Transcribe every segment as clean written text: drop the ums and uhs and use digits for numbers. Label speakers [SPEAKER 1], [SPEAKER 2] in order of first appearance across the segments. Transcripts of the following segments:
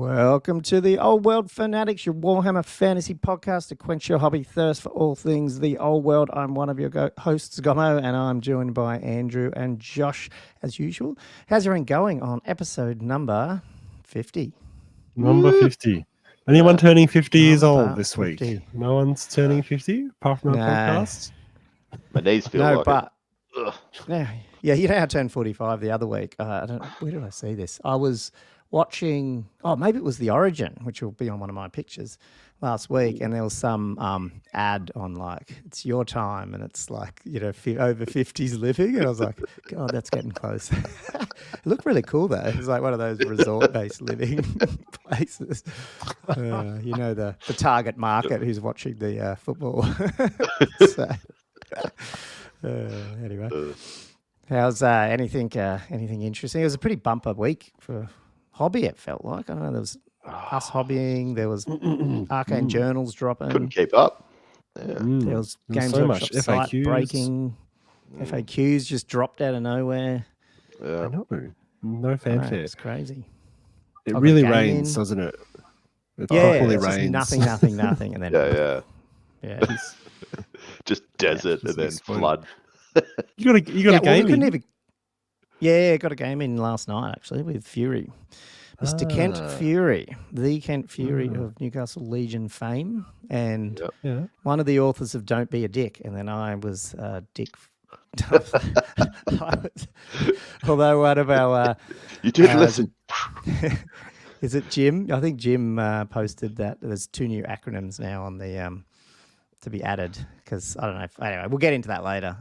[SPEAKER 1] Welcome to the Old World Fanatics, your Warhammer fantasy podcast to quench your hobby thirst for all things the old world. I'm one of your hosts, Gomo, and I'm joined by Andrew and Josh, as usual. How's everyone going on episode number 50?
[SPEAKER 2] Number 50. Anyone turning 50 years old this
[SPEAKER 1] 50.
[SPEAKER 2] week? No one's turning 50 apart from our podcast?
[SPEAKER 3] My knees feel like
[SPEAKER 1] but
[SPEAKER 3] it.
[SPEAKER 1] Yeah, you know I turned 45 the other week. Where did I see this? I was watching, maybe it was The Origin, which will be on one of my pictures last week, and there was some ad on like, it's your time, and it's like, over 50s living, and I was like, God, that's getting close. It looked really cool though. It was like one of those resort-based living places. The target market who's watching the football. Anyway. How's anything interesting? It was a pretty bumper week for hobby, it felt like. I don't know, there was us hobbying, there was Arcane Journals dropping.
[SPEAKER 3] Couldn't keep up.
[SPEAKER 1] Yeah. There was Games Workshop site breaking. FAQs just dropped out of nowhere.
[SPEAKER 2] Yeah. I know. No fanfare.
[SPEAKER 1] It's crazy.
[SPEAKER 2] It really rains, doesn't it? It properly rains.
[SPEAKER 1] Nothing, and then
[SPEAKER 3] Yeah. Just desert and then flood.
[SPEAKER 2] You got a game in?
[SPEAKER 1] Got a game in last night actually with Fury. Mr. Kent Fury, the Kent Fury of Newcastle Legion fame, and one of the authors of Don't Be a Dick, and then I was Dick. Although one of our
[SPEAKER 3] you did listen.
[SPEAKER 1] Is it Jim? I think Jim posted that there's 2 new acronyms now on the to be added, because I don't know. Anyway, we'll get into that later.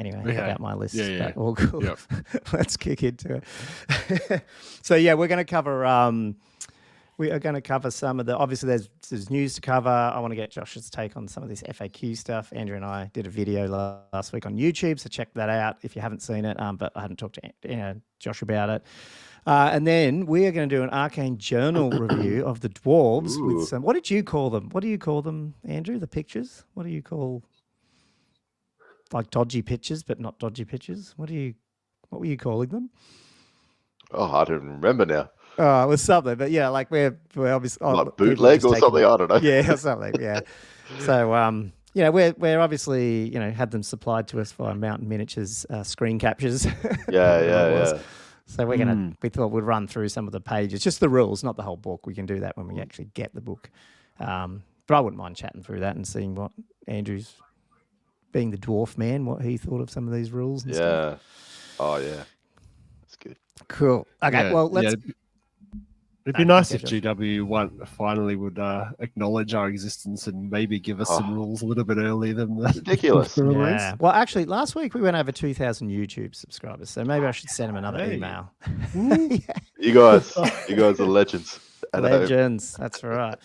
[SPEAKER 1] About my list. But all cool. Yep. Let's kick into it. So we're going to cover. We are going to cover some of the. Obviously, there's news to cover. I want to get Josh's take on some of this FAQ stuff. Andrew and I did a video last week on YouTube, so check that out if you haven't seen it. But I hadn't talked to Josh about it. And then we are going to do an Arcane Journal review of the dwarves with some. What did you call them? What do you call them, Andrew? The pictures? What do you call? Like dodgy pictures, but not dodgy pictures. What were you calling them?
[SPEAKER 3] Oh, I don't remember now.
[SPEAKER 1] Oh, it was something, but like we're obviously
[SPEAKER 3] like bootleg or something. I don't know.
[SPEAKER 1] Yeah, something. Yeah. So we're obviously had them supplied to us via Mountain Miniatures screen captures.
[SPEAKER 3] Yeah.
[SPEAKER 1] So we thought we'd run through some of the pages, just the rules, not the whole book. We can do that when we actually get the book. But I wouldn't mind chatting through that and seeing what Andrew's, being the dwarf man, what he thought of some of these rules and stuff.
[SPEAKER 3] Oh, yeah. That's good.
[SPEAKER 1] Cool. Okay, well, let's...
[SPEAKER 2] It'd be nice if GW finally would acknowledge our existence and maybe give us some rules a little bit earlier than the
[SPEAKER 3] ridiculous.
[SPEAKER 1] Yeah. Well, actually, last week we went over 2,000 YouTube subscribers, so maybe I should send them another email.
[SPEAKER 3] You guys are legends.
[SPEAKER 1] Legends, that's right.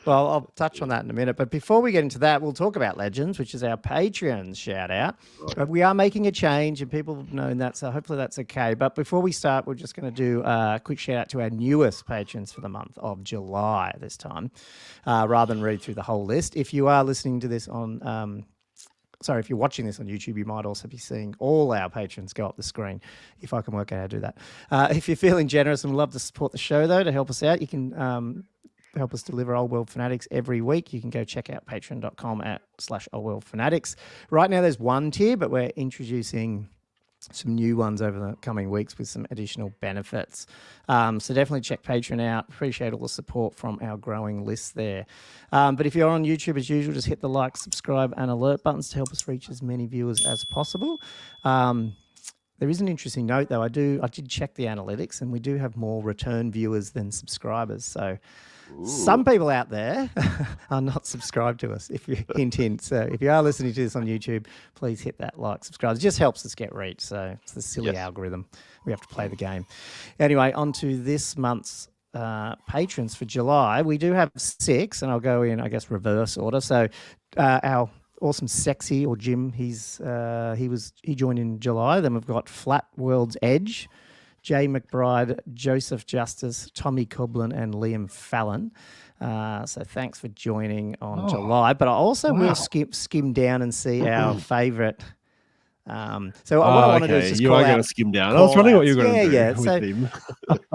[SPEAKER 1] Well, I'll touch on that in a minute. But before we get into that, we'll talk about Legends, which is our Patreon shout out. Right. We are making a change and people have known that, so hopefully that's okay. But before we start, we're just going to do a quick shout out to our newest patrons for the month of July this time, rather than read through the whole list. If you are listening to this on... if you're watching this on YouTube, you might also be seeing all our patrons go up the screen, if I can work out how to do that. If you're feeling generous and would love to support the show, though, to help us out, you can... help us deliver Old World Fanatics every week. You can go check out patreon.com/oldworldfanatics. Right now there's one tier, but we're introducing some new ones over the coming weeks with some additional benefits. So definitely check Patreon out. Appreciate all the support from our growing list there. But if you're on YouTube, as usual, just hit the like, subscribe, and alert buttons to help us reach as many viewers as possible. There is an interesting note, though. I did check the analytics, and we do have more return viewers than subscribers. So some people out there are not subscribed to us, if you hint. So if you are listening to this on YouTube, please hit that like, subscribe. It just helps us get reach. So it's the silly algorithm. We have to play the game. Anyway, on to this month's patrons for July. We do have 6, and I'll go in, I guess, reverse order. So our awesome Sexy, or Jim, he joined in July. Then we've got Flat World's Edge, Jay McBride, Joseph Justice, Tommy Coblin, and Liam Fallon. So thanks for joining on July. But I also will skim down and see our favourite So what I want to do is just
[SPEAKER 2] you
[SPEAKER 1] call
[SPEAKER 2] are going
[SPEAKER 1] out
[SPEAKER 2] to skim down. I was wondering what you were going to do
[SPEAKER 1] Yeah.
[SPEAKER 2] with
[SPEAKER 1] So
[SPEAKER 2] him.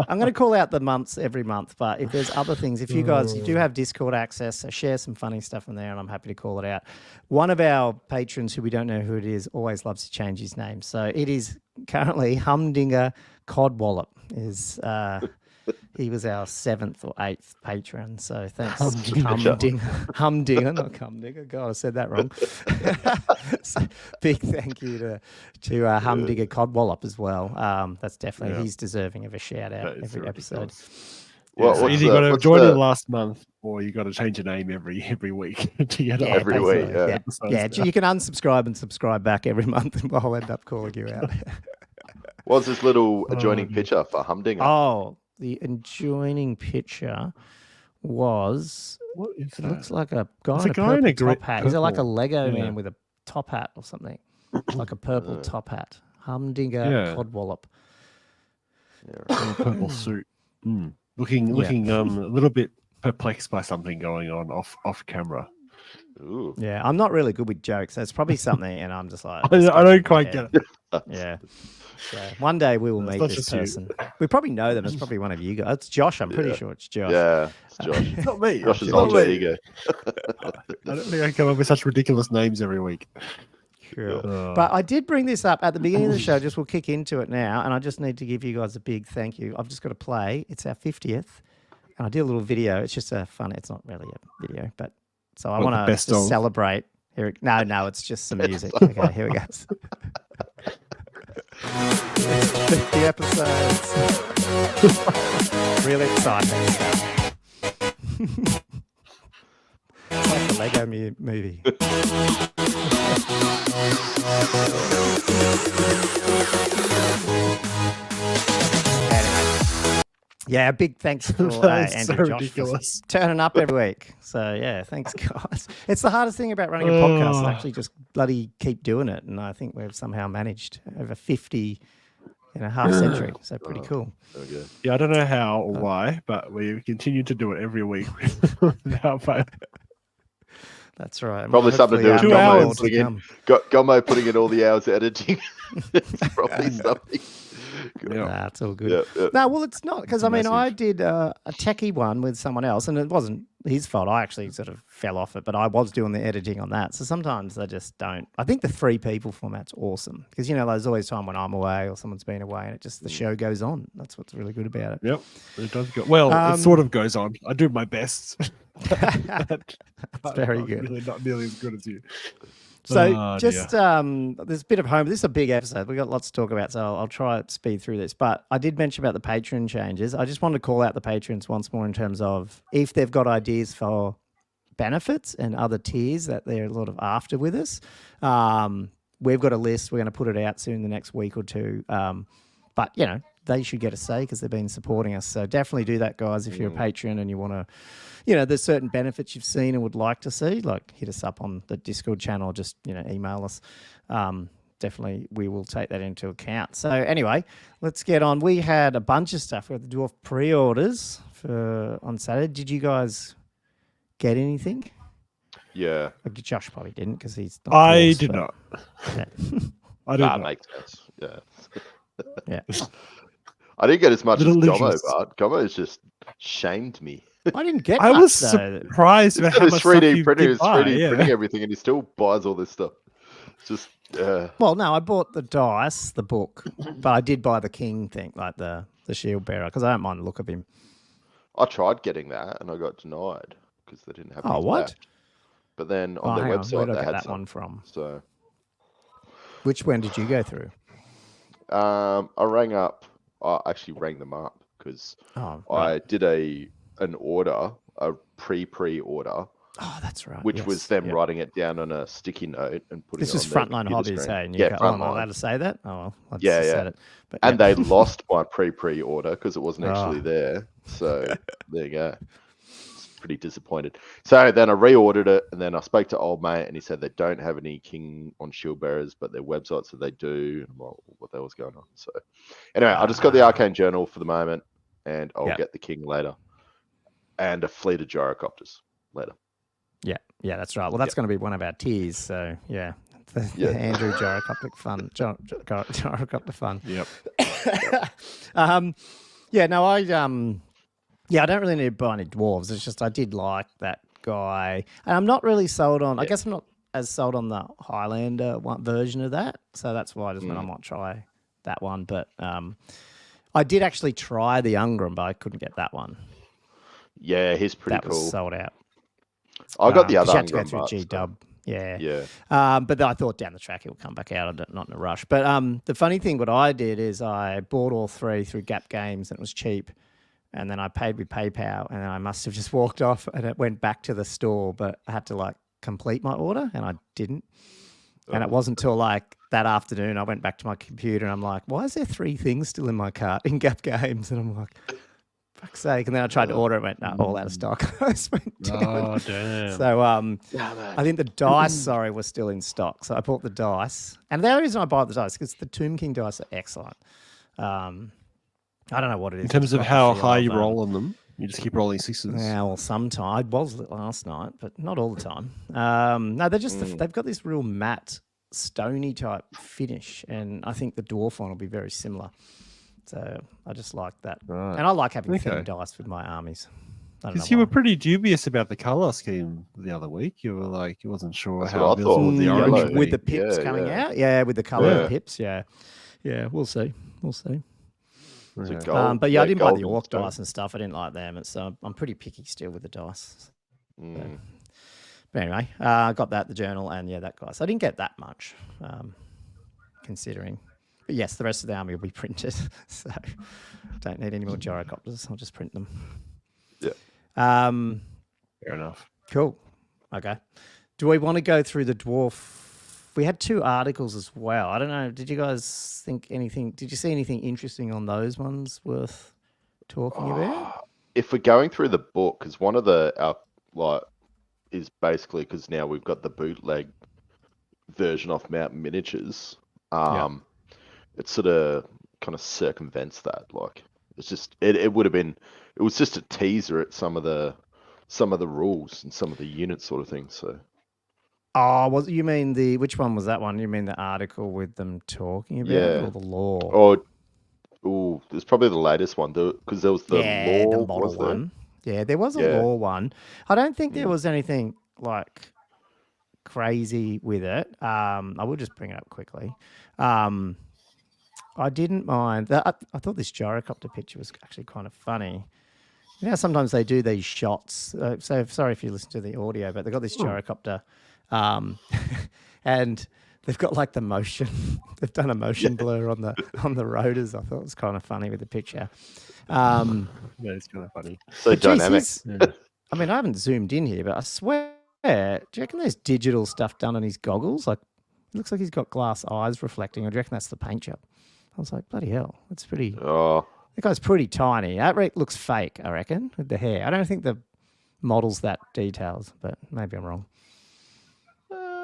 [SPEAKER 1] I'm going to call out the months every month, but if there's other things, if you guys you do have Discord access, so share some funny stuff in there, and I'm happy to call it out. One of our patrons, who we don't know who it is, always loves to change his name. So it is currently Humdinger Codwallop. He was our 7th or 8th patron. So thanks, Humdinger, not Humdinger. God, I said that wrong. So big thank you to Humdinger Codwallop as well. That's definitely he's deserving of a shout out every episode.
[SPEAKER 2] Well, so either you got to join in last month, or you got to change your name every week to get
[SPEAKER 3] every week.
[SPEAKER 1] Yeah. You can unsubscribe and subscribe back every month, and I'll end up calling you out.
[SPEAKER 3] What's this little adjoining picture for Humdinger?
[SPEAKER 1] Oh, the adjoining picture was.
[SPEAKER 2] What is that?
[SPEAKER 1] It looks like a guy
[SPEAKER 2] It's
[SPEAKER 1] in
[SPEAKER 2] a guy in a
[SPEAKER 1] top hat. He's like a Lego man
[SPEAKER 2] Yeah.
[SPEAKER 1] with a top hat or something, like a purple top hat. Humdinger Codwallop.
[SPEAKER 2] Purple suit. Looking a little bit perplexed by something going on off camera.
[SPEAKER 3] Ooh.
[SPEAKER 1] Yeah, I'm not really good with jokes. That's probably something, and I'm just like,
[SPEAKER 2] I don't quite get it.
[SPEAKER 1] Yeah. So one day we will meet this person. We probably know them. It's probably one of you guys. It's Josh. I'm pretty sure it's Josh.
[SPEAKER 3] Yeah, it's Josh.
[SPEAKER 2] It's not me.
[SPEAKER 3] Josh's alter ego.
[SPEAKER 2] I don't think I come up with such ridiculous names every week.
[SPEAKER 1] Sure. But I did bring this up at the beginning of the show. Just we'll kick into it now, and I just need to give you guys a big thank you. I've just got to play. It's our 50th, and I did a little video. It's just a fun. It's not really a video, but so I want to just celebrate. Here, no, it's just some music. Okay, here we go. 50 episodes. Really exciting stuff. It's like a Lego movie. Yeah, big thanks for Andrew Josh for turning up every week. So yeah, thanks guys. It's the hardest thing about running a podcast is actually just bloody keep doing it, and I think we've somehow managed over 50 in a half century. So pretty cool.
[SPEAKER 3] Okay.
[SPEAKER 2] Yeah, I don't know how or why, but we continue to do it every week without fail.
[SPEAKER 1] That's right.
[SPEAKER 3] Probably something to do with
[SPEAKER 2] 2 hours
[SPEAKER 3] Gommo putting in all the hours editing. It's probably something.
[SPEAKER 1] Nah, it's all good. No, well, it's not, because I mean, I did a techie one with someone else, and it wasn't his fault. I actually sort of fell off it, but I was doing the editing on that. So sometimes they just don't. I think the 3 people format's awesome, because there's always time when I'm away or someone's been away, and the show goes on. That's what's really good about it.
[SPEAKER 2] Yep, it does go. Well, it sort of goes on. I do my best.
[SPEAKER 1] That's very good.
[SPEAKER 2] Really not nearly as good as you.
[SPEAKER 1] So there's a bit of home. This is a big episode. We've got lots to talk about, so I'll try to speed through this. But I did mention about the patron changes. I just wanted to call out the patrons once more in terms of if they've got ideas for benefits and other tiers that they're a lot of after with us. We've got a list. We're going to put it out soon the next week or two. But, they should get a say because they've been supporting us. So definitely do that, guys, if you're a patron and you want to, there's certain benefits you've seen and would like to see, like hit us up on the Discord channel, just, email us. Definitely we will take that into account. So anyway, let's get on. We had a bunch of stuff. We had the Dwarf pre-orders on Saturday. Did you guys get anything?
[SPEAKER 3] Yeah.
[SPEAKER 1] Josh probably didn't because he's not.
[SPEAKER 2] I did not.
[SPEAKER 1] Yeah.
[SPEAKER 2] I did not.
[SPEAKER 3] Makes sense. Yeah.
[SPEAKER 1] Yeah.
[SPEAKER 3] I didn't get as much as Gommo,
[SPEAKER 2] Delicious.
[SPEAKER 3] but Gommo's just shamed me.
[SPEAKER 1] I didn't get
[SPEAKER 2] I
[SPEAKER 1] much,
[SPEAKER 2] was
[SPEAKER 1] though.
[SPEAKER 2] surprised about how
[SPEAKER 3] His
[SPEAKER 2] much stuff
[SPEAKER 3] 3D
[SPEAKER 2] you
[SPEAKER 3] printing,
[SPEAKER 2] did
[SPEAKER 3] his
[SPEAKER 2] buy,
[SPEAKER 3] 3D
[SPEAKER 2] yeah.
[SPEAKER 3] printing everything, and he still buys all this stuff. It's just,
[SPEAKER 1] Well, no, I bought the dice, the book, but I did buy the king thing, like the shield bearer, because I don't mind the look of him.
[SPEAKER 3] I tried getting that, and I got denied because they didn't have any
[SPEAKER 1] what?
[SPEAKER 3] left. But then on their
[SPEAKER 1] hang on.
[SPEAKER 3] website,
[SPEAKER 1] Where did I
[SPEAKER 3] they
[SPEAKER 1] get
[SPEAKER 3] had
[SPEAKER 1] that
[SPEAKER 3] some.
[SPEAKER 1] one from?
[SPEAKER 3] So,
[SPEAKER 1] Which one did you go through?
[SPEAKER 3] I rang up. I actually rang them up because I did an order, a pre-order.
[SPEAKER 1] Oh, that's right.
[SPEAKER 3] Which was them writing it down on a sticky note and putting
[SPEAKER 1] this
[SPEAKER 3] it on
[SPEAKER 1] was
[SPEAKER 3] their
[SPEAKER 1] Frontline
[SPEAKER 3] computer
[SPEAKER 1] Hobbies,
[SPEAKER 3] screen.
[SPEAKER 1] hey?
[SPEAKER 3] Yeah,
[SPEAKER 1] Am I
[SPEAKER 3] Frontline.
[SPEAKER 1] allowed to say that? Oh, well, I just
[SPEAKER 3] Yeah.
[SPEAKER 1] said it. But,
[SPEAKER 3] and they lost my pre-order because it wasn't actually there. So there you go. It's pretty disappointed. So then I reordered it, and then I spoke to old mate, and he said they don't have any King on Shield Bearers, but their website said they do. And well, what the hell's going on? So anyway, I just got the Arcane Journal for the moment, and I'll get the King later, and a fleet of gyrocopters later.
[SPEAKER 1] Yeah, that's right. Well, that's going to be one of our tiers. So yeah,
[SPEAKER 3] Yeah.
[SPEAKER 1] Andrew gyrocopter fun. Gyrocopter fun.
[SPEAKER 2] Yep.
[SPEAKER 1] Yeah, no, I don't really need to buy any dwarves. It's just I did like that guy, and I'm not really sold on. I guess I'm not as sold on the Highlander version of that, so that's why I just went. I might try that one, but I did actually try the Ungram, but I couldn't get that one.
[SPEAKER 3] Yeah, he's pretty
[SPEAKER 1] That
[SPEAKER 3] cool.
[SPEAKER 1] was sold out.
[SPEAKER 3] I got the other
[SPEAKER 1] You had to go
[SPEAKER 3] Ungram
[SPEAKER 1] through
[SPEAKER 3] parts,
[SPEAKER 1] G-Dub. Yeah.
[SPEAKER 3] Yeah.
[SPEAKER 1] But then I thought down the track he'll come back out, not in a rush. But the funny thing, what I did is I bought all three through Gap Games and it was cheap. And then I paid with PayPal and then I must have just walked off and it went back to the store, but I had to like complete my order and I didn't. And it wasn't until like that afternoon I went back to my computer and I'm like, why is there 3 things still in my cart in Gap Games? And I'm like, fuck's sake. And then I tried to order it, went, no, all out of stock. I spent
[SPEAKER 2] Oh, damn.
[SPEAKER 1] So I think the dice, were still in stock. So I bought the dice. And the only reason I bought the dice because the Tomb King dice are excellent. I don't know what it is.
[SPEAKER 2] In terms of how high you roll on them, you just keep rolling 6s.
[SPEAKER 1] Yeah, well, sometimes. I was last night, but not all the time. No, they're just, they've got this real matte, stony type finish. And I think the dwarf one will be very similar. So I just like that.
[SPEAKER 2] Right.
[SPEAKER 1] And I like having thin dice with my armies.
[SPEAKER 2] Because you were pretty dubious about the color scheme the other week. You were like, you wasn't sure
[SPEAKER 3] That's
[SPEAKER 2] how
[SPEAKER 3] what I thought.
[SPEAKER 2] the
[SPEAKER 3] Yellow.
[SPEAKER 2] orange
[SPEAKER 1] with the pips coming out. Yeah, with the color pips. Yeah, we'll see.
[SPEAKER 3] So gold,
[SPEAKER 1] but yeah, I didn't buy the
[SPEAKER 3] gold
[SPEAKER 1] orc
[SPEAKER 3] stone.
[SPEAKER 1] dice and stuff. I didn't like them. It's I'm pretty picky still with the dice.
[SPEAKER 3] Mm.
[SPEAKER 1] But anyway, I got that, the journal, and yeah, that guy. So I didn't get that much, considering. But yes, the rest of the army will be printed, so don't need any more gyrocopters. I'll just print them.
[SPEAKER 3] Yeah.
[SPEAKER 2] Fair enough.
[SPEAKER 1] Cool. Okay. Do we want to go through the dwarf? We had 2 articles as well. I don't know. Did you guys think anything? Did you see anything interesting on those ones worth talking about?
[SPEAKER 3] If we're going through the book, because one of the is basically because now we've got the bootleg version of Mountain Miniatures. It sort of kind of circumvents that. Like it's just it would have been. It was just a teaser at some of the rules and some of the units sort of things. So.
[SPEAKER 1] Oh, you mean which one was that one? You mean the article with them talking about it, or the law?
[SPEAKER 3] Oh, it's probably the latest one because there was the law.
[SPEAKER 1] The model one. Yeah, there was a law one. I don't think there was anything like crazy with it. I will just bring it up quickly. I didn't mind that. I thought this gyrocopter picture was actually kind of funny. You know, sometimes they do these shots. So sorry if you listen to the audio, but they've got this gyrocopter. And they've got like the motion. They've done a motion blur on the rotors. I thought it was kind of funny with the picture.
[SPEAKER 2] Yeah, it's kind of funny.
[SPEAKER 3] So dynamic.
[SPEAKER 1] I mean, I haven't zoomed in here, but I swear, do you reckon there's digital stuff done on his goggles? Like, it looks like he's got glass eyes reflecting. Or do you reckon that's the paint job? I was like, bloody hell, that's pretty.
[SPEAKER 3] Oh,
[SPEAKER 1] that guy's pretty tiny. That looks fake, I reckon, with the hair. I don't think the model's that detailed, but maybe I'm wrong.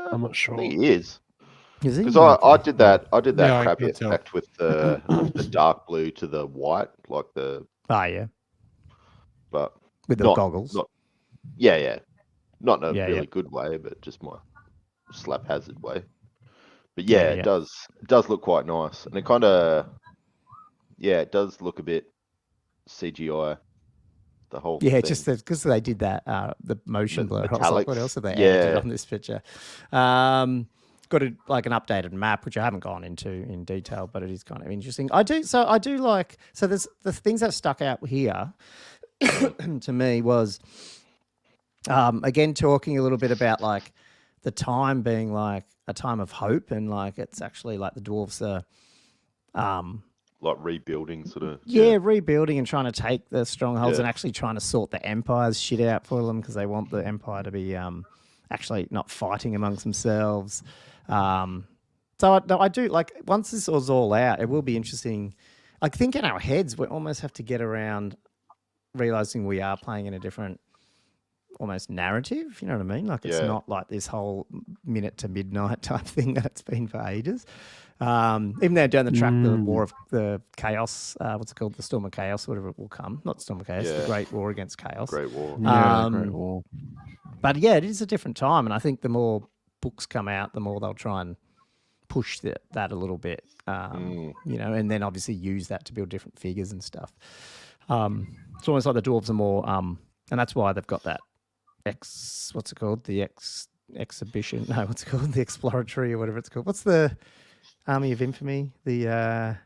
[SPEAKER 2] I'm not sure.
[SPEAKER 3] I think he is.
[SPEAKER 1] Is he?
[SPEAKER 3] Because I did that
[SPEAKER 2] Yeah, I
[SPEAKER 3] crappy
[SPEAKER 2] can tell.
[SPEAKER 3] effect with the dark blue to the white, like the.
[SPEAKER 1] Oh, yeah.
[SPEAKER 3] But
[SPEAKER 1] With the goggles.
[SPEAKER 3] Not in a really good way, but just my slap hazard way. But it does look quite nice, and it kind of it does look a bit CGI. The whole thing.
[SPEAKER 1] Just because they did that the motion blur. I was like, what else have they
[SPEAKER 3] Yeah.
[SPEAKER 1] added on this picture? Got an updated map, which I haven't gone into in detail, but it is kind of interesting. I do like. So there's the things that stuck out here to me was again talking a little bit about like the time being like a time of hope, and like it's actually like the dwarves are
[SPEAKER 3] like rebuilding, sort of.
[SPEAKER 1] Rebuilding and trying to take the strongholds and actually trying to sort the Empire's shit out for them because they want the Empire to be actually not fighting amongst themselves. So I do like once this is all out, it will be interesting. I think in our heads we almost have to get around realizing we are playing in a different almost narrative. You know what I mean? Like it's not like this whole minute to midnight type thing that it's been for ages. Even though down the track, the war of the chaos, what's it called? The Storm of Chaos, whatever it will come. Not Storm of Chaos, the Great War against Chaos.
[SPEAKER 3] Great War.
[SPEAKER 2] Yeah, Great War.
[SPEAKER 1] But yeah, it is a different time. And I think the more books come out, the more they'll try and push that a little bit, you know, and then obviously use that to build different figures and stuff. It's almost like the dwarves are more, and that's why they've got that what's it called? The exhibition? No, what's it called? The exploratory or whatever it's called. What's the Army of Infamy? The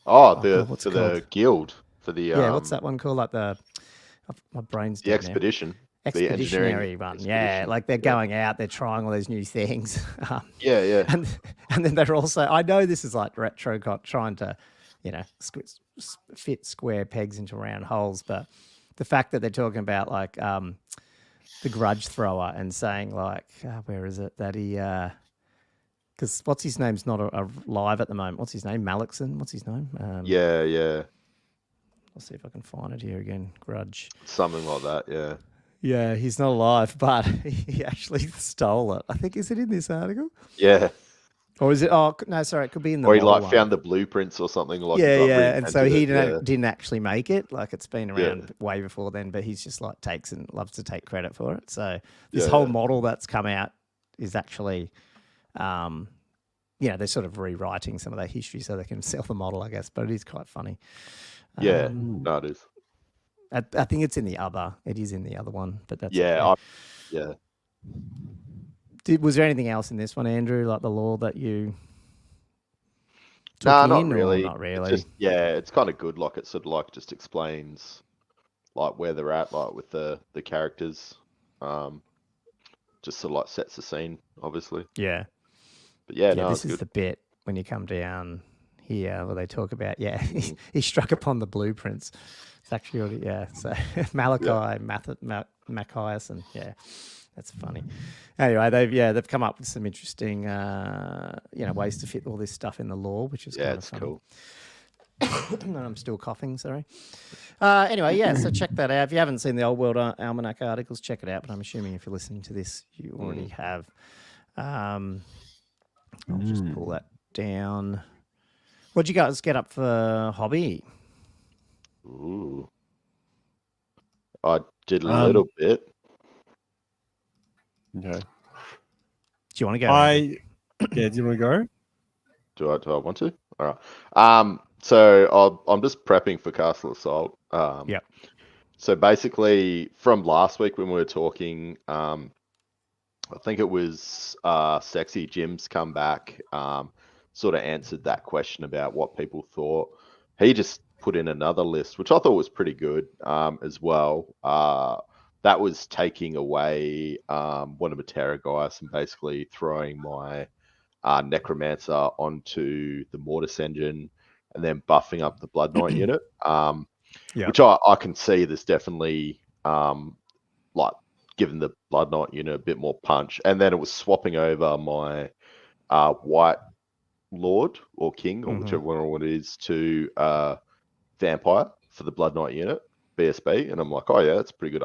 [SPEAKER 3] for the guild for the
[SPEAKER 1] what's that one called? Like my brain's
[SPEAKER 3] the
[SPEAKER 1] dead
[SPEAKER 3] expedition.
[SPEAKER 1] now. Expeditionary one, yeah. Like they're going out, they're trying all these new things. And then they're also, I know this is like retro trying to, you know, fit square pegs into round holes, but the fact that they're talking about like the grudge thrower and saying like, where is it that he, because what's his name's not alive at the moment. What's his name? Malixon. What's his name?
[SPEAKER 3] Yeah.
[SPEAKER 1] I'll see if I can find it here again. Grudge.
[SPEAKER 3] Something like that. Yeah.
[SPEAKER 1] Yeah, he's not alive, but he actually stole it. I think, is it in this article?
[SPEAKER 3] Yeah.
[SPEAKER 1] Or is it? Oh, no, sorry. It could be in the.
[SPEAKER 3] Or he like found the blueprints or something. Like
[SPEAKER 1] and so he didn't actually make it. Like it's been around way before then, but he's just like takes and loves to take credit for it. So this whole model that's come out is actually, you know, they're sort of rewriting some of that history so they can sell the model, I guess. But it is quite funny.
[SPEAKER 3] Yeah, no, it is.
[SPEAKER 1] I think it's in the other. It is in the other one, but that's was there anything else in this one, Andrew? Like the lore that you took in?
[SPEAKER 3] Not really.
[SPEAKER 1] Not really.
[SPEAKER 3] It's just, it's kind of good. Like it sort of like just explains like where they're at, like with the characters. Just sort of like sets the scene, obviously.
[SPEAKER 1] Yeah.
[SPEAKER 3] But
[SPEAKER 1] this is the bit when you come down here where they talk about he struck upon the blueprints. It's actually already so Malachi, Machias, and that's funny. Anyway, they've come up with some interesting ways to fit all this stuff in the lore, which is kind of funny.
[SPEAKER 3] Cool.
[SPEAKER 1] And I'm still coughing, sorry. Anyway, so check that out. If you haven't seen the Old World Almanac articles, check it out. But I'm assuming if you're listening to this, you already have. I'll just pull that down. What'd you guys get up for hobby?
[SPEAKER 3] Ooh. I did a little bit.
[SPEAKER 2] Okay.
[SPEAKER 1] Do you want to go?
[SPEAKER 2] Do you want to go?
[SPEAKER 3] Do I want to? All right. So I'm just prepping for Castle Assault. So basically, from last week when we were talking, I think it was Sexy Jim's come back, sort of answered that question about what people thought. He just put in another list, which I thought was pretty good as well. That was taking away one of the Terragaius and basically throwing my Necromancer onto the Mortis engine and then buffing up the Blood Knight unit, which I can see there's definitely like giving the Blood Knight unit a bit more punch. And then it was swapping over my White Lord or King, or whichever one it is, to Vampire for the Blood Knight unit, BSB. And I'm like, oh yeah, that's a pretty good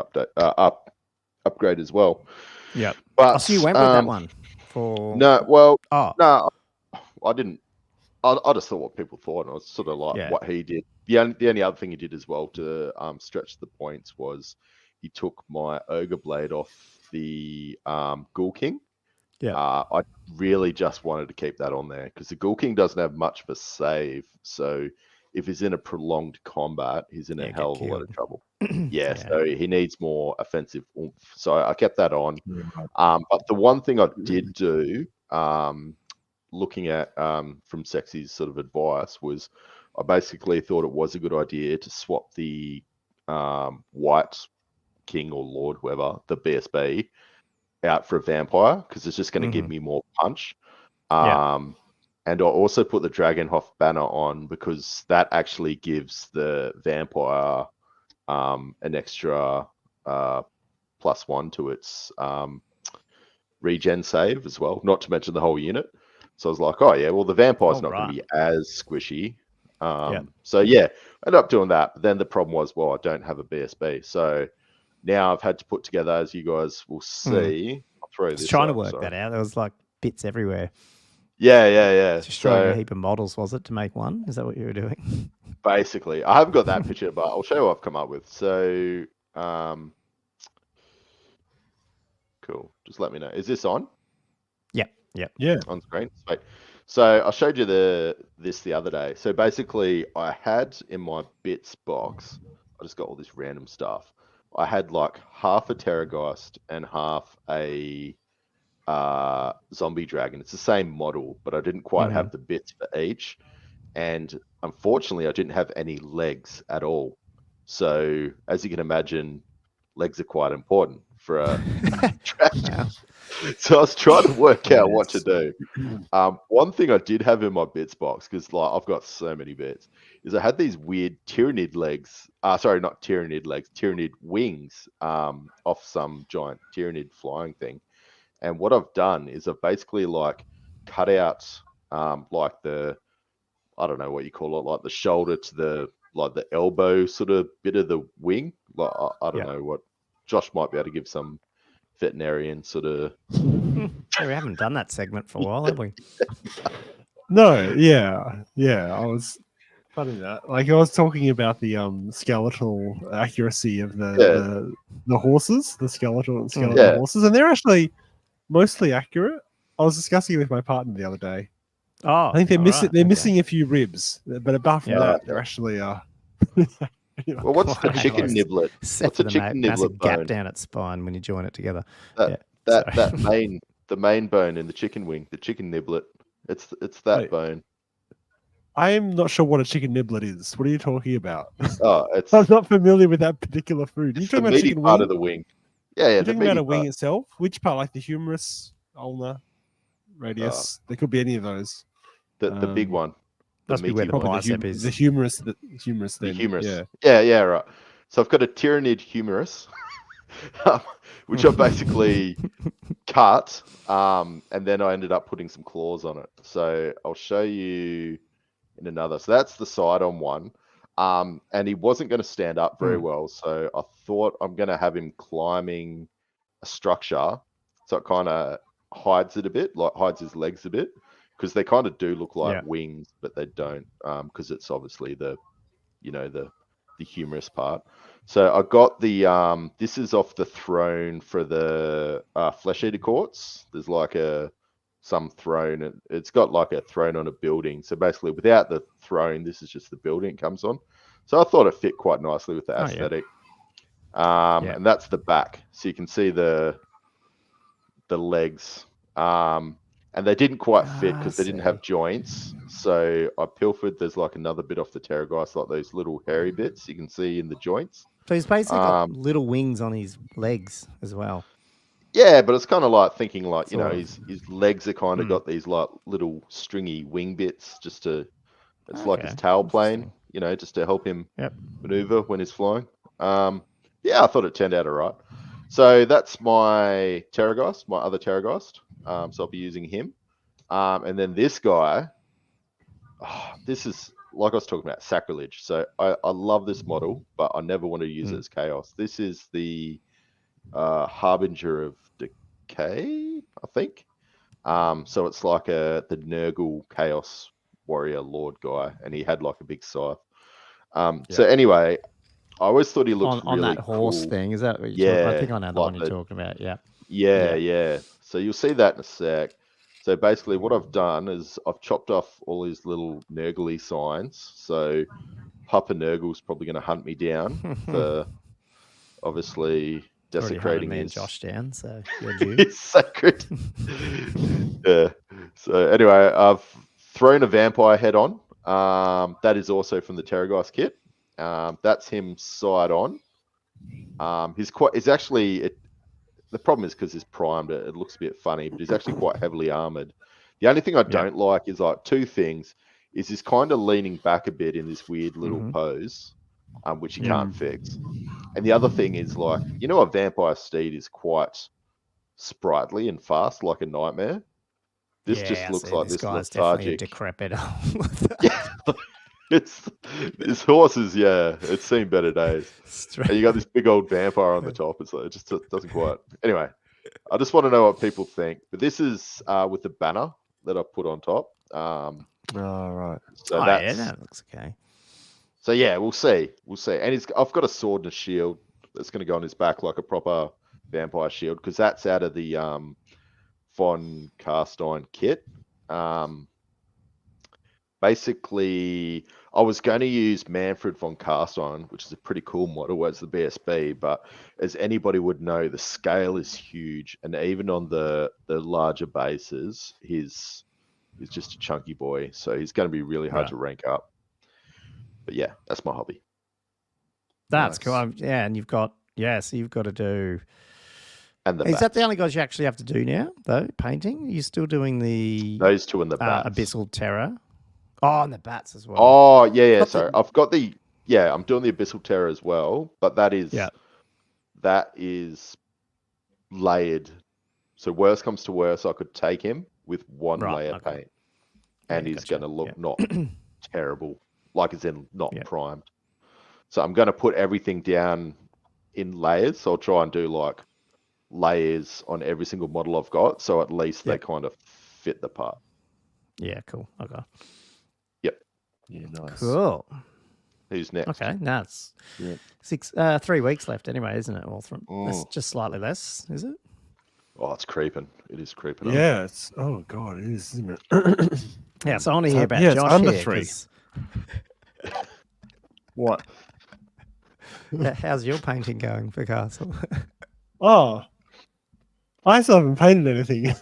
[SPEAKER 3] upgrade as well.
[SPEAKER 1] Yeah.
[SPEAKER 3] But
[SPEAKER 1] so you went with that one for
[SPEAKER 3] no, I didn't. I just thought what people thought, and I was sort of like what he did. The only other thing he did as well to stretch the points was he took my Ogre Blade off the Ghoul King. Yeah. I really just wanted to keep that on there because the Ghoul King doesn't have much of a save. So if he's in a prolonged combat, he's in a hell of a lot of trouble. So he needs more offensive oomph. So I kept that on. But the one thing I did do, looking at from Sexy's sort of advice, was I basically thought it was a good idea to swap the White King or Lord, whoever, the BSB, out for a Vampire because it's just going to give me more punch. And I also put the Dragonhof banner on because that actually gives the Vampire an extra +1 to its regen save as well, not to mention the whole unit. So I was like, oh yeah, well the Vampire's not going to be as squishy. So yeah, I ended up doing that. But then the problem was, well, I don't have a BSB. So now I've had to put together, as you guys will see, I'll throw this.
[SPEAKER 1] Trying to work that out. There was like bits everywhere.
[SPEAKER 3] Yeah.
[SPEAKER 1] Just throwing a heap of models, was it, to make one? Is that what you were doing?
[SPEAKER 3] Basically. I haven't got that picture, but I'll show you what I've come up with. So, cool. Just let me know. Is this on?
[SPEAKER 1] Yep.
[SPEAKER 2] Yeah.
[SPEAKER 3] On screen. So I showed you this the other day. So basically, I had in my bits box, I just got all this random stuff. I had like half a Terrorgeist and half a zombie dragon. It's the same model, but I didn't quite have the bits for each. And unfortunately, I didn't have any legs at all. So as you can imagine, legs are quite important for a dragon.
[SPEAKER 1] Wow.
[SPEAKER 3] So I was trying to work out what to do. One thing I did have in my bits box, because like I've got so many bits, is I had these weird Tyrannid legs. Sorry, not Tyrannid legs, Tyrannid wings off some giant Tyrannid flying thing. And what I've done is I've basically like cut out like the, I don't know what you call it, like the shoulder to the elbow sort of bit of the wing. Like I don't know what. Josh might be able to give some veterinarian sort of.
[SPEAKER 1] Yeah, we haven't done that segment for a while, have we?
[SPEAKER 2] No, yeah. I was funny that. Like I was talking about the skeletal accuracy of the horses, the skeletal horses, and they're actually mostly accurate. I was discussing it with my partner the other day.
[SPEAKER 1] Oh,
[SPEAKER 2] I think they're missing. They're missing a few ribs, but apart from that, they're actually
[SPEAKER 3] Well, what's the chicken niblet? What's a chicken niblet bone?
[SPEAKER 1] Gap down its spine when you join it together.
[SPEAKER 3] The main bone in the chicken wing, the chicken niblet. It's that bone.
[SPEAKER 2] I am not sure what a chicken niblet is. What are you talking about?
[SPEAKER 3] Oh,
[SPEAKER 2] I'm not familiar with that particular food.
[SPEAKER 3] It's the meaty part of the wing. Yeah,
[SPEAKER 2] You're talking about a wing itself? Which part, like the humerus, ulna, radius? There could be any of those.
[SPEAKER 3] The big one.
[SPEAKER 1] Must be where the bicep is.
[SPEAKER 2] The humerus. The humerus. Then.
[SPEAKER 3] The humerus.
[SPEAKER 2] Yeah.
[SPEAKER 3] Yeah, right. So I've got a Tyrannid humerus, which I basically cut, and then I ended up putting some claws on it. So I'll show you in another. So that's the side on one. And he wasn't going to stand up very well. So I thought I'm going to have him climbing a structure. So it kind of hides it a bit, like hides his legs a bit. Because they kind of do look like wings, but they don't, because it's obviously the humerus part. So I got the this is off the throne for the flesh eater courts. There's like some throne. It's got like a throne on a building. So basically, without the throne, this is just the building it comes on. So I thought it fit quite nicely with the aesthetic. And that's the back. So you can see the legs. And they didn't quite fit because they didn't have joints. So I pilfered. There's like another bit off the Terrorgeist, like those little hairy bits you can see in the joints.
[SPEAKER 1] So he's basically got little wings on his legs as well.
[SPEAKER 3] Yeah, but it's kind of like thinking like, his legs are kind of got these like little stringy wing bits just to, it's like his tail plane, just to help him maneuver when he's flying. I thought it turned out all right. So that's my Terrorgeist, my other Terrorgeist. So I'll be using him. And then this guy, this is, like I was talking about, sacrilege. So I love this model, but I never want to use it as chaos. This is the Harbinger of Decay, I think. So it's like the Nurgle Chaos Warrior Lord guy, and he had like a big scythe. So anyway, I always thought he looked
[SPEAKER 1] on
[SPEAKER 3] really
[SPEAKER 1] that horse
[SPEAKER 3] cool.
[SPEAKER 1] thing. Is that what you're talking? I think I know the one you're talking about. Yeah.
[SPEAKER 3] So you'll see that in a sec. So basically what I've done is I've chopped off all his little Nurgly signs. So Papa Nurgle's probably going to hunt me down for obviously desecrating
[SPEAKER 1] his Josh down, so you're due.
[SPEAKER 3] It's sacred. So anyway, I've thrown a vampire head on. That is also from the Terrorgeist kit. That's him side on. He's actually the problem is because he's primed, it looks a bit funny, but he's actually quite heavily armored. The only thing I don't like is like two things. Is he's kind of leaning back a bit in this weird little pose, which you can't fix. And the other thing is like, a vampire steed is quite sprightly and fast, like a nightmare. This just looks like this lethargic.
[SPEAKER 1] Decrepit.
[SPEAKER 3] This horse is it's seen better days. And you got this big old vampire on the top. It's like, it just doesn't quite. Anyway, I just want to know what people think. But this is with the banner that I put on top.
[SPEAKER 2] Right.
[SPEAKER 3] So
[SPEAKER 1] that looks okay.
[SPEAKER 3] So we'll see. And I've got a sword and a shield that's going to go on his back like a proper vampire shield, because that's out of the von Carstein kit. Basically, I was going to use Manfred von Carstein, which is a pretty cool model as the BSB, but as anybody would know, the scale is huge, and even on the larger bases, he's just a chunky boy, so he's going to be really hard to rank up. But yeah, that's my hobby.
[SPEAKER 1] That's cool. Yeah, and you've got so you've got to do.
[SPEAKER 3] And
[SPEAKER 1] is that the only guys you actually have to do now, though? Painting? Are you still doing
[SPEAKER 3] those two and the bats?
[SPEAKER 1] Abyssal Terror. Oh, and the bats as well.
[SPEAKER 3] Oh, yeah. Sorry, I've got I'm doing the Abyssal Terror as well, but that is layered. So worst comes to worst, I could take him with one layer paint, and he's going to look not terrible, like it's in not primed. So I'm going to put everything down in layers. So I'll try and do like layers on every single model I've got, so at least they kind of fit the part.
[SPEAKER 1] Yeah, cool. Okay.
[SPEAKER 2] Yeah, nice.
[SPEAKER 1] Cool.
[SPEAKER 3] Who's next?
[SPEAKER 1] Okay, that's 3 weeks left anyway, isn't it, Waltham? That's just slightly less, is it?
[SPEAKER 3] Oh, it's creeping. It is creeping.
[SPEAKER 2] Yeah, it's God, it is, isn't it?
[SPEAKER 1] Yeah, so I want to hear about
[SPEAKER 2] Josh
[SPEAKER 1] it's
[SPEAKER 2] under
[SPEAKER 1] here,
[SPEAKER 2] 3. What?
[SPEAKER 1] How's your painting going for Castle?
[SPEAKER 2] Oh, I still haven't painted anything.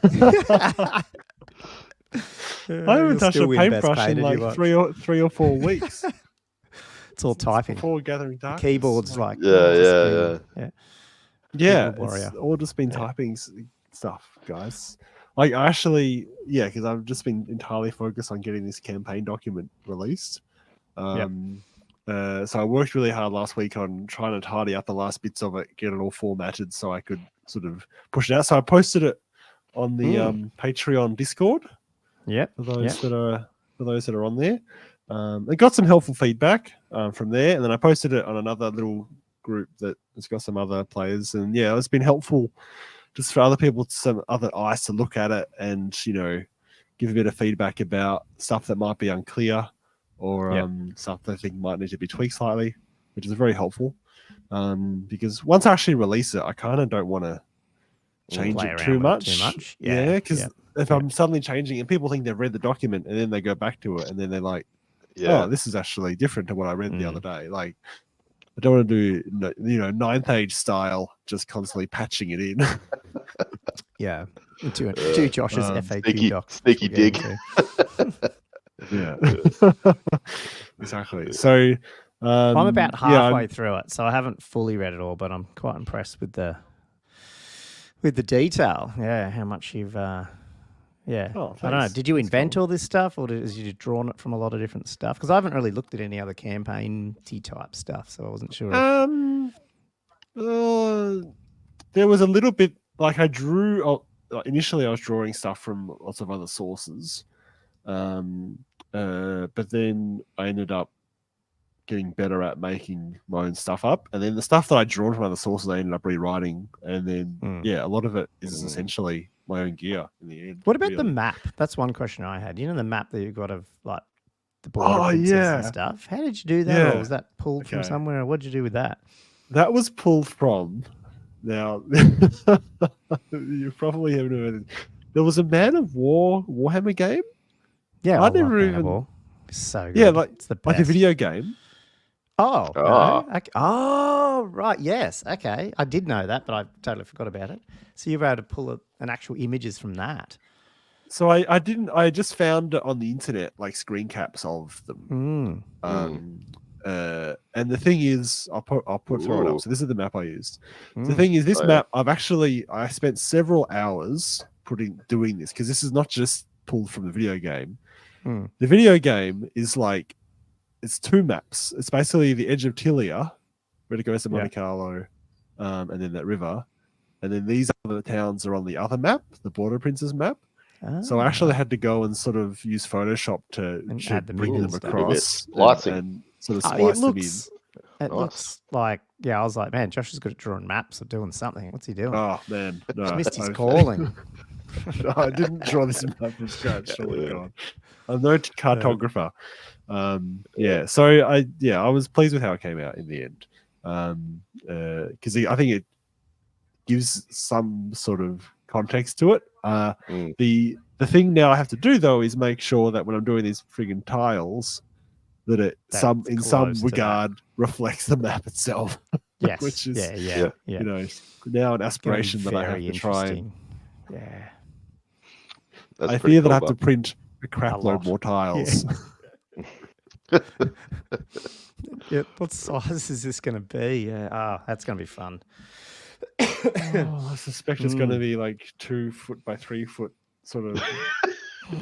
[SPEAKER 2] I haven't touched a paintbrush in like 3 or 4 weeks.
[SPEAKER 1] It's all typing.
[SPEAKER 2] Before gathering darkness.
[SPEAKER 1] Keyboard's like
[SPEAKER 2] yeah.
[SPEAKER 1] Keyboard
[SPEAKER 2] It's all just been typing stuff, guys. Like actually, because I've just been entirely focused on getting this campaign document released. So I worked really hard last week on trying to tidy up the last bits of it, get it all formatted so I could sort of push it out. So I posted it on the Patreon Discord. For those that are on there. I got some helpful feedback from there, and then I posted it on another little group that has got some other players, and it's been helpful just for other people, some other eyes to look at it and give a bit of feedback about stuff that might be unclear or stuff that I think might need to be tweaked slightly, which is very helpful. Because once I actually release it, I kind of don't want to change it too much. Because if I'm suddenly changing and people think they've read the document and then they go back to it and then they're like, oh, this is actually different to what I read the other day. Like, I don't want to do, ninth age style, just constantly patching it in.
[SPEAKER 1] Do Josh's FAQ doc.
[SPEAKER 3] Sneaky dig.
[SPEAKER 2] Exactly. So
[SPEAKER 1] I'm about halfway through it, so I haven't fully read it all, but I'm quite impressed with the detail. Yeah, how much you've I don't know. Did you invent all this stuff, or did you just drawn it from a lot of different stuff? Because I haven't really looked at any other campaign-y type stuff, so I wasn't sure.
[SPEAKER 2] There was a little bit like I drew. Initially, I was drawing stuff from lots of other sources, but then I ended up getting better at making my own stuff up, and then the stuff that I drawn from other sources, I ended up rewriting, and then a lot of it is essentially my own gear in the end.
[SPEAKER 1] What about the map? That's one question I had. The map that you got of like the border and stuff. How did you do that? Or was that pulled from somewhere? Or what did you do with that?
[SPEAKER 2] That was pulled from. Now you probably haven't heard it. There was a Man of War Warhammer game.
[SPEAKER 1] Yeah,
[SPEAKER 2] I never even.
[SPEAKER 1] War. So good.
[SPEAKER 2] Yeah, like
[SPEAKER 1] it's the best.
[SPEAKER 2] Like a video game.
[SPEAKER 1] Oh, no. Okay. Oh, right. Yes. Okay. I did know that, but I totally forgot about it. So you were able to pull an actual images from that.
[SPEAKER 2] So I didn't. I just found on the internet like screen caps of them. And the thing is, I'll throw it up. So this is the map I used. The thing is, this map I spent several hours doing this because this is not just pulled from the video game. The video game is like. It's 2 maps. It's basically the edge of Tilia, where it goes to Monte Carlo, and then that river. And then these other towns are on the other map, the Border Princes map. So I actually had to go and sort of use Photoshop to bring them across and sort of splice them in.
[SPEAKER 1] It looks like, I was like, man, Josh is good at drawing maps or doing something. What's he doing?
[SPEAKER 2] Oh, man. No,
[SPEAKER 1] he's missed his calling.
[SPEAKER 2] I didn't draw this map from scratch. Oh, my God. I'm no cartographer. So I was pleased with how it came out in the end, because I think it gives some sort of context to it. The thing now I have to do though is make sure that when I'm doing these friggin' tiles, that it in some regard reflects the map itself.
[SPEAKER 1] Yes.
[SPEAKER 2] Which is
[SPEAKER 1] yeah.
[SPEAKER 2] you know, now an aspiration that I have to try. And,
[SPEAKER 1] yeah.
[SPEAKER 2] I fear that I have to print a crap load more tiles.
[SPEAKER 1] Yeah. What size is this going to be? Yeah. That's going to be fun.
[SPEAKER 2] I suspect it's going to be like 2 foot by 3 foot sort of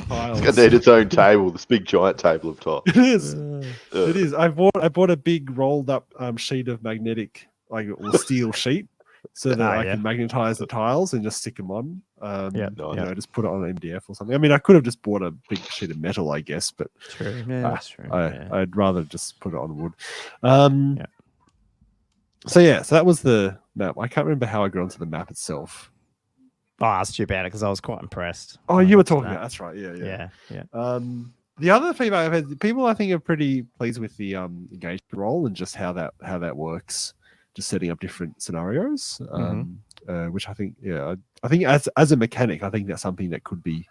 [SPEAKER 2] tiles.
[SPEAKER 3] It's going to need its own table, this big giant table of top.
[SPEAKER 2] It is. It is. I bought a big rolled up sheet of magnetic, like steel sheet, so that I can magnetize the tiles and just stick them on. You know, just put it on an MDF or something. I mean, I could have just bought a big sheet of metal, I guess, but
[SPEAKER 1] true. Yeah, that's true.
[SPEAKER 2] I'd rather just put it on wood. So that was the map. I can't remember how I got onto the map itself.
[SPEAKER 1] I asked you about it because I was quite impressed.
[SPEAKER 2] Oh, you were talking about that's right. Yeah. The other feedback I've had, people I think are pretty pleased with the engagement role and just how that works, just setting up different scenarios. Which I think, I think as a mechanic, I think that's something that could be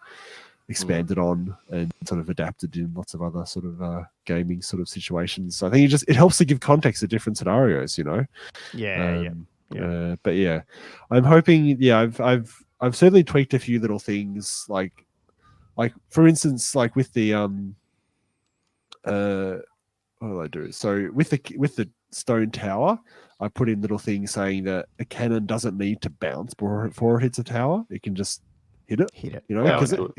[SPEAKER 2] expanded on and sort of adapted in lots of other sort of gaming sort of situations. So I think it helps to give context to different scenarios, you know. But yeah, I'm hoping. Yeah, I've certainly tweaked a few little things, like for instance, like with the what do I do? So with the stone tower, I put in little things saying that a cannon doesn't need to bounce before it hits a tower. It can just hit it, you know, because a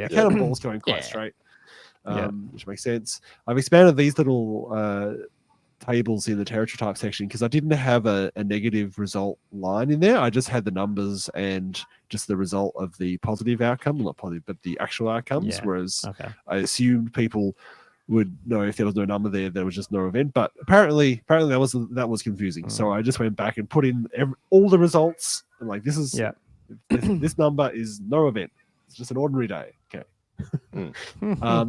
[SPEAKER 2] cannonball's going quite straight, which makes sense. I've expanded these little tables in the territory type section because I didn't have a negative result line in there. I just had the numbers and just the result of the positive outcome, not positive, but the actual outcomes. Whereas I assumed people would know if there was no number there was just no event. But apparently that was confusing. So I just went back and put in all the results and like this is this number is no event. It's just an ordinary day. Okay.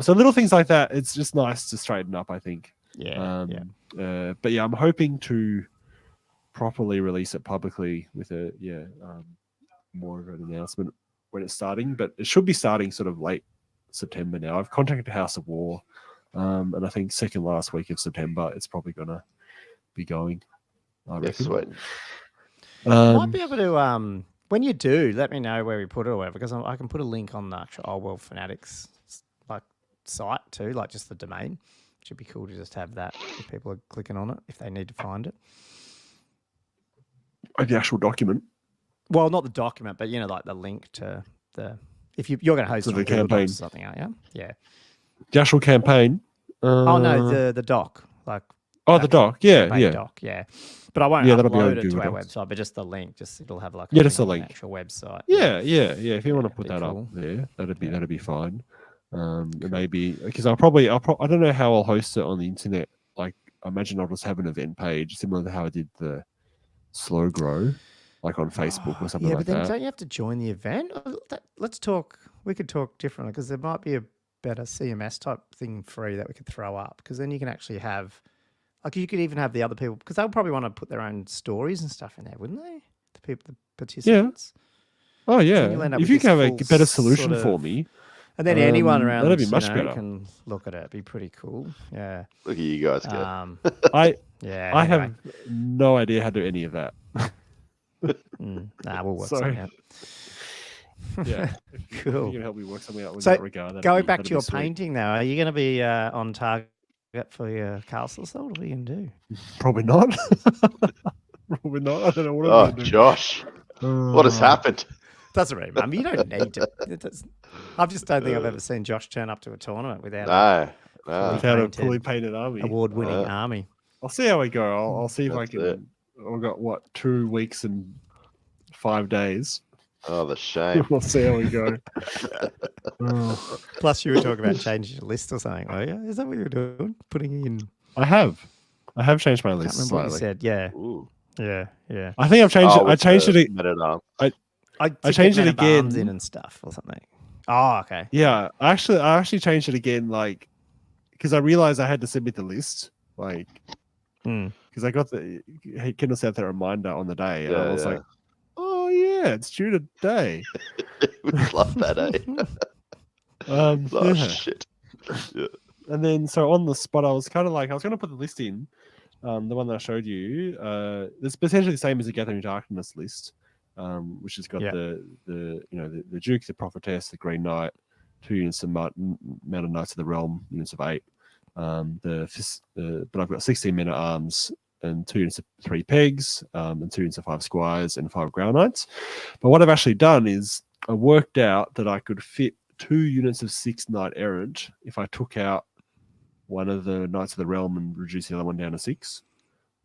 [SPEAKER 2] So little things like that. It's just nice to straighten up, I think. But I'm hoping to properly release it publicly with a more of an announcement when it's starting. But it should be starting sort of late September now. I've contacted House of War, and I think second last week of September it's probably gonna be going. I reckon.
[SPEAKER 3] Sweet.
[SPEAKER 1] Might be able to when you do, let me know where we put it or whatever, because I can put a link on the actual Old World Fanatics like site too, like just the domain. Should be cool to just have that if people are clicking on it, if they need to find it.
[SPEAKER 2] The actual document.
[SPEAKER 1] Well, not the document, but like the link to the. If you're going to host
[SPEAKER 2] the campaign
[SPEAKER 1] or something, aren't you? Yeah.
[SPEAKER 2] The actual campaign.
[SPEAKER 1] Oh no, the doc, like.
[SPEAKER 2] Oh, the doc. Yeah.
[SPEAKER 1] Doc, yeah. But I won't upload it to our website, but just the link. It'll have like
[SPEAKER 2] just a link.
[SPEAKER 1] Actual website.
[SPEAKER 2] Yeah. If you want to put that up there, that'd be fine. Maybe because I don't know how I'll host it on the internet. Like I imagine I'll just have an event page similar to how I did the Slow Grow, like on Facebook or something like that. Yeah, but then
[SPEAKER 1] don't you have to join the event? Let's talk. We could talk differently because there might be a better CMS type thing free that we could throw up, because then you can actually have, like, you could even have the other people, because they'll probably want to put their own stories and stuff in there, wouldn't they? The participants.
[SPEAKER 2] Yeah. Oh yeah. So if you can have a better solution for me.
[SPEAKER 1] And then anyone around
[SPEAKER 2] that'd be much better.
[SPEAKER 1] Can look at it. It'd be pretty cool. Yeah.
[SPEAKER 3] Look at you guys go.
[SPEAKER 2] I have no idea how to do any of that.
[SPEAKER 1] Nah, we'll work something out.
[SPEAKER 2] Yeah.
[SPEAKER 1] Cool.
[SPEAKER 2] You can help me work something out with
[SPEAKER 1] so
[SPEAKER 2] that regard.
[SPEAKER 1] Going back to your painting now, are you going to be on target for your castle soul? What are you going to do?
[SPEAKER 2] Probably not. Probably not. I don't know what I'm going to do.
[SPEAKER 3] Josh. What has happened?
[SPEAKER 1] Doesn't really matter. You don't need to. I just don't think I've ever seen Josh turn up to a tournament without
[SPEAKER 2] a fully painted army,
[SPEAKER 1] award-winning army.
[SPEAKER 2] I'll see how we go. I'll see if I can. I've got 2 weeks and 5 days.
[SPEAKER 3] Oh, the shame.
[SPEAKER 2] We'll see how we go.
[SPEAKER 1] Plus, you were talking about changing your list or something. Oh yeah, is that what you were doing? Putting in.
[SPEAKER 2] I have changed my list.
[SPEAKER 1] I can't remember what you said. Yeah.
[SPEAKER 3] Ooh.
[SPEAKER 1] Yeah.
[SPEAKER 2] I think I've changed it. I changed it.
[SPEAKER 1] I changed it again in and stuff or something. Oh, okay.
[SPEAKER 2] Yeah, I actually changed it again, like, because I realized I had to submit the list, like, because I got the Kendall sent that reminder on the day, and I was like, oh yeah, it's due today.
[SPEAKER 3] We love that, eh?
[SPEAKER 2] Yeah.
[SPEAKER 3] Shit. Yeah.
[SPEAKER 2] And then so on the spot, I was kind of like, I was going to put the list in, the one that I showed you. It's potentially the same as the Gathering Darkness list, which has got the Duke, the Prophetess, the Green Knight, 2 units of Mountain Knights of the Realm, units of 8. But I've got 16 men at arms and 2 units of 3 pegs, and 2 units of 5 squires and 5 ground knights. But what I've actually done is I worked out that I could fit 2 units of 6 knight errant if I took out one of the Knights of the Realm and reduced the other one down to 6.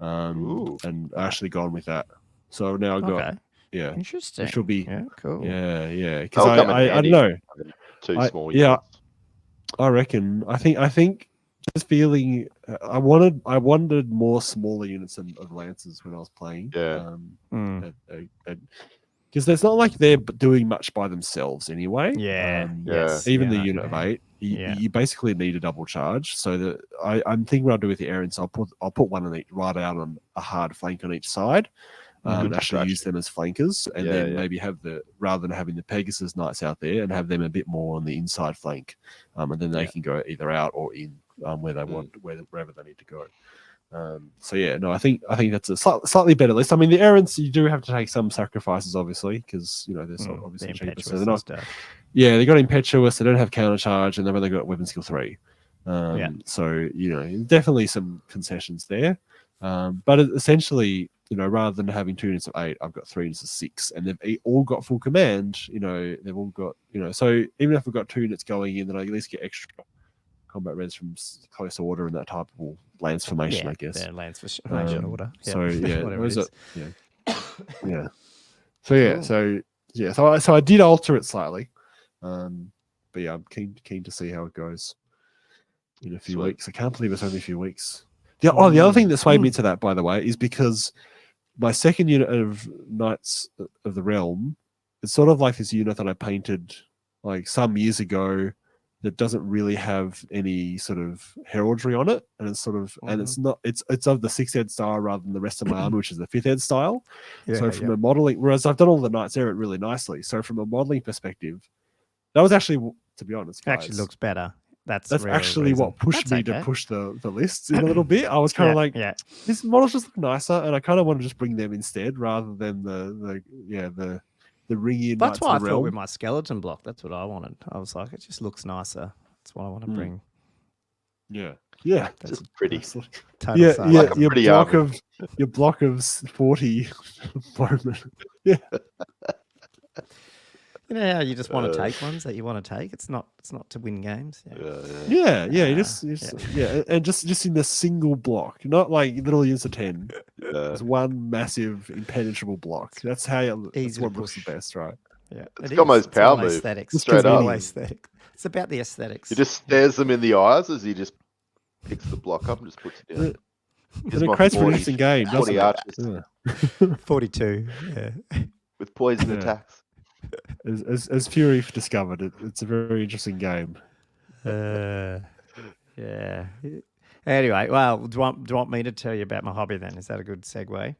[SPEAKER 2] And I actually gone with that. So now I've got
[SPEAKER 1] interesting.
[SPEAKER 2] Which will be
[SPEAKER 1] cool.
[SPEAKER 2] Yeah. Because I don't know.
[SPEAKER 3] 2 small units.
[SPEAKER 2] I reckon. I think just feeling I wanted more smaller units of lances when I was playing. Because it's not like they're doing much by themselves anyway. Even the unit of 8, you basically need a double charge. So that I'm thinking what I'll do with the errands. I'll put one on each, right out on a hard flank on each side. Actually use them as flankers, and then maybe have rather than having the Pegasus Knights out there, and have them a bit more on the inside flank, and then they can go either out or in where they want, wherever they need to go. I think that's a slightly better list. I mean, the errands, you do have to take some sacrifices, obviously, because they're obviously cheaper. So they're not. They got impetuous. They don't have counter charge, and they've only got weapon skill 3. So definitely some concessions there. But essentially, rather than having 2 units of 8, I've got 3 units of 6, and they've all got full command. They've all got So even if we've got 2 units going in, then I at least get extra combat reds from close order and that type of lance formation, I guess.
[SPEAKER 1] Yeah, lance formation order.
[SPEAKER 2] So
[SPEAKER 1] whatever
[SPEAKER 2] So I did alter it slightly, but I'm keen to see how it goes in a few weeks. I can't believe it's only a few weeks. The other thing that swayed me to that, by the way, is because my second unit of Knights of the Realm, it's sort of like this unit that I painted like some years ago that doesn't really have any sort of heraldry on it, and it's sort of and it's not it's of the 6th ed style rather than the rest of my army, which is the 5th ed style. So from a modeling, whereas I've done all the Knights errant really nicely. So from a modeling perspective, that was actually, to be honest, guys,
[SPEAKER 1] actually looks better. That's
[SPEAKER 2] actually what pushed me to push the lists in a little bit. I was kind of like, these models just look nicer, and I kind of want to just bring them instead rather than the ring in.
[SPEAKER 1] That's why I thought with my skeleton block. That's what I wanted. I was like, it just looks nicer. That's what I want to bring.
[SPEAKER 2] Yeah,
[SPEAKER 3] that's pretty.
[SPEAKER 2] Your block of 40 bowmen.
[SPEAKER 1] You know how you just want to take ones that you want to take. It's not to win games.
[SPEAKER 2] You just and just in a single block, not like little units of 10. It's one massive impenetrable block. That's how that's what looks the best, right?
[SPEAKER 1] Yeah,
[SPEAKER 3] it's got most power move. Straight up.
[SPEAKER 1] Aesthetic. It's about the aesthetics.
[SPEAKER 3] He just stares them in the eyes as he just picks the block up and just puts it down.
[SPEAKER 2] It creates an interesting game.
[SPEAKER 3] 40 archers.
[SPEAKER 1] 42. Yeah.
[SPEAKER 3] With poison attacks.
[SPEAKER 2] As Fury discovered, it's a very interesting game.
[SPEAKER 1] Yeah. Anyway, well, do you want me to tell you about my hobby then? Is that a good segue?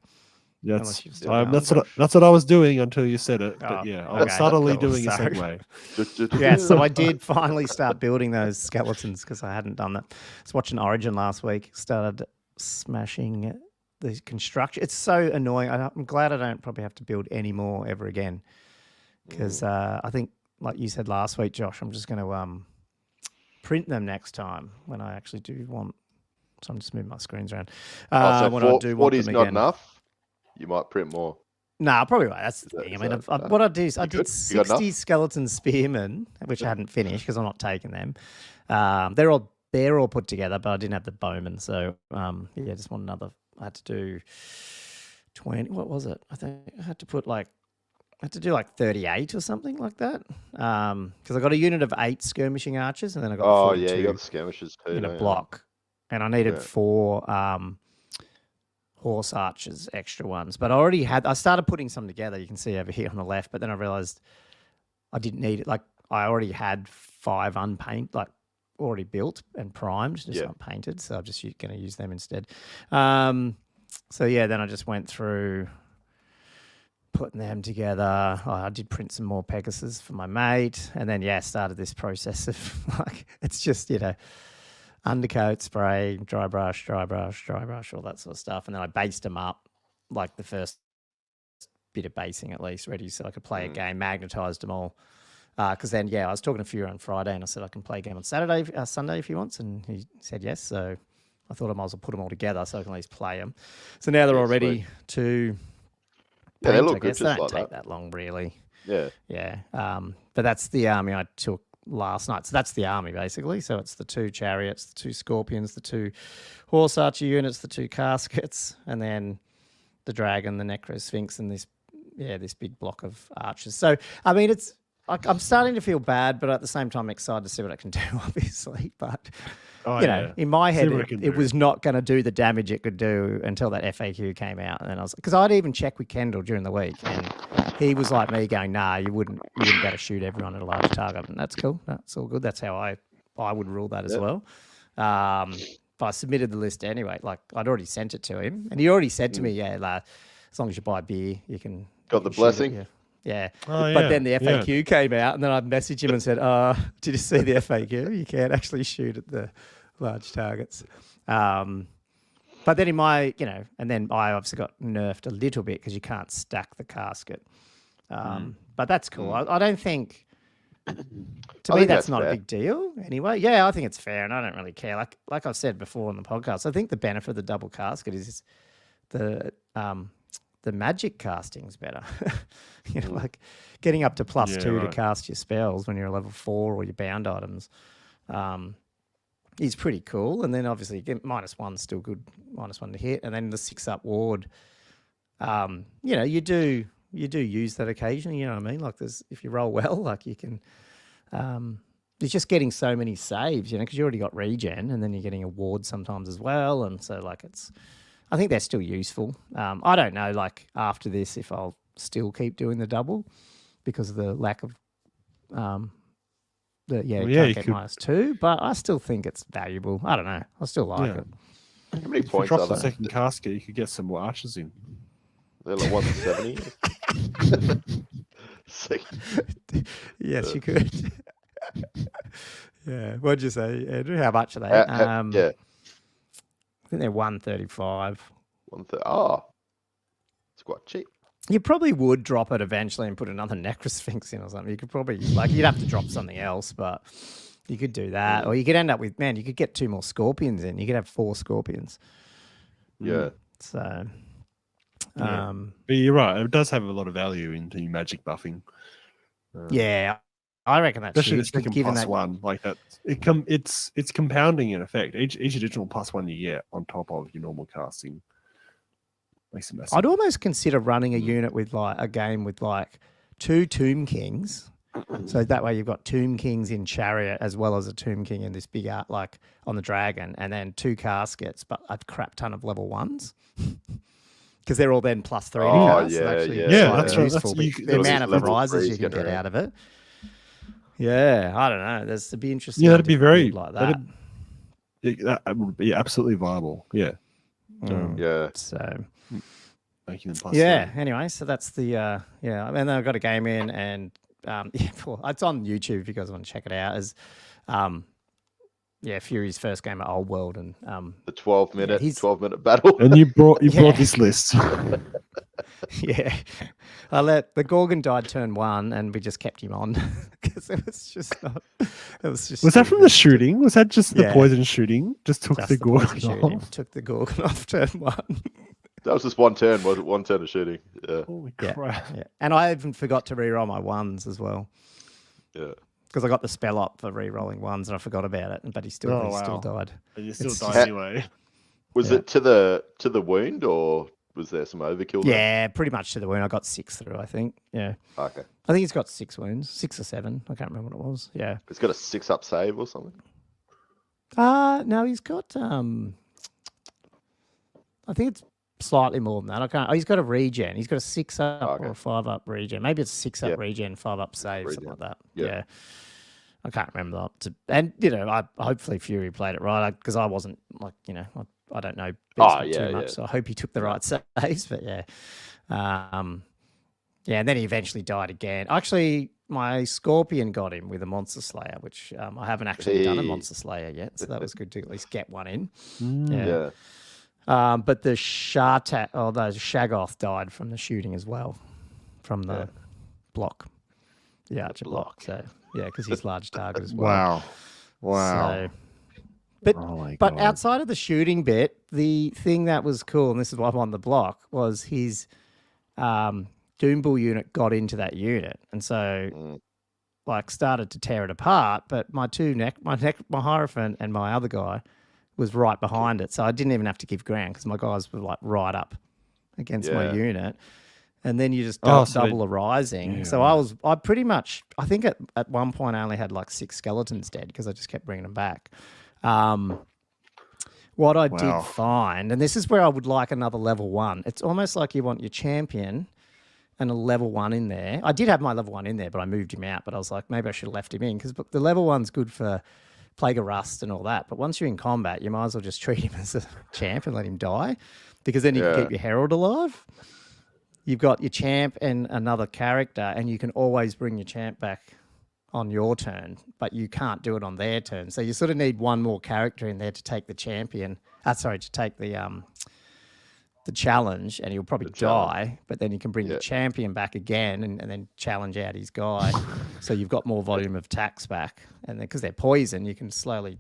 [SPEAKER 2] That's what I was doing until you said it. But I was subtly doing a segue.
[SPEAKER 1] So I did finally start building those skeletons because I hadn't done that. I was watching Origin last week. Started smashing the construction. It's so annoying. I'm glad I don't probably have to build any more ever again. Because I think, like you said last week, Josh, I'm just going to print them next time when I actually do want. So I'm just moving my screens around.
[SPEAKER 3] So
[SPEAKER 1] when I do want
[SPEAKER 3] 40 is
[SPEAKER 1] them
[SPEAKER 3] not
[SPEAKER 1] again.
[SPEAKER 3] Enough. You might print more.
[SPEAKER 1] No, probably right. That's the thing. I mean, what I do is I did 60 skeleton spearmen, which I hadn't finished because I'm not taking them. They're all put together, but I didn't have the bowmen, so just want another. I had to do 20. What was it? I think I had to put I had to do 38 or something like that. Because I got a unit of 8 skirmishing archers, and then I got 42
[SPEAKER 3] you got the skirmishers too
[SPEAKER 1] in a block, and I needed 4 horse archers, extra ones. But I started putting some together. You can see over here on the left, but then I realized I didn't need it. I already had 5 unpainted, already built and primed, just not painted. So I'm just going to use them instead. Then I just went through. putting them together. I did print some more Pegasus for my mate, and then started this process of like it's just undercoat, spray, dry brush, all that sort of stuff, and then I based them up like the first bit of basing at least ready so I could play a game, magnetized them all. Because then, I was talking to Fury on Friday and I said I can play a game on Sunday if he wants, and he said yes. So I thought I might as well put them all together so I can at least play them. So now they're all ready to paint,
[SPEAKER 3] they look
[SPEAKER 1] I guess.
[SPEAKER 3] good.
[SPEAKER 1] They don't take that long, really.
[SPEAKER 3] Yeah.
[SPEAKER 1] Yeah. But that's the army I took last night. So that's the army, basically. So it's the 2 chariots, the 2 scorpions, the 2 horse archer units, the 2 caskets, and then the dragon, the necro sphinx, and this big block of archers. So, I mean, it's... I'm starting to feel bad, but at the same time, I'm excited to see what it can do, obviously. But, in my head, it was not going to do the damage it could do until that FAQ came out. And I was, because I'd even checked with Kendall during the week, and he was like me going, nah, you wouldn't be able to shoot everyone at a large target. And that's cool. That's all good. That's how I would rule that as well. But I submitted the list anyway. Like, I'd already sent it to him. And he already said to me, as long as you buy beer, you can...
[SPEAKER 3] Got the blessing?
[SPEAKER 1] Yeah. But then the FAQ came out, and then I messaged him and said, did you see the FAQ? You can't actually shoot at the large targets. But then in my, and then I obviously got nerfed a little bit because you can't stack the casket. But that's cool. I don't think, to me, that's not fair. A big deal anyway. Yeah, I think it's fair, and I don't really care. Like I've said before on the podcast, I think the benefit of the double casket is the magic casting's better. Like getting up to +2 to cast your spells when you're a level 4 or your bound items is pretty cool. And then obviously -1's still good, -1 to hit. And then the 6-up ward, you do use that occasionally, you know what I mean? Like if you roll well, like you can, it's just getting so many saves, because you already got regen and then you're getting a ward sometimes as well. And so I think they're still useful. I don't know, like after this, if I'll still keep doing the double because of the lack of, you can't get -2, but I still think it's valuable. I don't know. I still like it.
[SPEAKER 3] How many
[SPEAKER 2] If
[SPEAKER 3] points
[SPEAKER 2] you
[SPEAKER 3] are
[SPEAKER 2] drop the
[SPEAKER 3] they?
[SPEAKER 2] second casket, you could get some more archers in.
[SPEAKER 3] They're like 170.
[SPEAKER 1] Yes, you could. Yeah. What'd you say, Andrew? How much are they?
[SPEAKER 3] Yeah.
[SPEAKER 1] I think they're 135.
[SPEAKER 3] It's quite cheap.
[SPEAKER 1] You probably would drop it eventually and put another Necrosphinx in or something. You could probably, you'd have to drop something else, but you could do that. Or you could end up with, you could get 2 more Scorpions in. You could have 4 Scorpions.
[SPEAKER 3] Yeah.
[SPEAKER 1] So,
[SPEAKER 2] but you're right. It does have a lot of value into magic buffing.
[SPEAKER 1] Yeah. I reckon that's
[SPEAKER 2] especially the second +1 like that. It's compounding in effect. Each additional +1 you get on top of your normal casting makes it massive.
[SPEAKER 1] I'd almost consider running a unit with a game with 2 Tomb Kings. So that way you've got Tomb Kings in Chariot as well as a Tomb King in this big art on the Dragon, and then 2 caskets, but a crap ton of level 1s. Because they're all then +3 to cast.
[SPEAKER 2] That's
[SPEAKER 1] useful. The amount of rises you can get out of it. Yeah, I don't know. It'd be interesting.
[SPEAKER 2] Yeah, that'd be very
[SPEAKER 1] like that.
[SPEAKER 2] That would be absolutely viable. Yeah.
[SPEAKER 1] So
[SPEAKER 2] making them
[SPEAKER 1] anyway, so that's the and then I've got a game in, and it's on YouTube if you guys want to check it out. As Fury's first game at Old World, and
[SPEAKER 3] the 12-minute battle.
[SPEAKER 2] And you brought this list.
[SPEAKER 1] I let the Gorgon died turn 1, and we just kept him on because it was just not. It was just.
[SPEAKER 2] Was that from the shooting? Was that just the poison shooting? Just took the Gorgon off.
[SPEAKER 1] Took the Gorgon off turn 1.
[SPEAKER 3] That was just one turn, was it? One turn of shooting. Yeah.
[SPEAKER 2] Holy crap!
[SPEAKER 1] Yeah. And I even forgot to reroll my 1s as well.
[SPEAKER 3] Yeah.
[SPEAKER 1] Because I got the spell up for re-rolling 1s, and I forgot about it. But he still died.
[SPEAKER 2] And you still died anyway.
[SPEAKER 3] Was it to the wound, or was there some overkill there?
[SPEAKER 1] Yeah, pretty much to the wound. I got 6 through, I think. Yeah.
[SPEAKER 3] Okay.
[SPEAKER 1] I think he's got 6 wounds, 6 or 7. I can't remember what it was. Yeah.
[SPEAKER 3] He's got a 6-up save or something.
[SPEAKER 1] No, he's got. I think it's slightly more than that. I can't. Oh, he's got a regen. He's got a 6-up or a 5-up regen. Maybe it's 6-up regen, 5-up save, something like that. Yeah. I can't remember that. And hopefully Fury played it right because I wasn't I don't know too much, so I hope he took the right saves. But Yeah, and then he eventually died again. Actually, my Scorpion got him with a Monster Slayer, which I haven't actually done a Monster Slayer yet, so that was good to at least get one in. Yeah. But the Shaggoth died from the shooting as well, from the block, the Archer block. So yeah, because he's large target as well.
[SPEAKER 2] Wow.
[SPEAKER 1] So, but outside of the shooting bit, the thing that was cool, and this is why I'm on the block, was his Doombull unit got into that unit, and so like started to tear it apart. But my Hierophant and my other guy was right behind it, so I didn't even have to give ground because my guys were like right up against my unit. And then you just double a rising. Yeah. So I think at one point I only had like 6 skeletons dead because I just kept bringing them back. What I did find, and this is where I would like another level 1. It's almost like you want your champion and a level 1 in there. I did have my level 1 in there, but I moved him out. But I was like, maybe I should have left him in because the level 1's good for Plague of Rust and all that. But once you're in combat, you might as well just treat him as a champ and let him die because then you can keep your Herald alive. You've got your champ and another character, and you can always bring your champ back on your turn, but you can't do it on their turn. So you sort of need one more character in there to take the champion. To take the challenge, and he'll probably die. But then you can bring the champion back again, and then challenge out his guy. So you've got more volume of attacks back, and because they're poison, you can slowly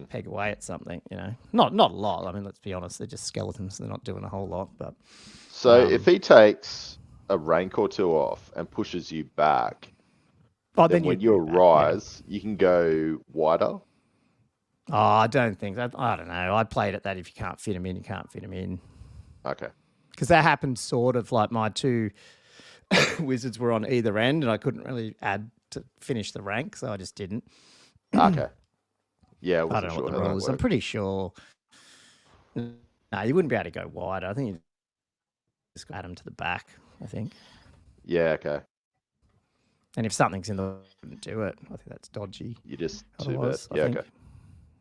[SPEAKER 1] peg away at something. You know, not a lot. I mean, let's be honest, they're just skeletons. They're not doing a whole lot, but.
[SPEAKER 3] So if he takes a rank or 2 off and pushes you back, then when you rise, you can go wider?
[SPEAKER 1] Oh, I don't think that. I don't know. I played at that if you can't fit him in, you can't fit him in.
[SPEAKER 3] Okay.
[SPEAKER 1] Because that happened sort of like my 2 wizards were on either end and I couldn't really add to finish the rank, so I just didn't.
[SPEAKER 3] Okay. Yeah,
[SPEAKER 1] I don't know what the rule is. I'm pretty sure. No, you wouldn't be able to go wider. I think you just add them to the back, I think.
[SPEAKER 3] Yeah, okay.
[SPEAKER 1] And if something's in the wouldn't do it. I think that's dodgy.
[SPEAKER 3] You just
[SPEAKER 1] otherwise,
[SPEAKER 3] yeah, okay.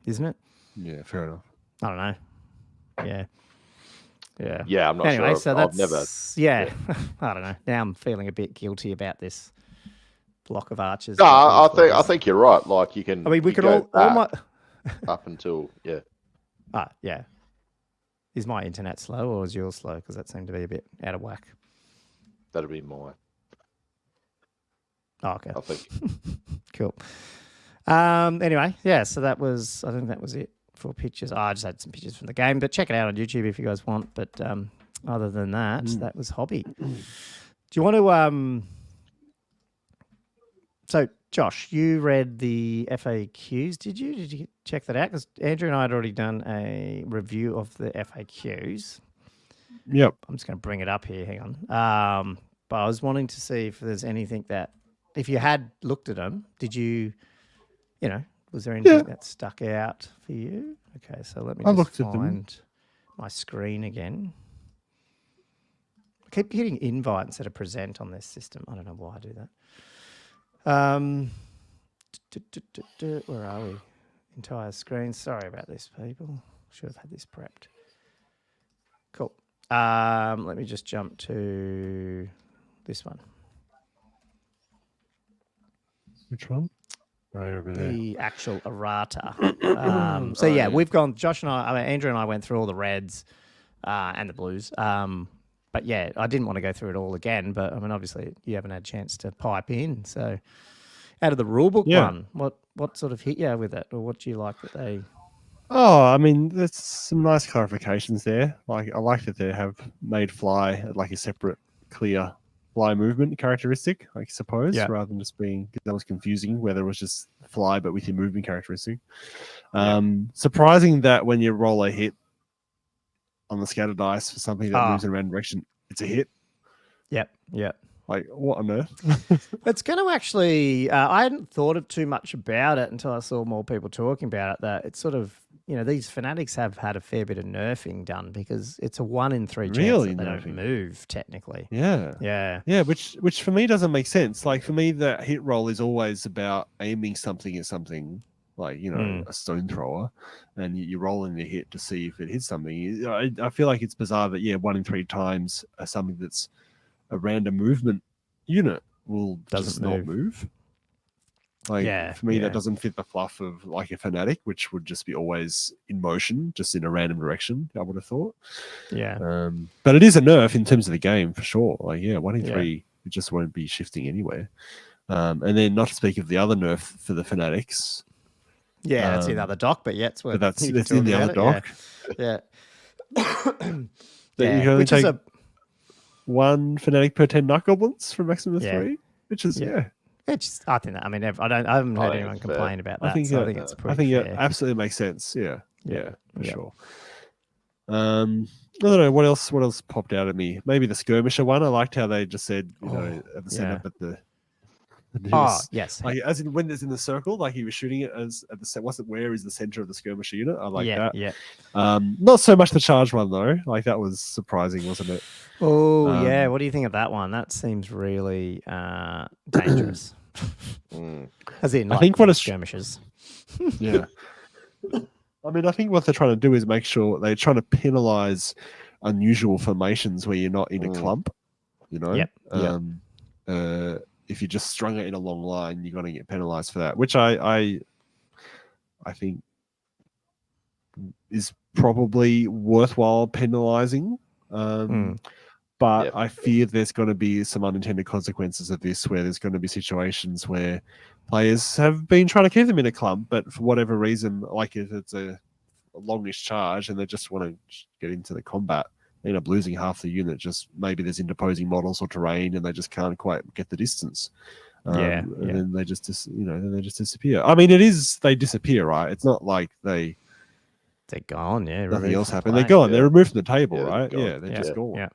[SPEAKER 1] Isn't it?
[SPEAKER 2] Yeah, fair enough.
[SPEAKER 1] I don't know. Yeah. Yeah.
[SPEAKER 3] Yeah, I'm not
[SPEAKER 1] anyway,
[SPEAKER 3] sure.
[SPEAKER 1] So that's,
[SPEAKER 3] I've never.
[SPEAKER 1] Yeah. I don't know. Now I'm feeling a bit guilty about this block of archers.
[SPEAKER 3] No, I think you're right. Like you can.
[SPEAKER 1] I mean, we could
[SPEAKER 3] all
[SPEAKER 1] my
[SPEAKER 3] up until
[SPEAKER 1] yeah. Is my internet slow or is yours slow? Because that seemed to be a bit out of whack.
[SPEAKER 3] That'll be mine.
[SPEAKER 1] Oh, okay.
[SPEAKER 3] I think.
[SPEAKER 1] Cool. Anyway, yeah. So I think that was it for pictures. I just had some pictures from the game, but check it out on YouTube if you guys want. But other than that, that was hobby. Do you want to? So, Josh, you read the FAQs, did you? Did you check that out? Because Andrew and I had already done a review of the FAQs.
[SPEAKER 2] Yep.
[SPEAKER 1] I'm just going to bring it up here. Hang on. But I was wanting to see if there's anything that, if you had looked at them, did you, was there anything that stuck out for you? Okay, so let me just find my screen again. I keep hitting invite instead of present on this system. I don't know why I do that. Where are we? Entire screen. Sorry about this, people. Should have had this prepped. Cool. Let me just jump to this one.
[SPEAKER 2] Which one? Right over there.
[SPEAKER 1] The actual errata. So yeah, we've gone. Josh and Andrew and I went through all the reds and the blues. But yeah, I didn't want to go through it all again. But I mean, obviously, you haven't had a chance to pipe in. So, out of the rulebook one, what sort of hit you with it, or what do you like that they?
[SPEAKER 2] Oh, I mean, there's some nice clarifications there. Like, I like that they have made fly like a separate, clear fly movement characteristic, I suppose, rather than just being, that was confusing, whether it was just fly but with your movement characteristic. Surprising that when you roll a hit on the scatter dice for something that moves in a random direction, it's a hit. Yep. Like, what on earth?
[SPEAKER 1] It's going to actually, I hadn't thought of too much about it until I saw more people talking about it, that it's sort of, these fanatics have had a fair bit of nerfing done because it's a 1 in 3 chance that they don't move, technically.
[SPEAKER 2] Yeah, which for me doesn't make sense. Like, for me, the hit roll is always about aiming something at something, like, a stone thrower, and you roll in the hit to see if it hits something. I feel like it's bizarre that, 1 in 3 times something that's a random movement unit will
[SPEAKER 1] Doesn't
[SPEAKER 2] just not move. Like for me, that doesn't fit the fluff of like a fanatic, which would just be always in motion, just in a random direction. I would have thought.
[SPEAKER 1] Yeah.
[SPEAKER 2] But it is a nerf in terms of the game for sure. Like 1 in 3, it just won't be shifting anywhere. And then not to speak of the other nerf for the fanatics.
[SPEAKER 1] Yeah, that's in the other dock, but it's
[SPEAKER 2] but that's in the other dock.
[SPEAKER 1] Yeah.
[SPEAKER 2] You can only take one fanatic per 10 night goblins for a maximum of 3, which is
[SPEAKER 1] It's I think that. I mean, I haven't heard anyone complain about that. I think it's pretty.
[SPEAKER 2] I think
[SPEAKER 1] fair.
[SPEAKER 2] it absolutely makes sense. Yeah, for sure. I don't know what else popped out at me. Maybe the skirmisher one. I liked how they just said, at the center, but the
[SPEAKER 1] yes,
[SPEAKER 2] like as in when it's in the circle, like he was shooting it as at the wasn't where is the center of the skirmisher unit. I like that.
[SPEAKER 1] Yeah.
[SPEAKER 2] Not so much the charge one though. Like that was surprising, wasn't it?
[SPEAKER 1] Oh yeah. What do you think of that one? That seems really dangerous. As in, like, I think skirmishes.
[SPEAKER 2] Yeah. I mean, I think what they're trying to do is make sure they're trying to penalize unusual formations where you're not in a clump. If you just strung it in a long line, you're going to get penalized for that, which I think is probably worthwhile penalizing. But I fear there's going to be some unintended consequences of this, where there's going to be situations where players have been trying to keep them in a clump, but for whatever reason, like if it's a longish charge and they just want to get into the combat, they end up losing half the unit. Just maybe there's interposing models or terrain, and they just can't quite get the distance. And then they just disappear. I mean, they disappear, right? It's not like they're
[SPEAKER 1] gone. Yeah,
[SPEAKER 2] nothing else happened. They're gone. They're removed from the table, right? They're just gone.
[SPEAKER 1] Yeah.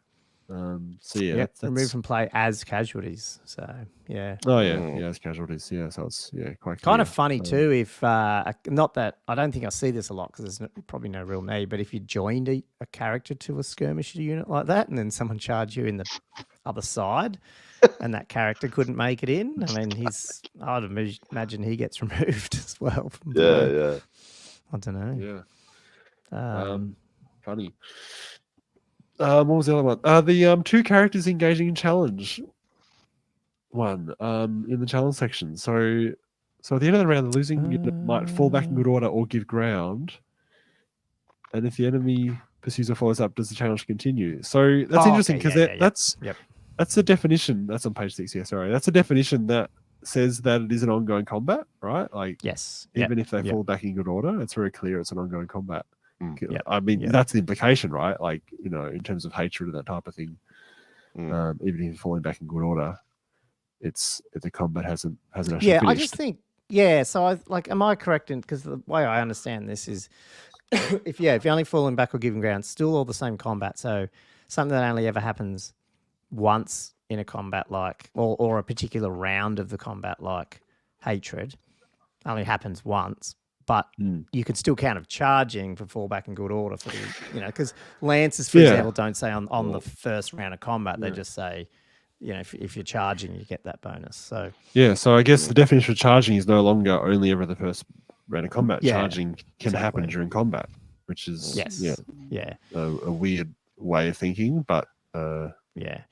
[SPEAKER 2] That's
[SPEAKER 1] removed from play as casualties. So
[SPEAKER 2] as casualties. Yeah, so it's quite
[SPEAKER 1] kind of funny too. If not that I don't think I see this a lot because there's probably no real need. But if you joined a character to a skirmisher unit like that, and then someone charged you in the other side, and that character couldn't make it in, I mean, I'd imagine he gets removed as well. From play. I don't know.
[SPEAKER 2] Yeah. Funny. What was the other one? The 2 characters engaging in challenge one in the challenge section. So at the end of the round, the losing unit might fall back in good order or give ground. And if the enemy pursues or follows up, does the challenge continue? So that's interesting because that's a definition. That's on page 6. Yeah, sorry. That's a definition that says that it is an ongoing combat, right? Like even if they fall back in good order, it's very clear it's an ongoing combat. I mean, that's the implication, right? Like, in terms of hatred and that type of thing. Even if you're falling back in good order, it's if the combat hasn't actually finished.
[SPEAKER 1] I just think, so am I correct in, because the way I understand this is if you're only falling back or giving ground, still all the same combat. So something that only ever happens once in a combat like, or a particular round of the combat like hatred only happens once. But you could still count of charging for fallback in good order for the, because Lancers, for example, don't say on the first round of combat, they just say, if you're charging, you get that bonus. So
[SPEAKER 2] so I guess the definition of charging is no longer only ever the first round of combat. Charging can happen during combat, which is a weird way of thinking, but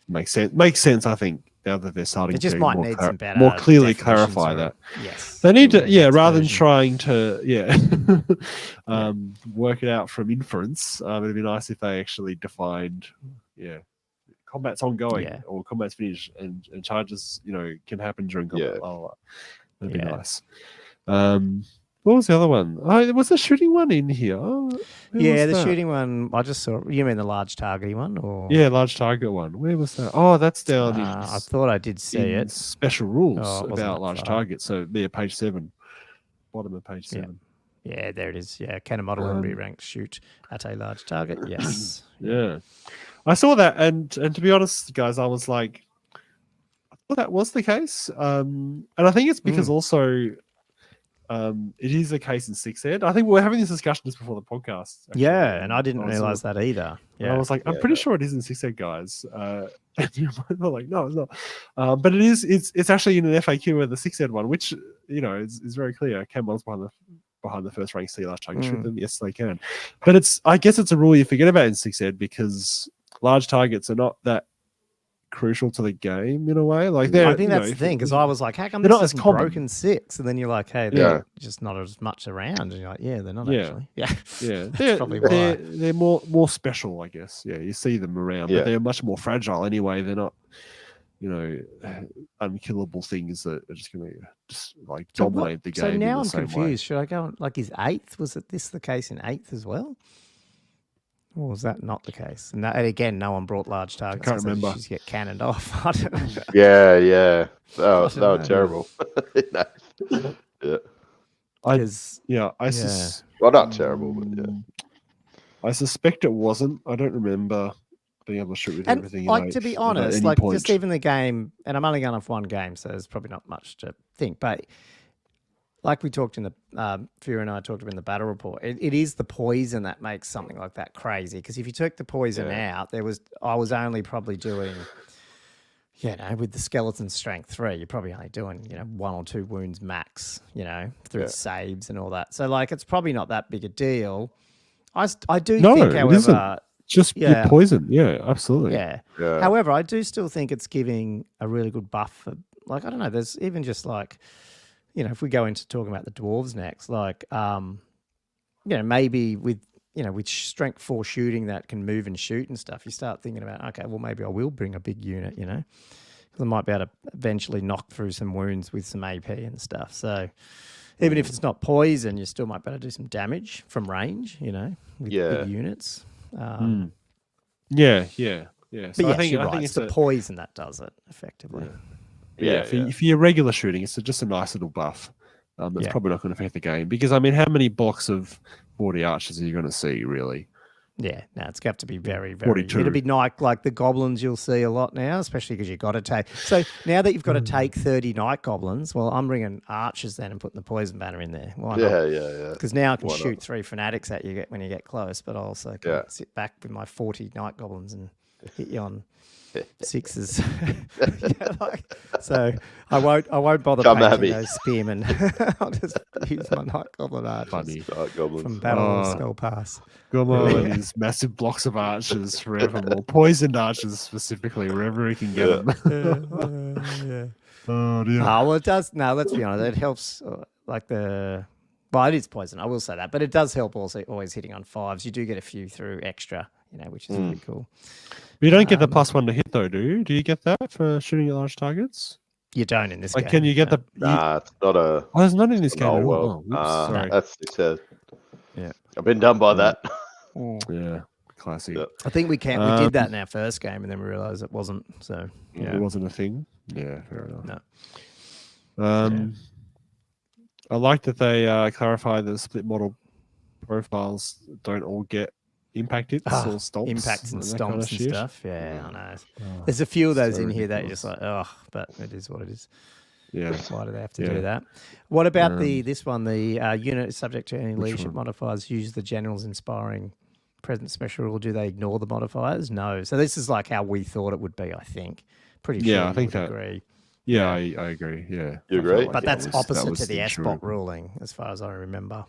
[SPEAKER 2] makes sense. Makes sense, I think. Now that they're starting to more clearly clarify that. They need to, rather than trying to, work it out from inference. It'd be nice if they actually defined, combat's ongoing or combat's finished and charges, can happen during combat. That'd be nice. What was the other one? Oh, was the shooting one in here?
[SPEAKER 1] The shooting one. I just saw. You mean the large targeting one, or
[SPEAKER 2] large target one? Where was that? Oh, that's down in.
[SPEAKER 1] I thought I did see it.
[SPEAKER 2] Special rules about large targets. So page 7, bottom of page 7.
[SPEAKER 1] Yeah, there it is. Yeah, can a model and re-ranked shoot at a large target? Yes.
[SPEAKER 2] I saw that, and to be honest, guys, I was like, I thought that was the case, and I think it's because also. It is a case in 6th ed. I think we were having this discussion just before the podcast. Actually.
[SPEAKER 1] And I didn't realize that either.
[SPEAKER 2] I was like, I'm pretty sure it is in 6th ed, guys. And you were like, no, it's not. But it is. It's actually in an FAQ with the 6th ed one, which is very clear. Can models behind the first rank see large targets shoot them? Yes, they can. But I guess it's a rule you forget about in 6th ed because large targets are not that crucial to the game in a way. Like
[SPEAKER 1] I think that's the thing, because I was like, how come
[SPEAKER 2] they're
[SPEAKER 1] this
[SPEAKER 2] not as
[SPEAKER 1] isn't
[SPEAKER 2] common.
[SPEAKER 1] broken 6? And then you're like, hey, they're just not as much around. And you're like, yeah, they're not actually. Yeah,
[SPEAKER 2] they're
[SPEAKER 1] probably why.
[SPEAKER 2] they're more special, I guess. Yeah, you see them around, but they're much more fragile anyway. They're not, unkillable things that are just going to dominate the game.
[SPEAKER 1] So now
[SPEAKER 2] in
[SPEAKER 1] I'm
[SPEAKER 2] the same
[SPEAKER 1] confused.
[SPEAKER 2] Way.
[SPEAKER 1] Should I go on, like, is 8th? Was it this the case in 8th as well? Or was that not the case? And again, no one brought large targets.
[SPEAKER 2] I can't remember.
[SPEAKER 1] Just get cannoned off. I don't know.
[SPEAKER 3] Yeah. They were terrible. Yeah. Well, not terrible, but yeah.
[SPEAKER 2] I suspect it wasn't. I don't remember being able to shoot with everything.
[SPEAKER 1] Like, to be honest, like just even the game, and I'm only going off one game, so there's probably not much to think. But like we talked in the Fury and I talked about in the battle report, it is the poison that makes something like that crazy. Because if you took the poison out, I was only probably doing, with the skeleton strength 3, you're probably only doing 1 or 2 wounds max, through saves and all that. So like it's probably not that big a deal. I do think, however,
[SPEAKER 2] just with poison, absolutely,
[SPEAKER 1] yeah. However, I do still think it's giving a really good buff for, like, I don't know. There's even just like, if we go into talking about the dwarves next, like, maybe with strength 4 shooting that can move and shoot and stuff, you start thinking about, okay, well maybe I will bring a big unit, because I might be able to eventually knock through some wounds with some AP and stuff. So even if it's not poison, you still might be able to do some damage from range, with units.
[SPEAKER 2] Yeah.
[SPEAKER 1] But
[SPEAKER 2] So
[SPEAKER 1] yes,
[SPEAKER 2] I think
[SPEAKER 1] you're right.
[SPEAKER 2] it's
[SPEAKER 1] the poison that does it effectively.
[SPEAKER 2] For your regular shooting, it's just a nice little buff. That's probably not going to affect the game because how many blocks of 40 archers are you going to see really?
[SPEAKER 1] Yeah, no, it's got to be very, very.
[SPEAKER 2] 42.
[SPEAKER 1] It'll be like the goblins you'll see a lot now, especially because you've got to take. So now that you've got to take 30 night goblins, well, I'm bringing archers then and putting the poison banner in there. Why not?
[SPEAKER 3] Yeah.
[SPEAKER 1] Because now I can shoot 3 fanatics at you when you get close, but I also can sit back with my 40 night goblins and hit you on 6s. So I won't bother painting those spearmen. I'll just use my night goblin archers from Battle of Skull Pass.
[SPEAKER 2] Goblin is massive blocks of archers forevermore. Poisoned archers specifically, wherever he can get them. Oh dear.
[SPEAKER 1] Well, it does. No, let's be honest. It helps. Well, it is poison. I will say that, but it does help also always hitting on 5s. You do get a few through extra, which is really cool.
[SPEAKER 2] But you don't get the +1 to hit though, do you? Do you get that for shooting at large targets?
[SPEAKER 1] You don't in this game.
[SPEAKER 2] Can you get the?
[SPEAKER 3] Nah, it's not a.
[SPEAKER 2] Oh, it's not in this game.
[SPEAKER 3] Well,
[SPEAKER 2] sorry.
[SPEAKER 3] That's success. Yeah, I've been done by that.
[SPEAKER 2] Yeah, classic. Yeah.
[SPEAKER 1] I think we did that in our first game, and then we realised it wasn't. So
[SPEAKER 2] it wasn't a thing. Yeah, fair enough.
[SPEAKER 1] No.
[SPEAKER 2] I like that they clarify the split model profiles don't all get impacted or stomps.
[SPEAKER 1] Impacts and stomps and stuff. Yeah, I know. There's a few of those in here that you're just like, but it is what it is.
[SPEAKER 2] Yeah.
[SPEAKER 1] Why do they have to do that? What about this one? The unit is subject to any leadership modifiers. Use the general's inspiring present special rule. Do they ignore the modifiers? No. So this is like how we thought it would be, I think. Pretty sure I think that agree.
[SPEAKER 2] Yeah, I agree. Yeah.
[SPEAKER 3] You agree?
[SPEAKER 1] But that's opposite to the S-bot ruling, as far as I remember.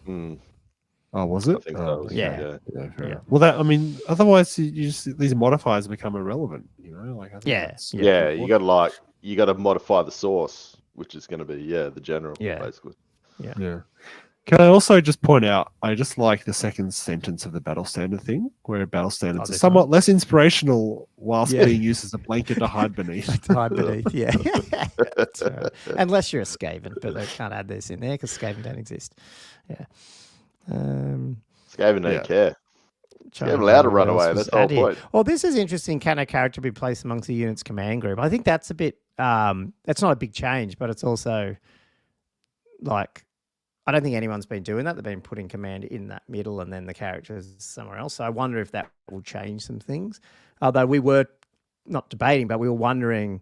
[SPEAKER 2] Oh, was it?
[SPEAKER 3] I think so.
[SPEAKER 1] Yeah.
[SPEAKER 2] Well, otherwise these modifiers become irrelevant.
[SPEAKER 3] You got to modify the source, which is going to be the general, basically.
[SPEAKER 2] Yeah. Can I also just point out, I just like the second sentence of the battle standard thing, where battle standards are somewhat less inspirational whilst being used as a blanket to hide beneath.
[SPEAKER 1] Yeah. That's right. Unless you're a Skaven, but they can't add this in there because Skaven don't exist. Yeah.
[SPEAKER 3] Skaven don't care. Skaven allowed to run away. That's the whole point.
[SPEAKER 1] Well, this is interesting. Can a character be placed amongst the unit's command group? I think that's a bit. That's not a big change, but it's also like. I don't think anyone's been doing that. They've been putting command in that middle and then the characters somewhere else. So I wonder if that will change some things. Although we were not debating, but we were wondering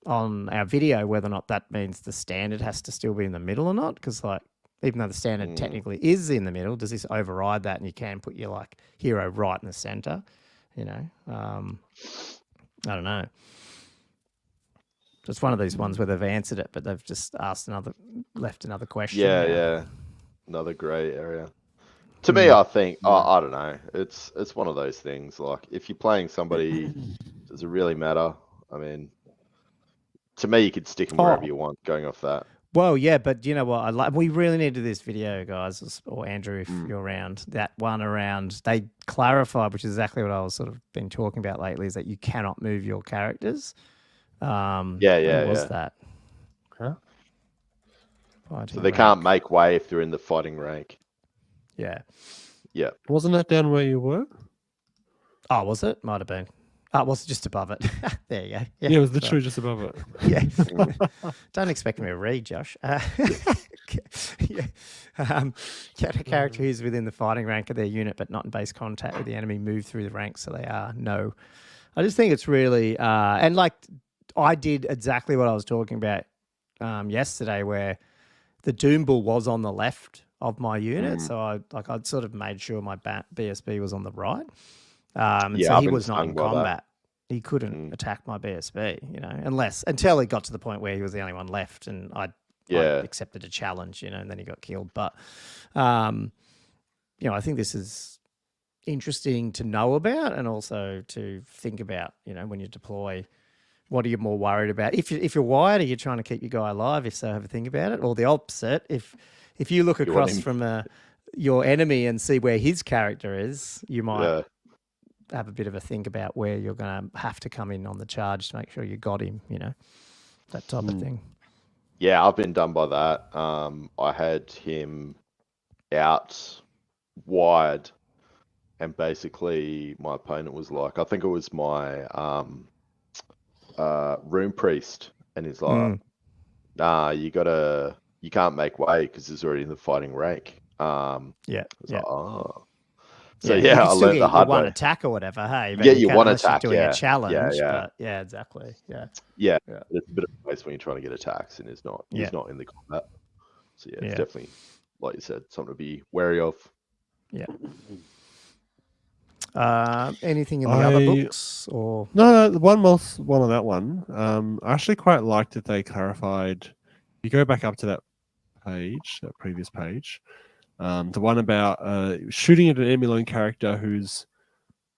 [SPEAKER 1] on our video whether or not that means the standard has to still be in the middle or not. Because even though the standard technically is in the middle, does this override that and you can put your hero right in the center? I don't know. It's one of these ones where they've answered it, but they've just left another question.
[SPEAKER 3] Yeah. Another grey area. To me, I think, I don't know. It's one of those things. Like, if you're playing somebody, does it really matter? I mean, to me, you could stick them wherever you want. Going off that.
[SPEAKER 1] Well, yeah, but you know what? We really need to do this video, guys, or Andrew, if you're around. That one around, they clarified, which is exactly what I was sort of been talking about lately, is that you cannot move your characters. When was that?
[SPEAKER 2] Huh?
[SPEAKER 3] So they can't make way if they're in the fighting rank.
[SPEAKER 1] Yeah.
[SPEAKER 3] Yeah.
[SPEAKER 2] Wasn't that down where you were?
[SPEAKER 1] Oh, was it? Might have been. Oh, it was just above it. There you go.
[SPEAKER 2] Yeah, it was literally just above it.
[SPEAKER 1] Yeah. Don't expect me to read, Josh. Character who's within the fighting rank of their unit but not in base contact with the enemy move through the ranks, so they are no. I just think it's really and like I did exactly what I was talking about yesterday, where the Doom Bull was on the left of my unit, so I'd sort of made sure my BSB was on the right. So he was not in combat. He couldn't attack my BSB, you know, until he got to the point where he was the only one left, and I accepted a challenge, you know, and then he got killed. But, you know, I think this is interesting to know about, and also to think about, you know, when you deploy, what are you more worried about? If you're wired, are you trying to keep your guy alive? If so, have a think about it. Or the opposite, if you look across from your enemy and see where his character is, you might have a bit of a think about where you're going to have to come in on the charge to make sure you got him, you know, that type of thing.
[SPEAKER 3] Yeah, I've been done by that. I had him out wide, and basically my opponent was like, I think it was my Rune Priest, and he's like, nah, you can't make way because he's already in the fighting rank. Like, oh. So I learned the hard way.
[SPEAKER 1] One attack or whatever, hey?
[SPEAKER 3] Yeah, you one attack.
[SPEAKER 1] Doing a challenge.
[SPEAKER 3] Yeah.
[SPEAKER 1] But exactly. Yeah.
[SPEAKER 3] It's a bit of a waste when you're trying to get attacks, and he's not in the combat. So it's definitely, like you said, something to be wary of.
[SPEAKER 1] Yeah. Anything in the other books or
[SPEAKER 2] no? One on that one. I actually quite liked that they clarified. You go back up to that previous page. The one about shooting at an enemy lone character who's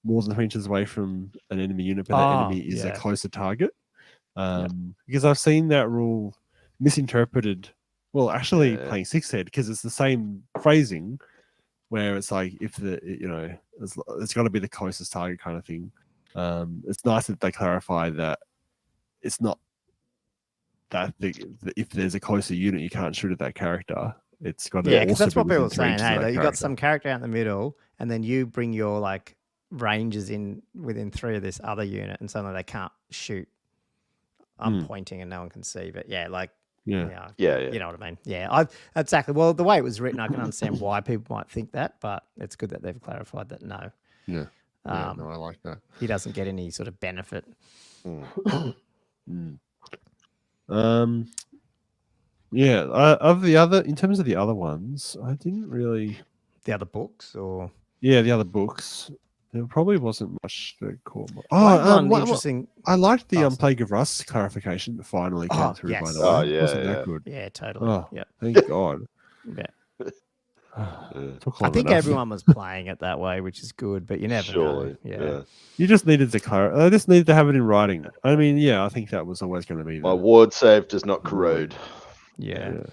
[SPEAKER 2] more than 3 inches away from an enemy unit, but that enemy is a closer target. Because I've seen that rule misinterpreted. Well, actually, playing Six Head, because it's the same phrasing, where it's like if it's got to be the closest target kind of thing. It's nice that they clarify that it's not that if there's a closer unit, you can't shoot at that character. It's got to
[SPEAKER 1] because that's what people were saying. Hey, you got some character out in the middle, and then you bring your like rangers in within 3 of this other unit, and suddenly they can't shoot. I'm pointing, and no one can see. But you know what I mean. Yeah, exactly. Well, the way it was written, I can understand why people might think that, but it's good that they've clarified that. No.
[SPEAKER 2] Yeah. No, I like that.
[SPEAKER 1] He doesn't get any sort of benefit.
[SPEAKER 2] Yeah, of the other, in terms of the other ones, I didn't really.
[SPEAKER 1] The other books, or
[SPEAKER 2] the other books, there probably wasn't much to call.
[SPEAKER 1] Interesting.
[SPEAKER 2] I liked the Plague of Rust clarification that finally came through.
[SPEAKER 1] Yes.
[SPEAKER 2] By the way, wasn't that good?
[SPEAKER 1] Yeah, totally.
[SPEAKER 2] Oh, thank God.
[SPEAKER 1] Yeah.
[SPEAKER 2] I
[SPEAKER 1] think everyone was playing it that way, which is good, but you never know. Yeah.
[SPEAKER 2] You just needed to clarify. I just needed to have it in writing. I mean, I think that was always going to be.
[SPEAKER 3] My ward save does not corrode.
[SPEAKER 1] Yeah.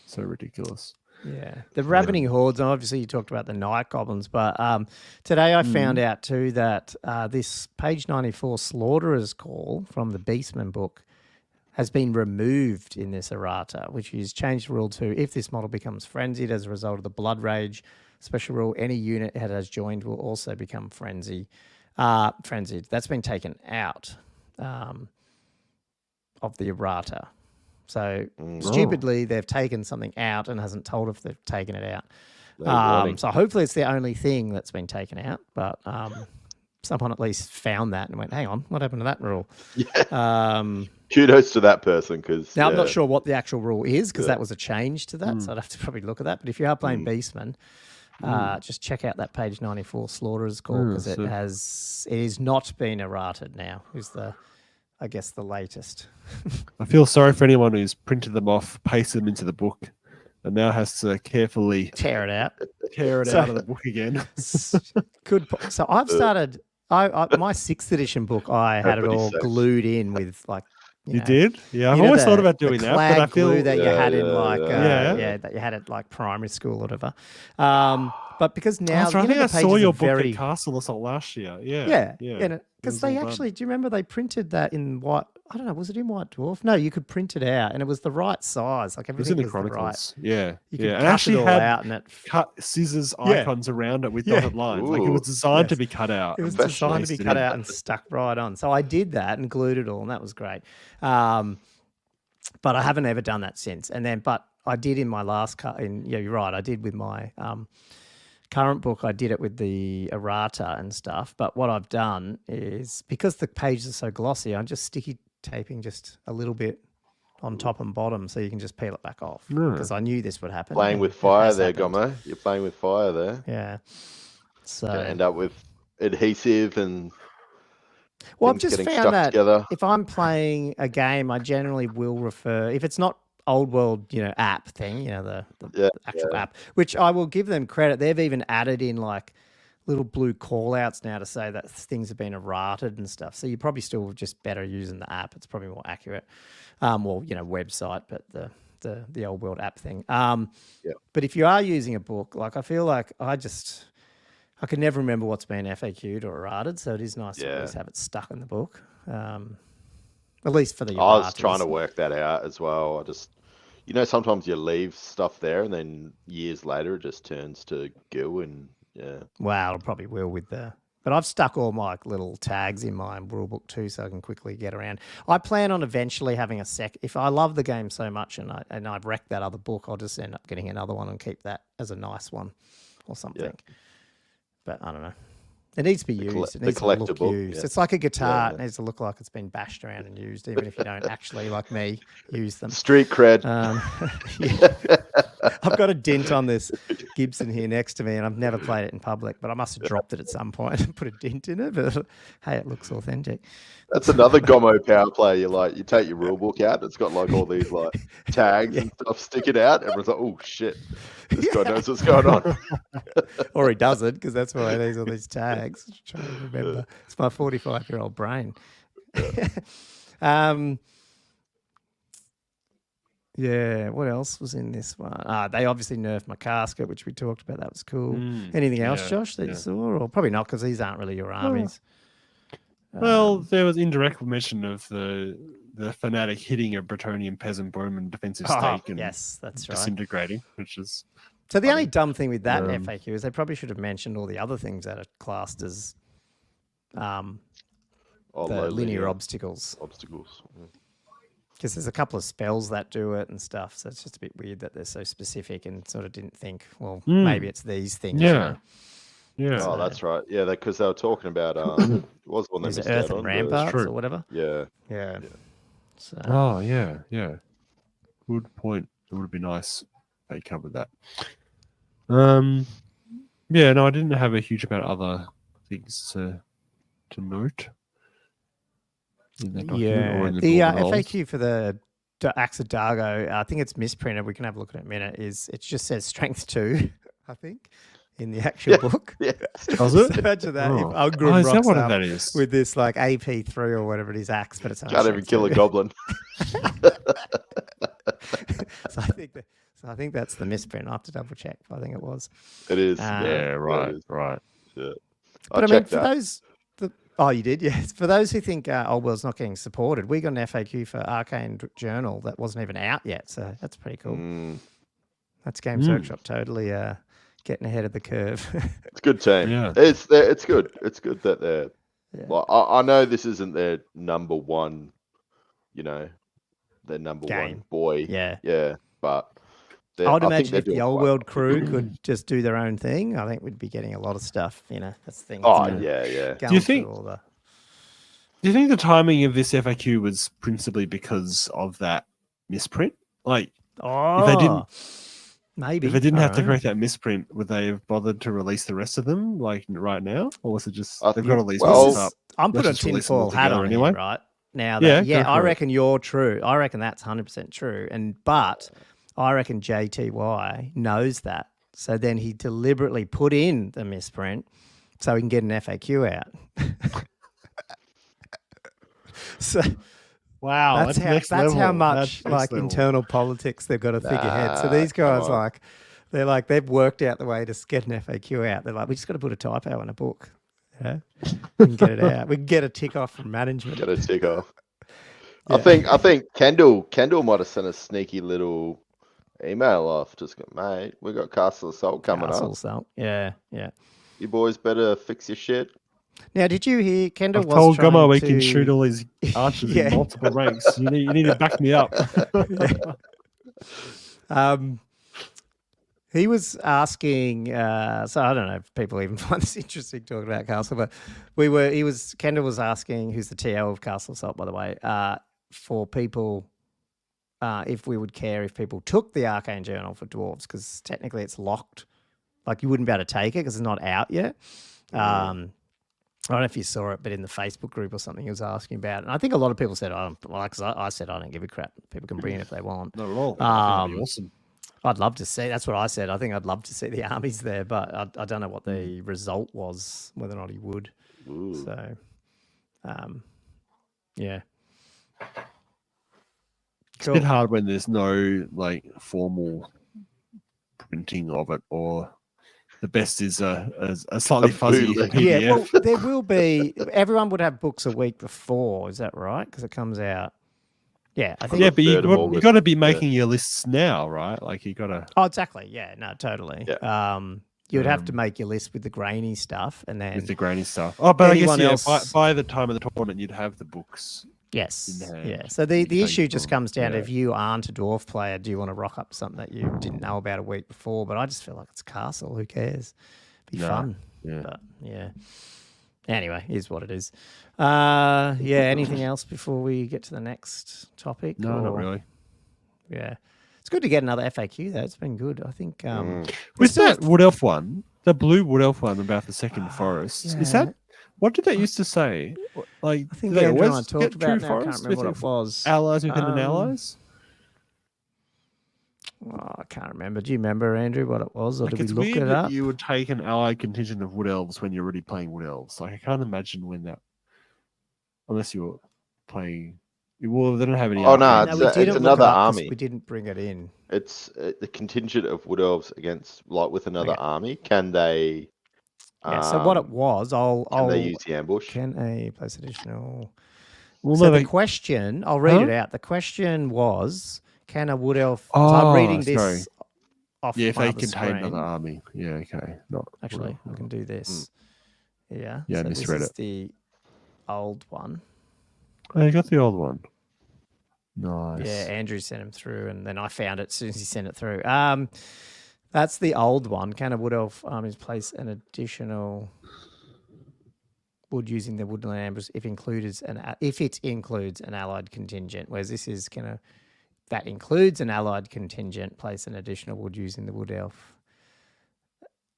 [SPEAKER 2] So ridiculous.
[SPEAKER 1] Yeah. The Ravening Hordes, and obviously you talked about the Night Goblins, but today I found out too that this page 94 Slaughterer's Call from the Beastman book has been removed in this errata, which is changed rule to if this model becomes frenzied as a result of the Blood Rage special rule, any unit it has joined will also become frenzied. That's been taken out of the errata. So stupidly, they've taken something out and hasn't told if they've taken it out. So hopefully it's the only thing that's been taken out. But someone at least found that and went, hang on, what happened to that rule?
[SPEAKER 3] Yeah. Kudos to that person. Because
[SPEAKER 1] now I'm not sure what the actual rule is because that was a change to that. So I'd have to probably look at that. But if you are playing Beastman, just check out that page 94 Slaughterer's Call because it is not been errated now. Is the latest.
[SPEAKER 2] I feel sorry for anyone who's printed them off, pasted them into the book, and now has to carefully
[SPEAKER 1] tear it out
[SPEAKER 2] out of the book again.
[SPEAKER 1] Good. So I've My 6th edition book, I had it
[SPEAKER 3] Pretty
[SPEAKER 1] all
[SPEAKER 3] safe.
[SPEAKER 1] glued in with like.
[SPEAKER 2] You
[SPEAKER 1] know,
[SPEAKER 2] did? Yeah, I've
[SPEAKER 1] you know
[SPEAKER 2] always
[SPEAKER 1] the-
[SPEAKER 2] thought about
[SPEAKER 1] the
[SPEAKER 2] doing that, but
[SPEAKER 1] clad
[SPEAKER 2] I feel
[SPEAKER 1] glue that you had in
[SPEAKER 3] Yeah,
[SPEAKER 1] like
[SPEAKER 2] yeah.
[SPEAKER 1] that you had at like primary school or whatever. But because now
[SPEAKER 2] I think
[SPEAKER 1] the
[SPEAKER 2] I saw
[SPEAKER 1] pages
[SPEAKER 2] your
[SPEAKER 1] are
[SPEAKER 2] book
[SPEAKER 1] very
[SPEAKER 2] at Castle Assault last year.
[SPEAKER 1] yeah
[SPEAKER 2] It
[SPEAKER 1] because
[SPEAKER 2] was
[SPEAKER 1] they
[SPEAKER 2] all
[SPEAKER 1] actually
[SPEAKER 2] done.
[SPEAKER 1] do you remember they printed that in white? I don't know, was it in White Dwarf? No, you could print it out and it was the right size. Like
[SPEAKER 2] It was in
[SPEAKER 1] everything
[SPEAKER 2] the
[SPEAKER 1] was the right.
[SPEAKER 2] Chronicles. Yeah,
[SPEAKER 1] You could
[SPEAKER 2] yeah. And
[SPEAKER 1] cut
[SPEAKER 2] actually
[SPEAKER 1] it all
[SPEAKER 2] had
[SPEAKER 1] out and it
[SPEAKER 2] cut scissors
[SPEAKER 1] Yeah.
[SPEAKER 2] icons around it with
[SPEAKER 1] Yeah.
[SPEAKER 2] dotted lines. Like it was
[SPEAKER 3] Ooh.
[SPEAKER 2] designed to
[SPEAKER 1] Yes.
[SPEAKER 2] be cut out.
[SPEAKER 1] It was
[SPEAKER 2] and
[SPEAKER 1] designed to be
[SPEAKER 2] pasted
[SPEAKER 1] cut
[SPEAKER 2] in.
[SPEAKER 1] out and stuck right on. So I did that and glued it all, and that was great. But I haven't ever done that since. And then, but I did in my last cut. Yeah, you're right. I did with my current book. I did it with the errata and stuff. But what I've done is because the pages are so glossy, I'm just sticky taping just a little bit on top and bottom, so you can just peel it back off. Because I knew this would happen.
[SPEAKER 3] Playing
[SPEAKER 1] and
[SPEAKER 3] with
[SPEAKER 1] it
[SPEAKER 3] fire
[SPEAKER 1] has
[SPEAKER 3] there,
[SPEAKER 1] happened.
[SPEAKER 3] Gomo. You're playing with fire there.
[SPEAKER 1] Yeah. So
[SPEAKER 3] Gonna end up with adhesive and
[SPEAKER 1] well, I've
[SPEAKER 3] things
[SPEAKER 1] just
[SPEAKER 3] getting
[SPEAKER 1] found
[SPEAKER 3] stuck
[SPEAKER 1] that
[SPEAKER 3] together.
[SPEAKER 1] if I'm playing a game, I generally will refer, if it's not old world, app thing, the
[SPEAKER 3] Yeah,
[SPEAKER 1] actual app, which I will give them credit. They've even added in like little blue call outs now to say that things have been errated and stuff. So you're probably still just better using the app. It's probably more accurate. Website, but the old world app thing. But if you are using a book, like I feel like I can never remember what's been FAQ'd or errated, so it is nice to always have it stuck in the book. At least for the
[SPEAKER 3] I was
[SPEAKER 1] erratas.
[SPEAKER 3] trying to work that out as well. I just, sometimes you leave stuff there and then years later it just turns to goo and
[SPEAKER 1] Wow, it probably will with the. But I've stuck all my little tags in my rule book too, so I can quickly get around. I plan on eventually having a if I love the game so much and I've wrecked that other book, I'll just end up getting another one and keep that as a nice one or something.
[SPEAKER 3] Yeah.
[SPEAKER 1] But I don't know. It needs to be used. It
[SPEAKER 3] the
[SPEAKER 1] needs to look
[SPEAKER 3] collectible,
[SPEAKER 1] used.
[SPEAKER 3] yeah.
[SPEAKER 1] It's like a guitar.
[SPEAKER 3] Yeah.
[SPEAKER 1] It needs to look like it's been bashed around and used, even if you don't actually, like me, use them.
[SPEAKER 3] street cred.
[SPEAKER 1] I've got a dent on this Gibson here next to me, and I've never played it in public, but I must have dropped it at some point and put a dent in it. But hey, it looks authentic.
[SPEAKER 3] That's another Gomo power play. You take your rule book out. It's got like all these like tags and stuff sticking out. Everyone's like, "Oh shit, this guy knows what's going on."
[SPEAKER 1] Or he doesn't, because that's why there's all these tags. I'm trying to remember. It's my 45-year-old brain. Yeah, what else was in this one? They obviously nerfed my casket, which we talked about. That was cool. Anything else, Josh, that you saw? Or probably not, because these aren't really your armies.
[SPEAKER 2] Well, there was indirect mention of the fanatic hitting a Bretonian peasant bowman defensive stake and
[SPEAKER 1] yes, that's right.
[SPEAKER 2] disintegrating, which is
[SPEAKER 1] So the only dumb thing with that FAQ is they probably should have mentioned all the other things that are classed as the linear obstacles. Because there's a couple of spells that do it and stuff, so it's just a bit weird that they're so specific and sort of didn't think, well, maybe it's these things.
[SPEAKER 2] Yeah.
[SPEAKER 3] Oh, that's right. Yeah, because they were talking about it was one they
[SPEAKER 1] Is it
[SPEAKER 3] missed
[SPEAKER 1] Earth
[SPEAKER 3] out
[SPEAKER 1] and
[SPEAKER 3] on.
[SPEAKER 1] Ramparts
[SPEAKER 2] true.
[SPEAKER 1] or whatever?
[SPEAKER 3] Yeah.
[SPEAKER 1] So,
[SPEAKER 2] Oh, yeah. Good point. It would be nice if they covered that. Yeah, no, I didn't have a huge amount of other things to note. In that document or in the
[SPEAKER 1] the
[SPEAKER 2] Dwarven Holds.
[SPEAKER 1] FAQ for the Axe of Dargo, I think it's misprinted. We can have a look at it in a minute. It just says Strength 2, I think, in the actual book.
[SPEAKER 3] Yeah.
[SPEAKER 2] Does it?
[SPEAKER 1] So imagine that if
[SPEAKER 2] Oh,
[SPEAKER 1] Ungrim
[SPEAKER 2] is that
[SPEAKER 1] rocks
[SPEAKER 2] what
[SPEAKER 1] up
[SPEAKER 2] that is?
[SPEAKER 1] with this like AP3 or whatever it is axe, but it's only
[SPEAKER 3] Can't even
[SPEAKER 1] Strength
[SPEAKER 3] kill a
[SPEAKER 1] 2.
[SPEAKER 3] goblin.
[SPEAKER 1] So I think that's the misprint. I have to double check, but I think it was.
[SPEAKER 3] It is.
[SPEAKER 2] Yeah, right.
[SPEAKER 3] Yeah.
[SPEAKER 1] But I mean, for those. Oh, you did? Yes. For those who think Old World's not getting supported, we got an FAQ for Arcane Journal that wasn't even out yet, so that's pretty cool. That's Games Workshop totally getting ahead of the curve.
[SPEAKER 3] It's a good team.
[SPEAKER 2] Yeah.
[SPEAKER 3] It's good. It's good that they're.
[SPEAKER 1] Yeah.
[SPEAKER 3] Well, I know this isn't their number one. Their number
[SPEAKER 1] Game.
[SPEAKER 3] one boy.
[SPEAKER 1] Yeah.
[SPEAKER 3] But
[SPEAKER 1] I would
[SPEAKER 3] think
[SPEAKER 1] imagine
[SPEAKER 3] they're
[SPEAKER 1] if the
[SPEAKER 3] doing
[SPEAKER 1] Old
[SPEAKER 3] quite
[SPEAKER 1] World crew could just do their own thing, I think we'd be getting a lot of stuff. That's the thing.
[SPEAKER 3] Oh, yeah.
[SPEAKER 2] Do you think the timing of this FAQ was principally because of that misprint? Like, if they didn't,
[SPEAKER 1] maybe
[SPEAKER 2] if they didn't have to correct that misprint, would they have bothered to release the rest of them like right now, or was it just they've got to release this up?
[SPEAKER 1] I'm putting a
[SPEAKER 2] Let's just release them
[SPEAKER 1] tinfoil
[SPEAKER 2] all
[SPEAKER 1] hat
[SPEAKER 2] together
[SPEAKER 1] on
[SPEAKER 2] anyway.
[SPEAKER 1] here, right? Now,
[SPEAKER 2] Yeah,
[SPEAKER 1] that,
[SPEAKER 2] go
[SPEAKER 1] I
[SPEAKER 2] for it.
[SPEAKER 1] reckon you're true. I reckon that's 100% true. But I reckon JTY knows that. So then he deliberately put in the misprint so we can get an FAQ out. So
[SPEAKER 2] Wow,
[SPEAKER 1] that's
[SPEAKER 2] next
[SPEAKER 1] how
[SPEAKER 2] level.
[SPEAKER 1] much
[SPEAKER 2] That's next level.
[SPEAKER 1] internal politics they've got to figure ahead. So
[SPEAKER 3] Nah,
[SPEAKER 1] these guys
[SPEAKER 3] come on.
[SPEAKER 1] they've worked out the way to get an FAQ out. They're like, we just got to put a typo in a book. Yeah, we can get it out. We can get a tick off from management.
[SPEAKER 3] Get a tick off.
[SPEAKER 1] Yeah.
[SPEAKER 3] I think Kendall might have sent a sneaky little email off. Just go, mate, we got Castle Assault coming up.
[SPEAKER 1] Assault. Yeah.
[SPEAKER 3] You boys better fix your shit.
[SPEAKER 1] Now, did you hear Kendall
[SPEAKER 2] I've
[SPEAKER 1] was
[SPEAKER 2] told
[SPEAKER 1] trying
[SPEAKER 2] Gummo we
[SPEAKER 1] to...
[SPEAKER 2] can shoot all these archers
[SPEAKER 1] Yeah.
[SPEAKER 2] in multiple ranks. You need to back me up.
[SPEAKER 1] He was asking, so I don't know if people even find this interesting talking about Castle, but Kendall was asking, who's the TO of Castle Assault, by the way, for people, if we would care if people took the Arcane Journal for dwarves, because technically it's locked. Like you wouldn't be able to take it because it's not out yet. I don't know if you saw it, but in the Facebook group or something, he was asking about it. And I think a lot of people said, because I said I don't give a crap. People can bring it if they want.
[SPEAKER 2] Not at all. That'd be awesome.
[SPEAKER 1] I'd love to see. That's what I said. I think I'd love to see the armies there, but I don't know what the result was, whether or not he would.
[SPEAKER 3] Ooh.
[SPEAKER 1] So, yeah.
[SPEAKER 2] It's a bit hard when there's no like formal printing of it, or the best is a slightly fuzzy
[SPEAKER 3] bootleg.
[SPEAKER 2] PDF.
[SPEAKER 1] Yeah, well, there will be. Everyone would have books a week before. Is that right? Because it comes out. Yeah, I think.
[SPEAKER 2] Yeah, but you
[SPEAKER 3] August,
[SPEAKER 2] got to be making your lists now, right? Like you got to.
[SPEAKER 1] Oh, exactly. Yeah, no, totally.
[SPEAKER 3] Yeah.
[SPEAKER 1] You'd have to make your list with the grainy stuff, and then
[SPEAKER 2] With the grainy stuff. Oh, but I guess
[SPEAKER 1] anyone else-
[SPEAKER 2] by the time of the tournament, you'd have the books.
[SPEAKER 1] yes,
[SPEAKER 2] in hand.
[SPEAKER 1] yeah. So the
[SPEAKER 2] take
[SPEAKER 1] issue
[SPEAKER 2] it
[SPEAKER 1] just
[SPEAKER 2] from-
[SPEAKER 1] comes down to
[SPEAKER 2] yeah.
[SPEAKER 1] if you aren't a dwarf player, do you want to rock up something that you didn't know about a week before? But I just feel like it's Castle. Who cares? Be
[SPEAKER 2] No,
[SPEAKER 1] fun.
[SPEAKER 2] yeah.
[SPEAKER 1] But yeah. Anyway, here's what it is. Yeah. Anything else before we get to the next topic?
[SPEAKER 2] No, not
[SPEAKER 1] or-
[SPEAKER 2] really.
[SPEAKER 1] Yeah. It's good to get another FAQ though. It's been good. I think.
[SPEAKER 2] With that Wood Elf one, the blue Wood Elf one about the second forest, is
[SPEAKER 1] yeah.
[SPEAKER 2] that what did that used to say? Like,
[SPEAKER 1] I think
[SPEAKER 2] do they
[SPEAKER 1] Andrew and I
[SPEAKER 2] always
[SPEAKER 1] talked
[SPEAKER 2] get
[SPEAKER 1] about it
[SPEAKER 2] true
[SPEAKER 1] now. I can't
[SPEAKER 2] forests
[SPEAKER 1] remember what
[SPEAKER 2] with
[SPEAKER 1] it was.
[SPEAKER 2] allies within an allies?
[SPEAKER 1] Oh, I can't remember. Do you remember, Andrew, what it was, or
[SPEAKER 2] Like,
[SPEAKER 1] did we
[SPEAKER 2] it's
[SPEAKER 1] look
[SPEAKER 2] weird
[SPEAKER 1] it
[SPEAKER 2] that
[SPEAKER 1] up?
[SPEAKER 2] you would take an allied contingent of Wood Elves when you're already playing Wood Elves. Like, I can't imagine when that, unless you're playing. Well, they don't have any.
[SPEAKER 3] Oh, no,
[SPEAKER 2] allies.
[SPEAKER 3] it's
[SPEAKER 1] we
[SPEAKER 3] a-
[SPEAKER 1] didn't
[SPEAKER 3] it's
[SPEAKER 1] look it
[SPEAKER 3] another
[SPEAKER 1] up 'cause
[SPEAKER 3] army.
[SPEAKER 1] We didn't bring it in.
[SPEAKER 3] It's the contingent of Wood Elves against, like, with another
[SPEAKER 1] Okay.
[SPEAKER 3] army. Can they?
[SPEAKER 1] Yeah. So what it
[SPEAKER 3] um,
[SPEAKER 1] was,
[SPEAKER 3] Can they use the ambush?
[SPEAKER 1] Can a place additional?
[SPEAKER 2] Well,
[SPEAKER 1] So
[SPEAKER 2] no,
[SPEAKER 1] the
[SPEAKER 2] they-
[SPEAKER 1] question, I'll read
[SPEAKER 2] Huh?
[SPEAKER 1] it out. The question was, can a wood elf? so
[SPEAKER 2] Oh,
[SPEAKER 1] I'm reading this
[SPEAKER 2] sorry.
[SPEAKER 1] off
[SPEAKER 2] Yeah, if
[SPEAKER 1] my
[SPEAKER 2] they
[SPEAKER 1] other
[SPEAKER 2] contain
[SPEAKER 1] screen.
[SPEAKER 2] another army. Yeah, okay. Not
[SPEAKER 1] Actually, I can do this. Yeah.
[SPEAKER 2] Yeah, I
[SPEAKER 1] so this
[SPEAKER 2] misread
[SPEAKER 1] is
[SPEAKER 2] it.
[SPEAKER 1] the old one.
[SPEAKER 2] Oh, you got the old one. Nice.
[SPEAKER 1] Yeah, Andrew sent him through, and then I found it as soon as he sent it through. That's the old one. Can a wood elf armies place an additional wood using the woodland ambush if it includes an allied contingent? Whereas this is that includes an allied contingent, place an additional wood using the wood elf.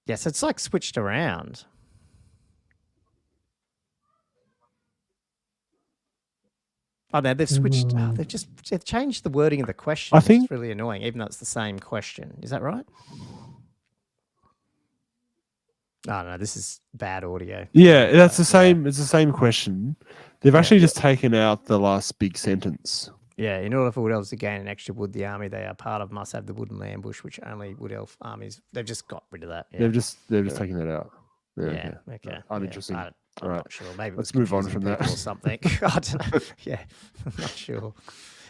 [SPEAKER 1] Yes, it's like switched around. Oh no, they've switched. They've changed the wording of the question.
[SPEAKER 2] I
[SPEAKER 1] Which
[SPEAKER 2] think-
[SPEAKER 1] is really annoying, even though it's the same question. Is that right? Oh no, this is bad audio.
[SPEAKER 2] Yeah, that's the
[SPEAKER 1] Yeah.
[SPEAKER 2] same. It's the same question. They've actually just taken out the last big sentence.
[SPEAKER 1] Yeah, in order for wood elves to gain an extra wood, the army they are part of must have the woodland ambush, which only wood elf armies. They've just got rid of that. Yeah,
[SPEAKER 2] They've just taken that out.
[SPEAKER 1] yeah, okay.
[SPEAKER 2] Uninteresting.
[SPEAKER 1] Yeah, I'm
[SPEAKER 2] Alright.
[SPEAKER 1] not sure. Maybe it
[SPEAKER 2] Let's
[SPEAKER 1] was
[SPEAKER 2] move on
[SPEAKER 1] confusing
[SPEAKER 2] from that.
[SPEAKER 1] people or something. I don't know. Yeah, I'm not sure.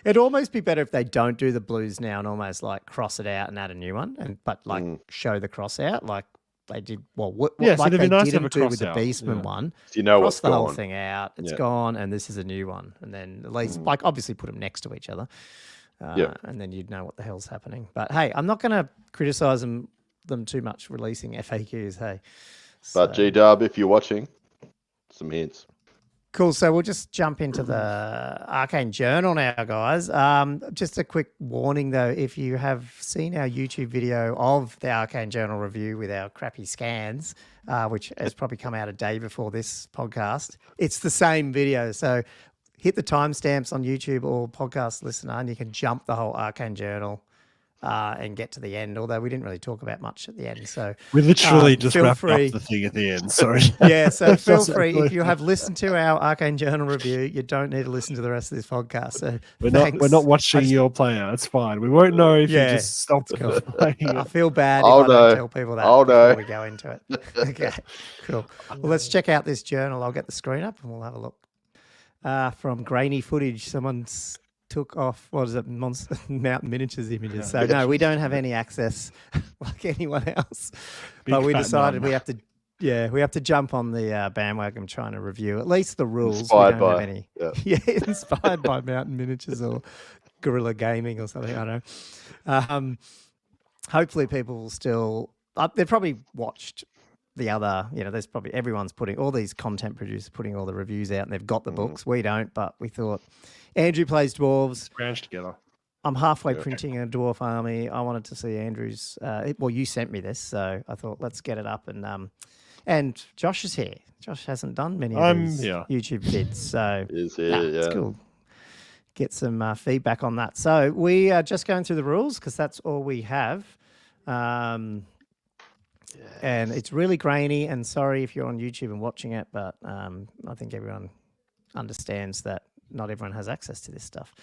[SPEAKER 1] It'd almost be better if they don't do the blues now and almost like cross it out and add a new one, but like show the cross out like they did. Well,
[SPEAKER 2] Yeah, so
[SPEAKER 1] like
[SPEAKER 2] it'd
[SPEAKER 1] they
[SPEAKER 2] be nice to have
[SPEAKER 1] didn't
[SPEAKER 2] a
[SPEAKER 1] do with the
[SPEAKER 2] cross out,
[SPEAKER 1] Beastman
[SPEAKER 2] yeah.
[SPEAKER 1] one.
[SPEAKER 3] Do you know
[SPEAKER 1] Cross
[SPEAKER 3] what's
[SPEAKER 1] the whole
[SPEAKER 3] gone?
[SPEAKER 1] thing out. It's
[SPEAKER 3] Yeah.
[SPEAKER 1] gone, and this is a new one. And then at least, like, obviously put them next to each other. And then you'd know what the hell's happening. But hey, I'm not going to criticize them too much releasing FAQs. Hey,
[SPEAKER 3] But
[SPEAKER 1] So-
[SPEAKER 3] G Dub, if you're watching, some hints.
[SPEAKER 1] Cool. So we'll just jump into the Arcane Journal now, guys. Just a quick warning, though, if you have seen our YouTube video of the Arcane Journal review with our crappy scans, which has probably come out a day before this podcast, it's the same video. So hit the timestamps on YouTube or podcast listener, and you can jump the whole Arcane Journal and get to the end, although we didn't really talk about much at the end. So
[SPEAKER 2] We literally just
[SPEAKER 1] feel
[SPEAKER 2] wrapped
[SPEAKER 1] free.
[SPEAKER 2] up the thing at the end. Sorry.
[SPEAKER 1] Yeah, so feel
[SPEAKER 2] Just
[SPEAKER 1] free. If
[SPEAKER 2] include
[SPEAKER 1] you
[SPEAKER 2] that.
[SPEAKER 1] have listened to our Arcane Journal review, you don't need to listen to the rest of this podcast. So
[SPEAKER 2] We're
[SPEAKER 1] thanks.
[SPEAKER 2] not watching your player. It's fine. We won't know if you
[SPEAKER 1] Yeah,
[SPEAKER 2] just stop
[SPEAKER 1] it's cool.
[SPEAKER 2] playing
[SPEAKER 1] I
[SPEAKER 2] it.
[SPEAKER 1] feel bad
[SPEAKER 3] Oh,
[SPEAKER 1] if I
[SPEAKER 3] no.
[SPEAKER 1] don't tell people that
[SPEAKER 3] Oh,
[SPEAKER 1] before
[SPEAKER 3] no.
[SPEAKER 1] we go into it. Okay, cool. Well, let's check out this journal. I'll get the screen up and we'll have a look. From grainy footage, someone's took off, what is it, Mountain Miniatures images. So no, we don't have any access like anyone else. But we decided we have to jump on the bandwagon trying to review at least the rules.
[SPEAKER 3] Inspired
[SPEAKER 1] we don't
[SPEAKER 3] by,
[SPEAKER 1] have any.
[SPEAKER 3] yeah.
[SPEAKER 1] Inspired by Mountain Miniatures or Guerrilla Gaming or something. I don't know. Hopefully people will still. They've probably watched the other. There's probably everyone's putting all these content producers putting all the reviews out, and they've got the books. We don't, but we thought Andrew plays dwarves.
[SPEAKER 2] Scrounge together.
[SPEAKER 1] I'm halfway printing a dwarf army. I wanted to see Andrew's. Well, you sent me this, so I thought let's get it up. And Josh is here. Josh hasn't done many of these YouTube vids, so it's cool. Get some feedback on that. So we are just going through the rules because that's all we have. And it's really grainy. And sorry if you're on YouTube and watching it, but I think everyone understands that not everyone has access to this stuff.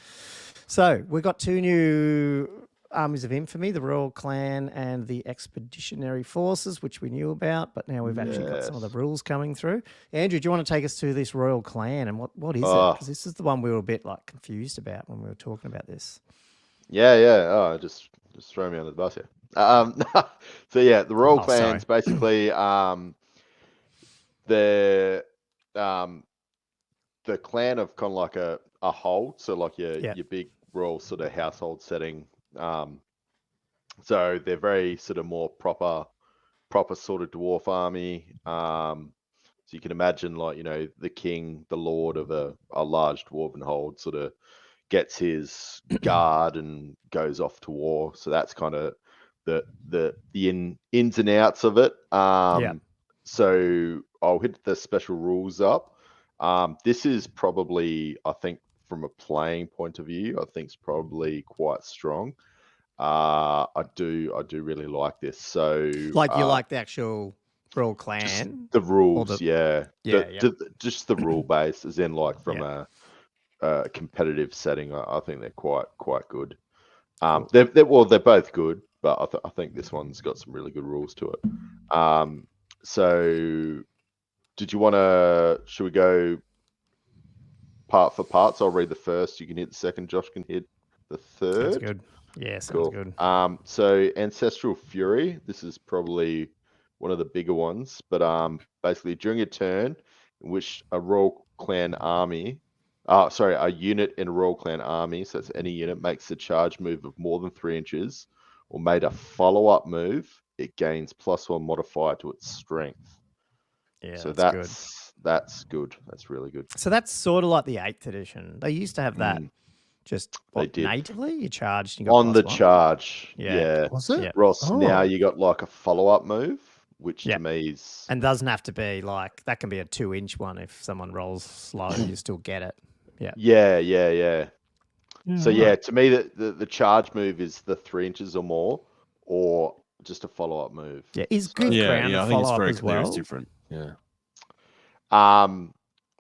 [SPEAKER 1] So we've got two new armies of infamy, the Royal Clan and the Expeditionary Forces, which we knew about, but now we've actually got some of the rules coming through. Andrew, do you want to take us through this Royal Clan and what is it? Because this is the one we were a bit confused about when we were talking about this.
[SPEAKER 3] Yeah. Oh, just throw me under the bus here. So yeah, the Royal Clan's basically the clan of kind of like a hold, so like your big royal sort of household setting. So they're very sort of more proper sort of dwarf army. So you can imagine the king, the lord of a large dwarven hold sort of gets his guard and goes off to war. So that's kind of the ins and outs of it. So I'll hit the special rules up. This is probably, I think, from a playing point of view, I think it's probably quite strong. I do really like this. So
[SPEAKER 1] you like the actual Royal Clan?
[SPEAKER 3] The rules, just the rule base, as in from a competitive setting. I think they're quite good. Cool. They're both good, but I think this one's got some really good rules to it. So did you want to? Should we go part for parts? I'll read the first. You can hit the second. Josh can hit the third.
[SPEAKER 1] Sounds good. Yeah, sounds good.
[SPEAKER 3] So Ancestral Fury. This is probably one of the bigger ones, but basically during a turn in which a Royal Clan army, a unit in a Royal Clan army, so it's any unit, makes a charge move of more than 3 inches or made a follow-up move, it gains +1 modifier to its strength.
[SPEAKER 1] Yeah,
[SPEAKER 3] so
[SPEAKER 1] that's
[SPEAKER 3] good. That's really good.
[SPEAKER 1] So that's sort of like the 8th edition. They used to have that just natively. You charged and you got
[SPEAKER 3] on the
[SPEAKER 1] +1.
[SPEAKER 3] charge.
[SPEAKER 1] Yeah.
[SPEAKER 2] Was it?
[SPEAKER 1] Yeah.
[SPEAKER 3] Ross, now you got like a follow-up move, which to me is...
[SPEAKER 1] And doesn't have to be that can be a 2-inch one. If someone rolls slow, you still get it.
[SPEAKER 3] Yeah. So to me, the charge move is the 3 inches or more, or just a follow-up move.
[SPEAKER 1] Yeah, is good crown a follow-up as well?
[SPEAKER 2] It's different. Yeah.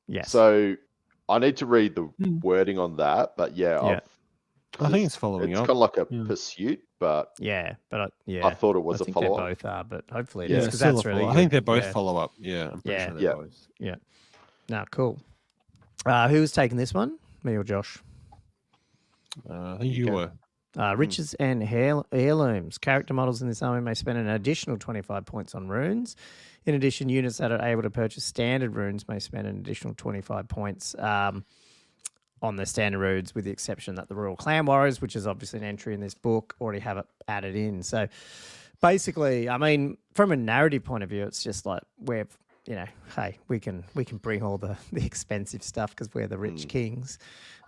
[SPEAKER 1] Yes.
[SPEAKER 3] So I need to read the wording on that, but
[SPEAKER 2] I think it's following up.
[SPEAKER 3] It's kind of like a pursuit, but
[SPEAKER 1] I
[SPEAKER 3] thought it was
[SPEAKER 1] I
[SPEAKER 3] a
[SPEAKER 1] think
[SPEAKER 3] follow-up.
[SPEAKER 1] they both are, but hopefully it
[SPEAKER 2] Yeah,
[SPEAKER 1] is because that's really good.
[SPEAKER 2] I think they're both follow-up. Yeah, I'm pretty sure they're both.
[SPEAKER 1] Yeah. No, cool. Who's taking this one? Me or Josh?
[SPEAKER 2] I think you were.
[SPEAKER 1] Riches and heirlooms. Character models in this army may spend an additional 25 points on runes. In addition, units that are able to purchase standard runes may spend an additional 25 points on the standard runes, with the exception that the Royal Clan Warriors, which is obviously an entry in this book, already have it added in. So basically, I mean, from a narrative point of view, it's just like hey, we can bring all the expensive stuff because we're the rich kings.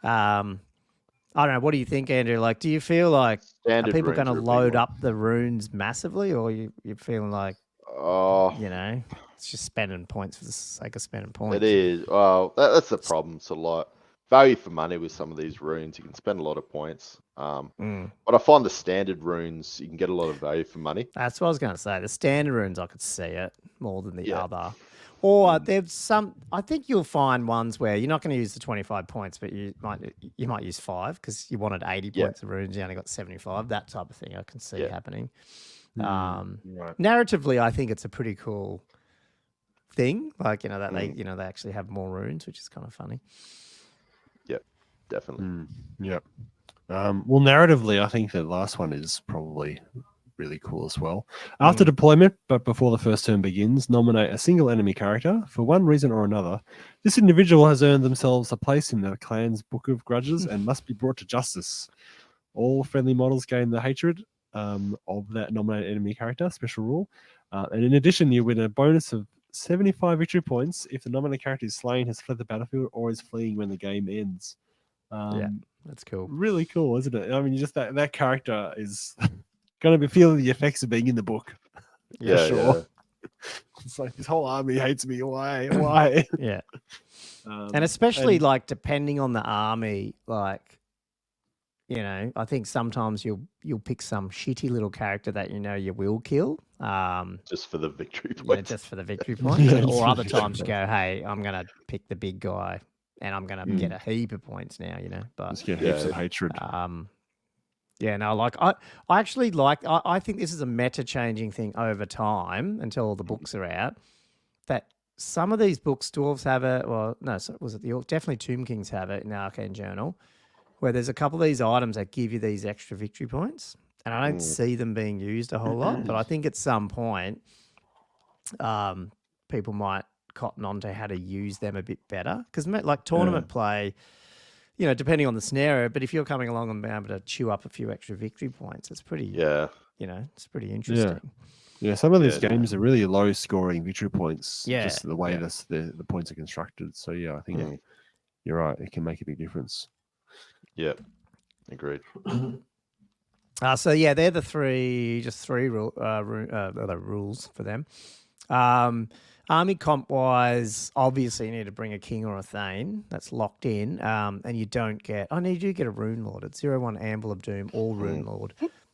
[SPEAKER 1] I don't know. What do you think, Andrew? Do you feel like are people going to load up the runes massively, or you're feeling like, it's just spending points for the sake of spending points?
[SPEAKER 3] It is. Well, that's the problem. So value for money with some of these runes. You can spend a lot of points. But I find the standard runes, you can get a lot of value for money.
[SPEAKER 1] That's what I was going to say. The standard runes, I could see it more than the other. Or there's some. I think you'll find ones where you're not going to use the 25 points, but you might use 5 because you wanted 80 points of runes. You only got 75. That type of thing I can see happening. Narratively, I think it's a pretty cool thing. Like that they actually have more runes, which is kind of funny.
[SPEAKER 3] Yep, definitely.
[SPEAKER 2] Yep. Well, narratively, I think the last one is probably really cool as well. After deployment, but before the first turn begins, nominate a single enemy character. For one reason or another, this individual has earned themselves a place in the clan's book of grudges and must be brought to justice. All friendly models gain the hatred of that nominated enemy character, special rule. And in addition, you win a bonus of 75 victory points if the nominated character is slain, has fled the battlefield, or is fleeing when the game ends.
[SPEAKER 1] That's cool.
[SPEAKER 2] Really cool, isn't it? I mean, just that character is going to be feeling the effects of being in the book.
[SPEAKER 3] Yeah,
[SPEAKER 2] sure. Yeah. It's like this whole army hates me. Why?
[SPEAKER 1] Yeah. And especially like depending on the army, like I think sometimes you'll pick some shitty little character that you will kill.
[SPEAKER 3] Just for the victory points.
[SPEAKER 1] Yeah, just for the victory points. Or other times you go, hey, I'm going to pick the big guy and I'm going to get a heap of points now, But
[SPEAKER 2] just get heaps of hatred.
[SPEAKER 1] I actually I think this is a meta changing thing over time until all the books are out. That some of these books, dwarves have it. Well, no, so was it definitely Tomb Kings have it in the Arcane Journal, where there's a couple of these items that give you these extra victory points, and I don't see them being used a whole lot. But I think at some point, people might cotton on to how to use them a bit better because like tournament play. Depending on the scenario, but if you're coming along and being able to chew up a few extra victory points, it's pretty, it's pretty interesting.
[SPEAKER 2] Yeah, some of these games are really low scoring victory points, just the way the points are constructed. So, I think you're right. It can make a big difference.
[SPEAKER 3] Yeah, agreed.
[SPEAKER 1] They're the three rules for them. Army comp wise, obviously you need to bring a king or a thane. That's locked in. And you don't get. You do get a rune lord. It's 0-1 Anvil of Doom, all rune lord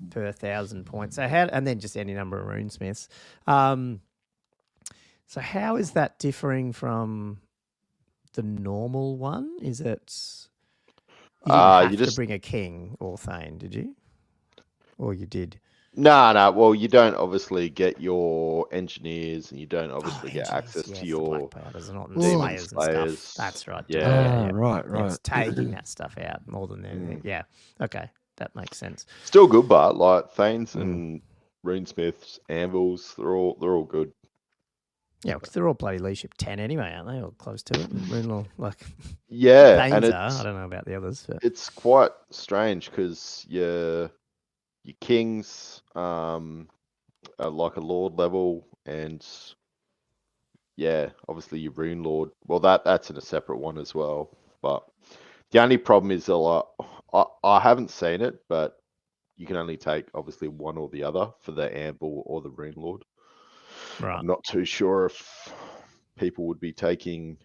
[SPEAKER 1] per 1,000 points. So and then just any number of rune smiths. So how is that differing from the normal one? Is it you didn't have to bring a king or thane, did you? Or you did?
[SPEAKER 3] No. Well, you don't obviously get your engineers, and you don't obviously get access to your
[SPEAKER 1] demon slayers and stuff. That's right.
[SPEAKER 2] Right.
[SPEAKER 1] It's taking that stuff out more than anything. Yeah. Okay, that makes sense.
[SPEAKER 3] Still good, but like thanes and runesmiths, anvils, they're all good.
[SPEAKER 1] Yeah, because they're all bloody leadership 10 anyway, aren't they? Or close to it. Thanes
[SPEAKER 3] and
[SPEAKER 1] I don't know about the others. But...
[SPEAKER 3] It's quite strange because your kings are like a lord level, and obviously your rune lord. Well, that's in a separate one as well. But the only problem is I haven't seen it, but you can only take obviously one or the other for the anvil or the rune lord.
[SPEAKER 1] Right.
[SPEAKER 3] I'm not too sure if people would be taking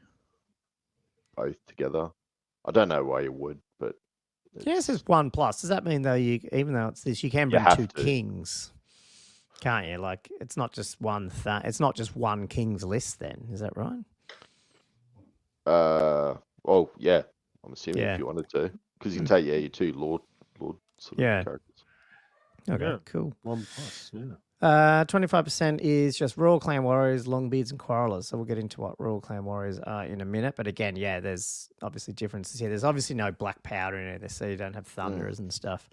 [SPEAKER 3] both together. I don't know why you would, but
[SPEAKER 1] it says 1+. Does that mean though even though it's this, you can bring two kings, can't you? Like it's not just one. It's not just one king's list. Then is that right?
[SPEAKER 3] Well, yeah. I'm assuming if you wanted to, because you can take your two lord sort of characters.
[SPEAKER 1] Okay, cool.
[SPEAKER 2] 1+. Yeah.
[SPEAKER 1] 25% is just Royal Clan Warriors, Longbeards, and Quarrelers. So we'll get into what Royal Clan Warriors are in a minute. But again, there's obviously differences here. There's obviously no black powder in it, so you don't have Thunderers and stuff.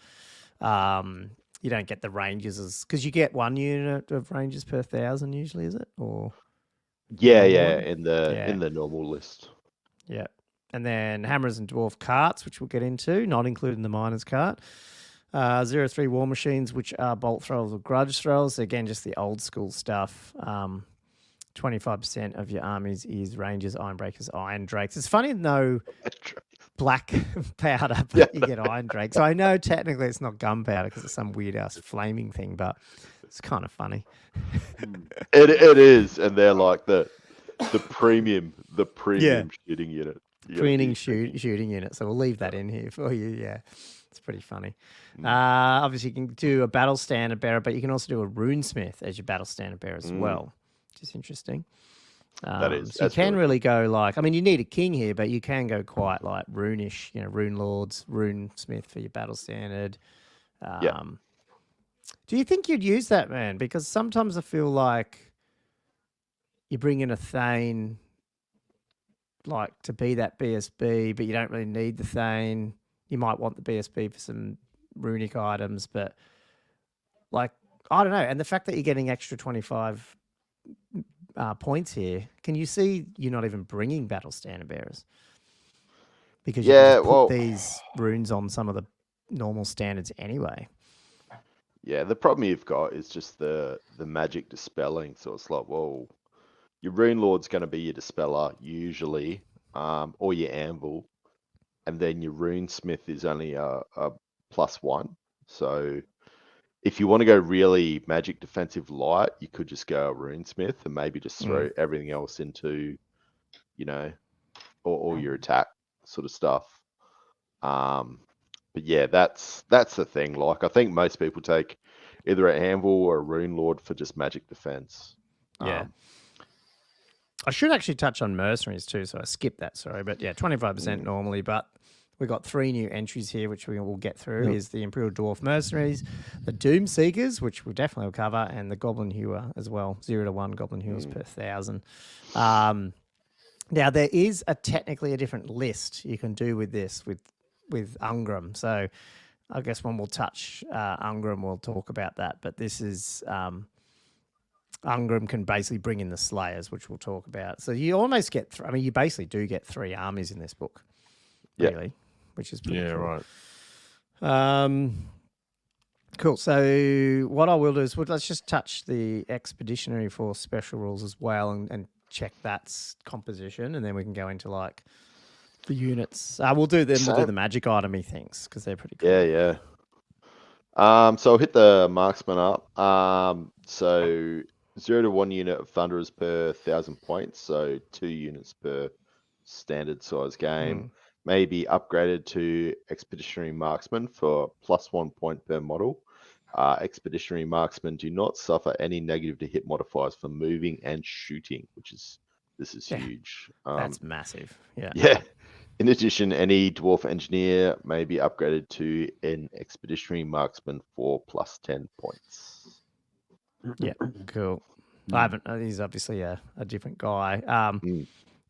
[SPEAKER 1] You don't get the Rangers because you get one unit of Rangers per 1,000 usually, is it? Or
[SPEAKER 3] in the normal list.
[SPEAKER 1] Yeah, and then Hammers and Dwarf carts, which we'll get into, not including the Miners cart. 0-3 War Machines, which are bolt throwers or grudge throwers. So again, just the old school stuff. 25% of your armies is Rangers, Ironbreakers, Iron Drakes. It's funny, no black powder, but you get Iron Drakes. So I know technically it's not gunpowder because it's some weird ass flaming thing, but it's kind of funny.
[SPEAKER 3] It is, and they're like the premium shooting unit.
[SPEAKER 1] twinning shooting unit. So we'll leave that in here for you. Yeah, it's pretty funny. Obviously, you can do a battle standard bearer, but you can also do a runesmith as your battle standard bearer as well, which is interesting.
[SPEAKER 3] That is.
[SPEAKER 1] So you can really go like, I mean, you need a king here, but you can go quite like runish, rune lords, rune smith for your battle standard. Do you think you'd use that, man? Because sometimes I feel like you bring in a Thane like to be that BSB, but you don't really need the Thane. You might want the BSB for some runic items, but like, I don't know. And the fact that you're getting extra 25 points here, can you see you're not even bringing battle standard bearers? Because you can just put these runes on some of the normal standards anyway.
[SPEAKER 3] Yeah, the problem you've got is just the magic dispelling. So it's like, well, your rune lord's going to be your dispeller usually, or your anvil, and then your rune smith is only a +1. So if you want to go really magic defensive light, you could just go a rune smith and maybe just throw everything else into, all your attack sort of stuff. But yeah, that's the thing. Like, I think most people take either an anvil or a rune lord for just magic defense.
[SPEAKER 1] Yeah. I should actually touch on mercenaries too, so I skipped that, sorry. But yeah, 25% normally, but we've got 3 new entries here, which we will get through. Is the Imperial Dwarf Mercenaries, the Doom Seekers, which we definitely will cover, and the Goblin Hewer as well. 0 to 1 Goblin Hewers per 1,000. Now, there is technically a different list you can do with this, with Ungram. So I guess when we'll touch Ungram, we'll talk about that. But this is Ungram can basically bring in the Slayers, which we'll talk about. So you almost get, you basically do get 3 armies in this book, really, which is pretty cool.
[SPEAKER 2] Right.
[SPEAKER 1] Cool. So what I will do is let's just touch the Expeditionary Force special rules as well and check that's composition, and then we can go into like the units. We'll do the magic itemy things because they're pretty cool.
[SPEAKER 3] Yeah. So I'll hit the marksman up. So 0 to 1 unit of Thunderers per 1,000 points. So 2 units per standard size game. May be upgraded to Expeditionary Marksman for +1 point per model. Expeditionary Marksmen do not suffer any negative to hit modifiers for moving and shooting, this is huge.
[SPEAKER 1] That's massive.
[SPEAKER 3] Yeah. In addition, any Dwarf Engineer may be upgraded to an Expeditionary Marksman for +10 points.
[SPEAKER 1] Yeah, cool. I haven't. He's obviously a different guy.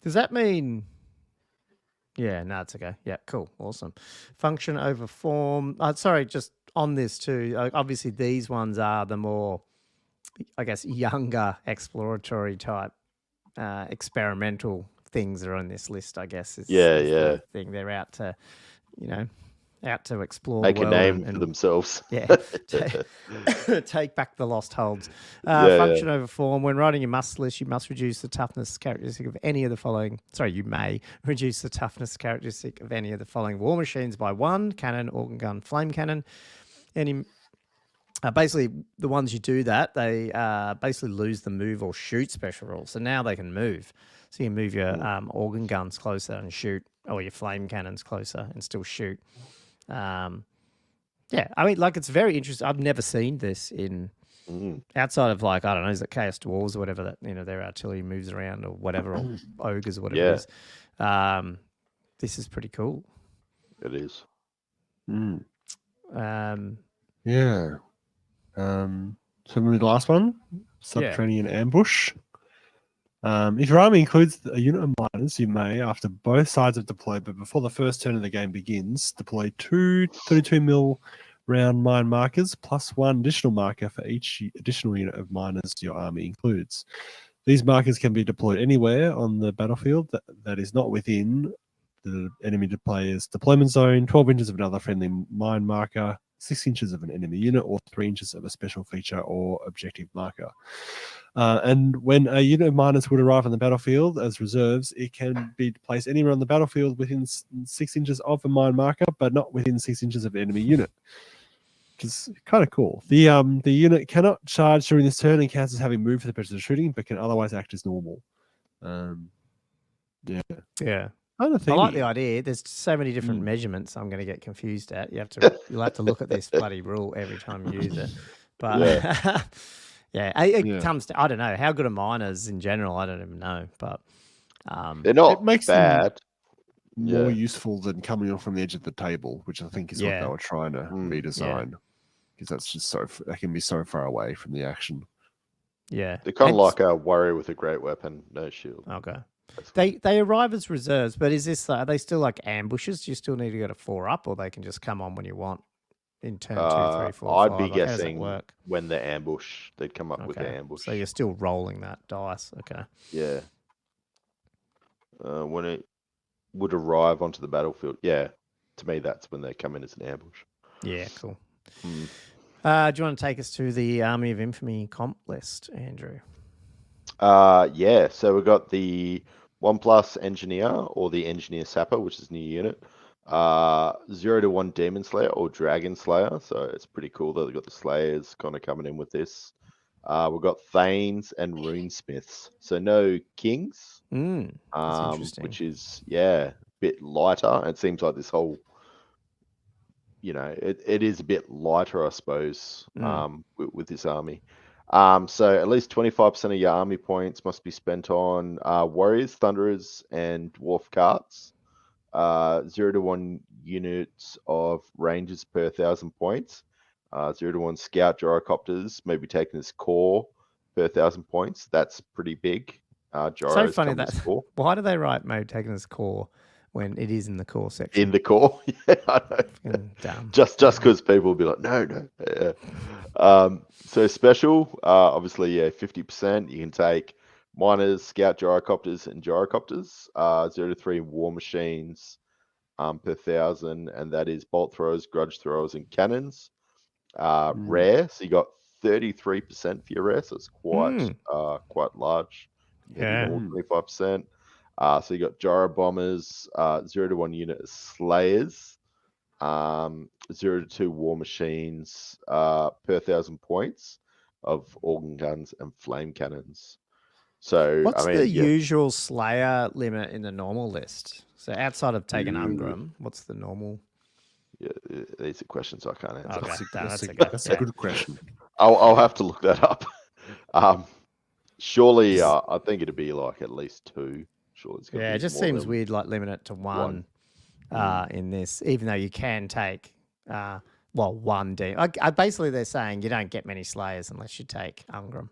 [SPEAKER 1] Does that mean? Yeah, no, it's okay. Yeah, cool, awesome. Function over form. Sorry, just on this too. Obviously, these ones are the more, I guess, younger exploratory type, experimental things are on this list. I guess is the thing. They're out to, out to explore.
[SPEAKER 3] Make
[SPEAKER 1] the world
[SPEAKER 3] a name for themselves.
[SPEAKER 1] Yeah, take back the lost holds. Function over form. When writing your must list, you must reduce the toughness characteristic of any of the following. Sorry, you may reduce the toughness characteristic of any of the following war machines by 1: cannon, organ gun, flame cannon. Any. Basically, the ones you do that, they basically lose the move or shoot special rule. So now they can move. So you can move your organ guns closer and shoot, or your flame cannons closer and still shoot. It's very interesting. I've never seen this in outside of like, I don't know, is it Chaos Dwarves or whatever that, their artillery moves around or whatever, or ogres or whatever it is. This is pretty cool.
[SPEAKER 3] It is.
[SPEAKER 2] So the last one, Subterranean Ambush. If your army includes a unit of miners, you may, after both sides have deployed, but before the first turn of the game begins, deploy 2 32mm round mine markers plus 1 additional marker for each additional unit of miners your army includes. These markers can be deployed anywhere on the battlefield that is not within the enemy player's deployment zone, 12 inches of another friendly mine marker, 6 inches of an enemy unit, or 3 inches of a special feature or objective marker. And when a unit of miners would arrive on the battlefield as reserves, it can be placed anywhere on the battlefield within 6 inches of a mine marker, but not within 6 inches of an enemy unit, which is kind of cool. The unit cannot charge during this turn and counts as having moved for the purpose of shooting, but can otherwise act as normal.
[SPEAKER 1] Yeah.
[SPEAKER 2] Kind of
[SPEAKER 1] I like the
[SPEAKER 2] thingy.
[SPEAKER 1] idea. There's so many different measurements I'm going to get confused at. You'll have to look at this bloody rule every time you use it. But it comes to, I don't know, how good are miners in general? I don't even know. But
[SPEAKER 3] they're not
[SPEAKER 2] It makes
[SPEAKER 3] bad.
[SPEAKER 2] more useful than coming off from the edge of the table, which I think is what they were trying to redesign. Because that's just that can be so far away from the action.
[SPEAKER 1] Yeah.
[SPEAKER 3] They're kind of like a warrior with a great weapon, no shield.
[SPEAKER 1] Okay. They arrive as reserves, but is this are they still like ambushes? Do you still need to go to 4 up, or they can just come on when you want in turn 2, 3, 4, 5?
[SPEAKER 3] I'd be
[SPEAKER 1] Like, how does that
[SPEAKER 3] guessing
[SPEAKER 1] work?
[SPEAKER 3] when the ambush, they'd come up with the ambush.
[SPEAKER 1] So you're still rolling that dice. Okay.
[SPEAKER 3] Yeah. When it would arrive onto the battlefield, to me that's when they come in as an ambush.
[SPEAKER 1] Yeah, cool. Do you want to take us to the Army of Infamy comp list, Andrew?
[SPEAKER 3] So we've got the 1+ Engineer or the Engineer Sapper, which is a new unit. 0 to 1 Demon Slayer or Dragon Slayer. So it's pretty cool that they've got the Slayers kind of coming in with this. We've got Thanes and Runesmiths. So no Kings.
[SPEAKER 1] That's interesting.
[SPEAKER 3] Which is, a bit lighter. It seems like this whole, it is a bit lighter, I suppose, with this army. So at least 25% of your army points must be spent on warriors, thunderers, and dwarf carts. 0 to 1 units of rangers per 1,000 points. 0 to 1 scout gyrocopters may be taken as core per 1,000 points. That's pretty big.
[SPEAKER 1] So funny that. Why do they write mode taken as core when it is in the core section?
[SPEAKER 3] In the core, I know.
[SPEAKER 1] Dumb.
[SPEAKER 3] Just because people will be like, no. So special, obviously, 50%. You can take miners, scout gyrocopters, and gyrocopters. 0 to 3 war machines per 1,000, and that is bolt throwers, grudge throwers, and cannons. Rare, so you got 33% for your rare, so it's quite large.
[SPEAKER 1] Yeah.
[SPEAKER 3] 25%. So you got gyro bombers, 0 to 1 unit of slayers. 0 to 2 war machines per 1,000 points of organ guns and flame cannons. So
[SPEAKER 1] what's the usual Slayer limit in the normal list? So outside of taking Ungram, what's the normal?
[SPEAKER 3] Yeah, these are questions I can't answer.
[SPEAKER 1] Okay,
[SPEAKER 2] that's a good question.
[SPEAKER 3] I'll have to look that up. Surely, I think it'd be like at least 2. Surely it's
[SPEAKER 1] it just seems weird, like limit it to 1. In this, even though you can take, 1 D. Basically, they're saying you don't get many Slayers unless you take Ungram.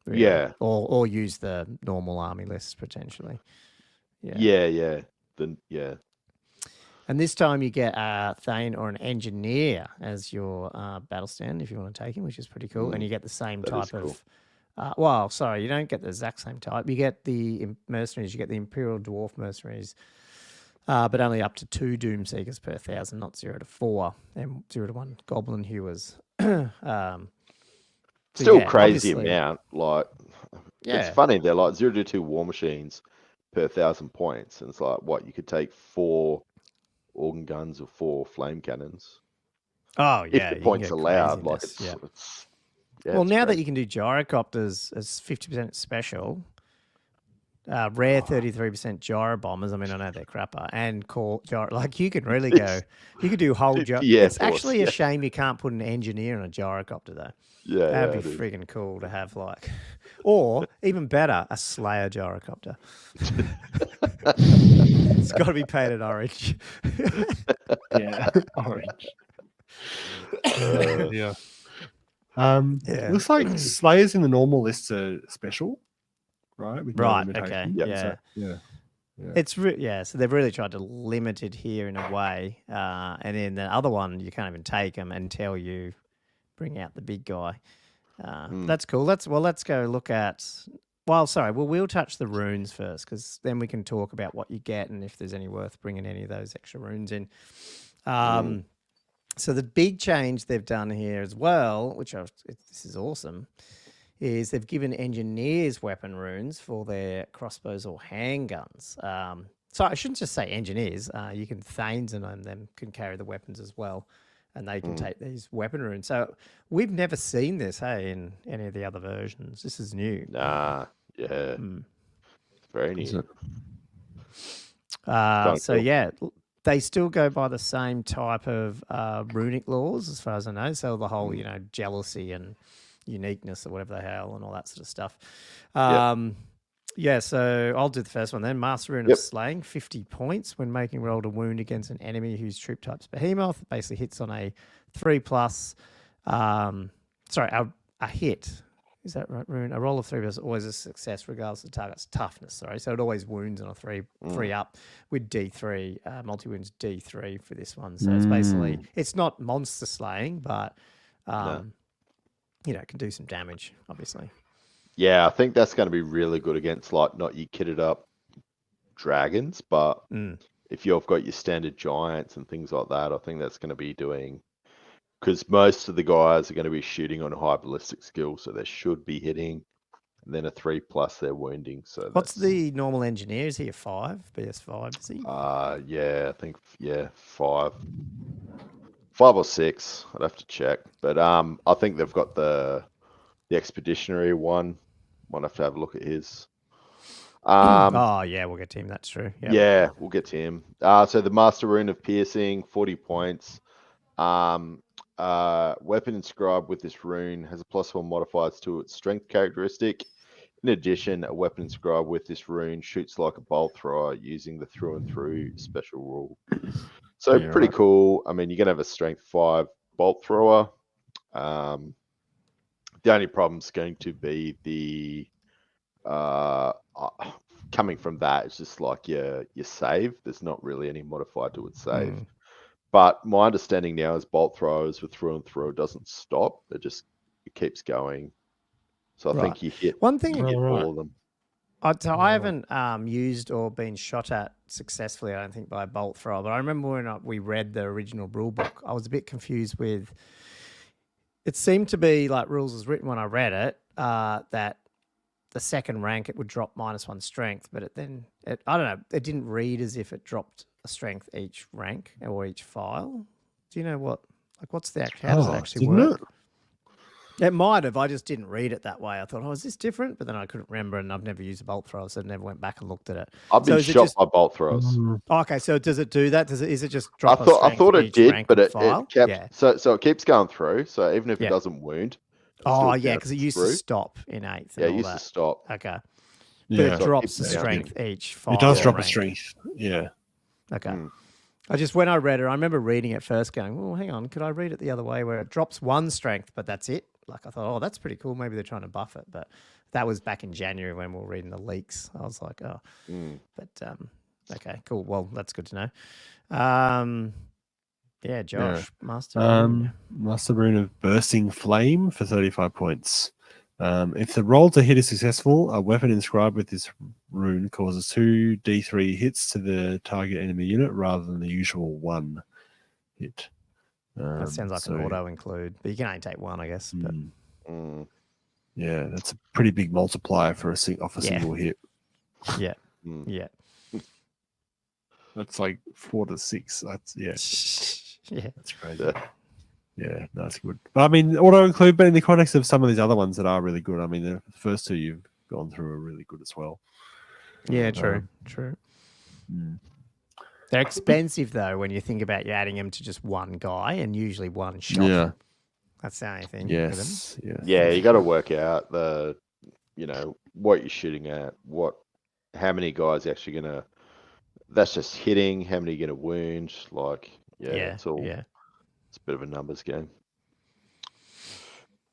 [SPEAKER 1] Really. Yeah. Or use the normal army list potentially.
[SPEAKER 3] Yeah.
[SPEAKER 1] And this time you get a Thane or an Engineer as your battle stand if you want to take him, which is pretty cool. And you get the same type of... you don't get the exact same type. You get the mercenaries. You get the Imperial Dwarf mercenaries. But only up to 2 Doom Seekers per 1,000, not 0 to 4, and 0 to 1 Goblin Hewers.
[SPEAKER 3] Still crazy amount. Like, it's funny. They're like 0 to 2 war machines per 1,000 points. And it's like, what? You could take 4 organ guns or 4 flame cannons.
[SPEAKER 1] Oh, yeah.
[SPEAKER 3] If the points allowed. Like,
[SPEAKER 1] well, now that you can do gyrocopters as 50% special... rare 33% gyro bombers. I mean, I know they're crapper and core gyro. Like you could really go. You could do whole gyro. It's actually a shame you can't put an engineer in a gyrocopter though.
[SPEAKER 3] Yeah,
[SPEAKER 1] that'd be friggin' cool to have like, or even better, a Slayer gyrocopter. It's got to be painted orange.
[SPEAKER 2] Orange. Looks like Slayers in the normal lists are special. Right.
[SPEAKER 1] Okay.
[SPEAKER 2] Yeah.
[SPEAKER 1] It's so they've really tried to limit it here in a way, and in the other one you can't even take them until you bring out the big guy. That's cool. Let's go look at. Well, we'll touch the runes first because then we can talk about what you get and if there's any worth bringing any of those extra runes in. So the big change they've done here as well, this is awesome, is they've given engineers weapon runes for their crossbows or handguns. So I shouldn't just say engineers. You can Thanes and them can carry the weapons as well, and they can take these weapon runes. So we've never seen this, in any of the other versions. This is new.
[SPEAKER 3] Nah, yeah. It's very new.
[SPEAKER 1] So yeah, they still go by the same type of runic laws, as far as I know. So the whole, jealousy and uniqueness or whatever the hell and all that sort of stuff. Yeah, so I'll do the first one then. Master Rune of Slaying, 50 points when making roll to wound against an enemy whose troop type's Behemoth. It basically hits on a 3+. A hit. Is that right, Rune? A roll of 3 is always a success regardless of the target's toughness. Sorry, so it always wounds on a 3 up with D3, multi-wounds D3 for this one. So it's basically, it's not monster slaying, but, it can do some damage, obviously.
[SPEAKER 3] Yeah, I think that's going to be really good against, like, not your kitted up dragons, but if you've got your standard giants and things like that, I think that's going to be doing... Because most of the guys are going to be shooting on high ballistic skill, so they should be hitting. And then a 3+, they're wounding. So
[SPEAKER 1] what's the normal engineer? Is he a 5? BS5, is he?
[SPEAKER 3] Yeah, I think 5. 5 or 6. I'd have to check. But I think they've got the expeditionary one. Might have to have a look at his.
[SPEAKER 1] We'll get to him. That's true. Yep.
[SPEAKER 3] Yeah, we'll get to him. So the Master Rune of Piercing, 40 points. Weapon inscribed with this rune has a +1 modifiers to its strength characteristic. In addition, a weapon inscribed with this rune shoots like a bolt thrower using the through and through special rule. So pretty cool. I mean, you're going to have a strength 5 bolt thrower. The only problem is going to be the coming from that, it's just like your save. There's not really any modifier to its save. But my understanding now is bolt throwers with through and through doesn't stop. It keeps going. So I think you hit all of them.
[SPEAKER 1] I haven't used or been shot at successfully, I don't think, by a bolt thrower. But I remember when we read the original rule book, I was a bit confused with... It seemed to be like rules was written when I read it, that the second rank it would drop -1 strength, but I don't know, it didn't read as if it dropped a strength each rank or each file. Do you know what's the how does it actually work? It might have. I just didn't read it that way. I thought, is this different? But then I couldn't remember, and I've never used a bolt thrower, so I never went back and looked at it.
[SPEAKER 3] I've been shot by bolt throwers.
[SPEAKER 1] Okay, so does it do that? Is it just drop?
[SPEAKER 3] I thought it did, but it kept.
[SPEAKER 1] Yeah.
[SPEAKER 3] So it keeps going through. So even if it doesn't wound.
[SPEAKER 1] Because it used to stop in 8th.
[SPEAKER 3] Yeah, it used to stop.
[SPEAKER 1] Okay. But it drops the strength each file.
[SPEAKER 2] It does drop a strength. Yeah.
[SPEAKER 1] Okay. When I read it, I remember reading it first going, well, hang on, could I read it the other way where it drops 1 strength, but that's it? Like I thought, that's pretty cool. Maybe they're trying to buff it. But that was back in January when we were reading the leaks. I was like, But, okay, cool. Well, that's good to know. Josh, Master Rune.
[SPEAKER 2] Master Rune of Bursting Flame for 35 points. If the roll to hit is successful, a weapon inscribed with this rune causes 2 D3 hits to the target enemy unit rather than the usual 1 hit.
[SPEAKER 1] That sounds like an auto include, but you can only take 1, I guess. But...
[SPEAKER 2] Yeah, that's a pretty big multiplier for a single hit.
[SPEAKER 1] Yeah, yeah.
[SPEAKER 2] That's like 4 to 6. That's that's crazy. Yeah, that's good. But I mean, auto include, but in the context of some of these other ones that are really good, I mean, the first 2 you've gone through are really good as well.
[SPEAKER 1] Yeah, true. They're expensive though when you think about you adding them to just one guy and usually one shot.
[SPEAKER 2] Yeah,
[SPEAKER 1] that's the only thing.
[SPEAKER 2] Yes.
[SPEAKER 3] Yeah, you got to work out what you're shooting at, how many guys are actually gonna. That's just hitting. How many are gonna wound? It's all.
[SPEAKER 1] Yeah.
[SPEAKER 3] It's a bit of a numbers game.